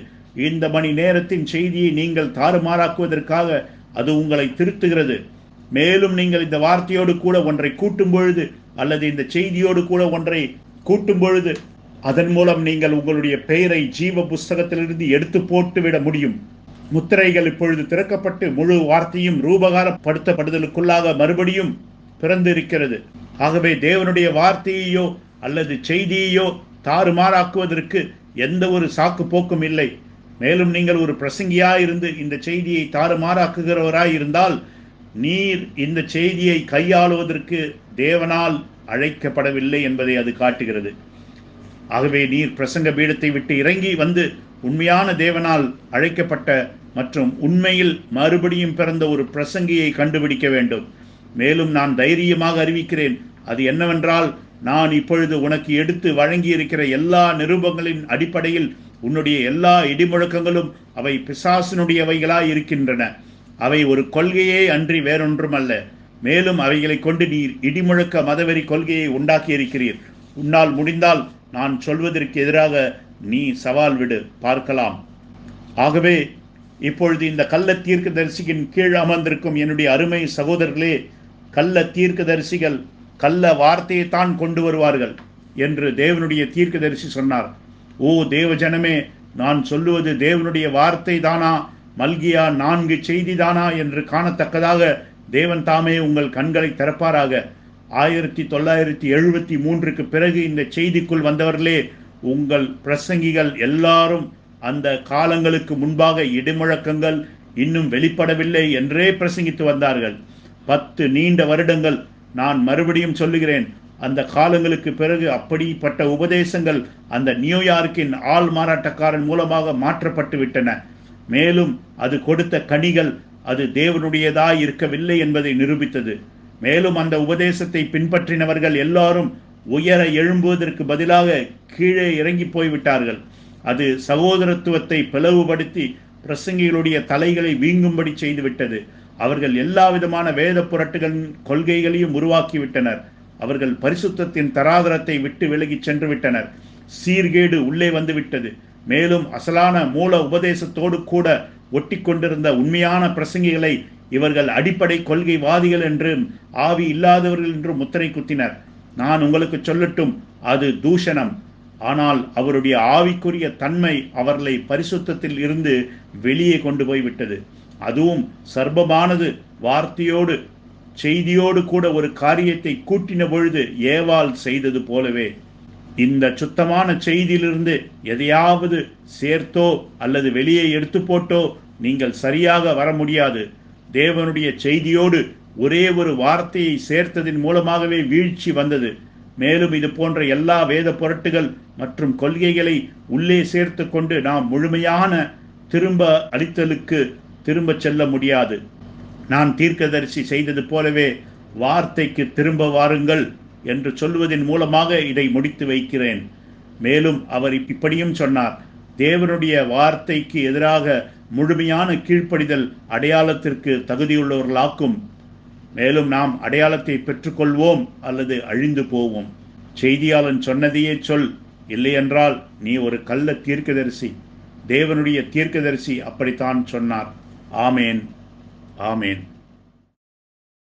இந்த மணி நேரத்தின் செய்தியை நீங்கள் தாறுமாறாக்குவதற்காக அது உங்களை திருத்துகிறது. மேலும் நீங்கள் இந்த வார்த்தையோடு கூட ஒன்றை கூட்டும் பொழுது, அல்லது இந்த செய்தியோடு கூட ஒன்றை கூட்டும் பொழுது, அதன் மூலம் நீங்கள் உங்களுடைய பெயரை ஜீவ புஸ்தகத்திலிருந்து எடுத்து போட்டுவிட முடியும். முத்திரைகள் இப்பொழுது திறக்கப்பட்டு முழு வார்த்தையும் ரூபகாரப்படுத்தப்படுதலுக்குள்ளாக மறுபடியும் பிறந்திருக்கிறது. ஆகவே தேவனுடைய வார்த்தையையோ அல்லது செய்தியையோ தாறுமாறாக்குவதற்கு எந்த ஒரு சாக்கு போக்கும் இல்லை. மேலும் நீங்கள் ஒரு பிரசங்கியாயிருந்து இந்த செய்தியை தாறுமாறாக்குகிறவராய் இருந்தால் நீர் இந்த செய்தியை கையாளுவதற்கு தேவனால் அழைக்கப்படவில்லை என்பதை அது காட்டுகிறது. ஆகவே நீர் பிரசங்க பீடத்தை விட்டு இறங்கி வந்து உண்மையான தேவனால் அழைக்கப்பட்ட மற்றும் உண்மையில் மறுபடியும் பிறந்த ஒரு பிரசங்கியை கண்டுபிடிக்க வேண்டும். மேலும் நான் தைரியமாக அறிவிக்கிறேன், அது என்னவென்றால், நான் இப்பொழுது உனக்கு எடுத்து வழங்கியிருக்கிற எல்லா நிருபங்களின் அடிப்படையில் உன்னுடைய எல்லா இடிமுழக்கங்களும் அவை பிசாசினுடையவைகளாய் இருக்கின்றன. அவை ஒரு கொள்கையே அன்றி வேறொன்றும் அல்ல. மேலும் அவைகளை கொண்டு நீர் இடிமுழக்க மதவெறி கொள்கையை உண்டாக்கி இருக்கிறீர். உன்னால் முடிந்தால் நான் சொல்வதற்கு எதிராக நீ சவால் விடு, பார்க்கலாம். ஆகவே இப்பொழுது இந்த கள்ள தீர்க்கதரிசியின் கீழ் அமர்ந்திருக்கும் என்னுடைய அருமை சகோதரர்களே, கள்ள தீர்க்கதரிசிகள் கள்ள வார்த்தையைத்தான் கொண்டு வருவார்கள் என்று தேவனுடைய தீர்க்கதரிசி சொன்னார். ஓ தேவ ஜனமே, நான் சொல்லுவது தேவனுடைய வார்த்தை தானா, மல்கியா 4 செய்தி தானா என்று காணத்தக்கதாக தேவன் தாமே உங்கள் கண்களை திறப்பாராக. 1973க்கு பிறகு இந்த செய்திக்குள் வந்தவர்களே, உங்கள் பிரசங்கிகள் எல்லாரும் அந்த காலங்களுக்கு முன்பாக இடிமுழக்கங்கள் இன்னும் வெளிப்படவில்லை என்றே பிரசங்கித்து வந்தார்கள். 10 நீண்ட வருடங்கள். நான் மறுபடியும் சொல்லுகிறேன், அந்த காலங்களுக்கு பிறகு அப்படிப்பட்ட உபதேசங்கள் அந்த நியூயார்க்கின் ஆள் மாறாட்டக்காரன் மூலமாக மாற்றப்பட்டு விட்டன. மேலும் அது கொடுத்த கனிகள் அது தேவனுடையதாய் இருக்கவில்லை என்பதை நிரூபித்தது. மேலும் அந்த உபதேசத்தை பின்பற்றினவர்கள் எல்லாரும் உயர எழும்புவதற்கு பதிலாக கீழே இறங்கி போய்விட்டார்கள். அது சகோதரத்துவத்தை பிளவுபடுத்தி பிரசங்கிகளுடைய தலைகளை வீங்கும்படி செய்துவிட்டது. அவர்கள் எல்லா விதமான வேத புரட்டுகளின் கொள்கைகளையும் உருவாக்கிவிட்டனர். அவர்கள் பரிசுத்தத்தின் தராதரத்தை விட்டு விலகி சென்று விட்டனர். சீர்கேடு உள்ளே வந்துவிட்டது. மேலும் அசலான மூல உபதேசத்தோடு கூட ஒட்டி கொண்டிருந்த உண்மையான பிரசங்கிகளை இவர்கள் அடிப்படை கொள்கைவாதிகள் என்றும் ஆவி இல்லாதவர்கள் என்றும் முத்திரை குத்தினர். நான் உங்களுக்கு சொல்லட்டும், அது தூஷணம். ஆனால் அவருடைய ஆவிக்குரிய தன்மை அவர்களை பரிசுத்தத்தில் இருந்து வெளியே கொண்டு போய்விட்டது. அதுவும் சர்ப்பமானது வார்த்தையோடு செய்தியோடு கூட ஒரு காரியத்தை கூட்டின பொழுது ஏவாள் செய்தது போலவே இந்த சுத்தமான செய்தியிலிருந்து எதையாவது சேர்த்தோ அல்லது வெளியே எடுத்து போட்டோ நீங்கள் சரியாக வர முடியாது. தேவனுடைய செய்தியோடு ஒரே ஒரு வார்த்தையை சேர்த்ததின் மூலமாகவே வீழ்ச்சி வந்தது. மேலும் இது போன்ற எல்லா வேத பொருட்டுகள் மற்றும் கொள்கைகளை உள்ளே சேர்த்து கொண்டு நாம் முழுமையான திரும்ப அளித்தலுக்கு திரும்ப செல்ல முடியாது. நான் தீர்க்கதரிசி செய்தது போலவே வார்த்தைக்கு திரும்ப வாருங்கள் என்று சொல்வதன் மூலமாக இதை முடித்து வைக்கிறேன். மேலும் அவர் இப்படியும் சொன்னார், தேவனுடைய வார்த்தைக்கு எதிராக முழுமையான கீழ்ப்படிதல் அடையாளத்திற்கு தகுதியுள்ளவர்களாக்கும். மேலும் நாம் அடையாளத்தை பெற்றுக்கொள்வோம் அல்லது அழிந்து போவோம். செய்தியாளன் சொன்னதையே சொல், இல்லையென்றால் நீ ஒரு கள்ள தீர்க்கதரிசி. தேவனுடைய தீர்க்கதரிசி அப்படித்தான் சொன்னார். ஆமேன், ஆமேன்.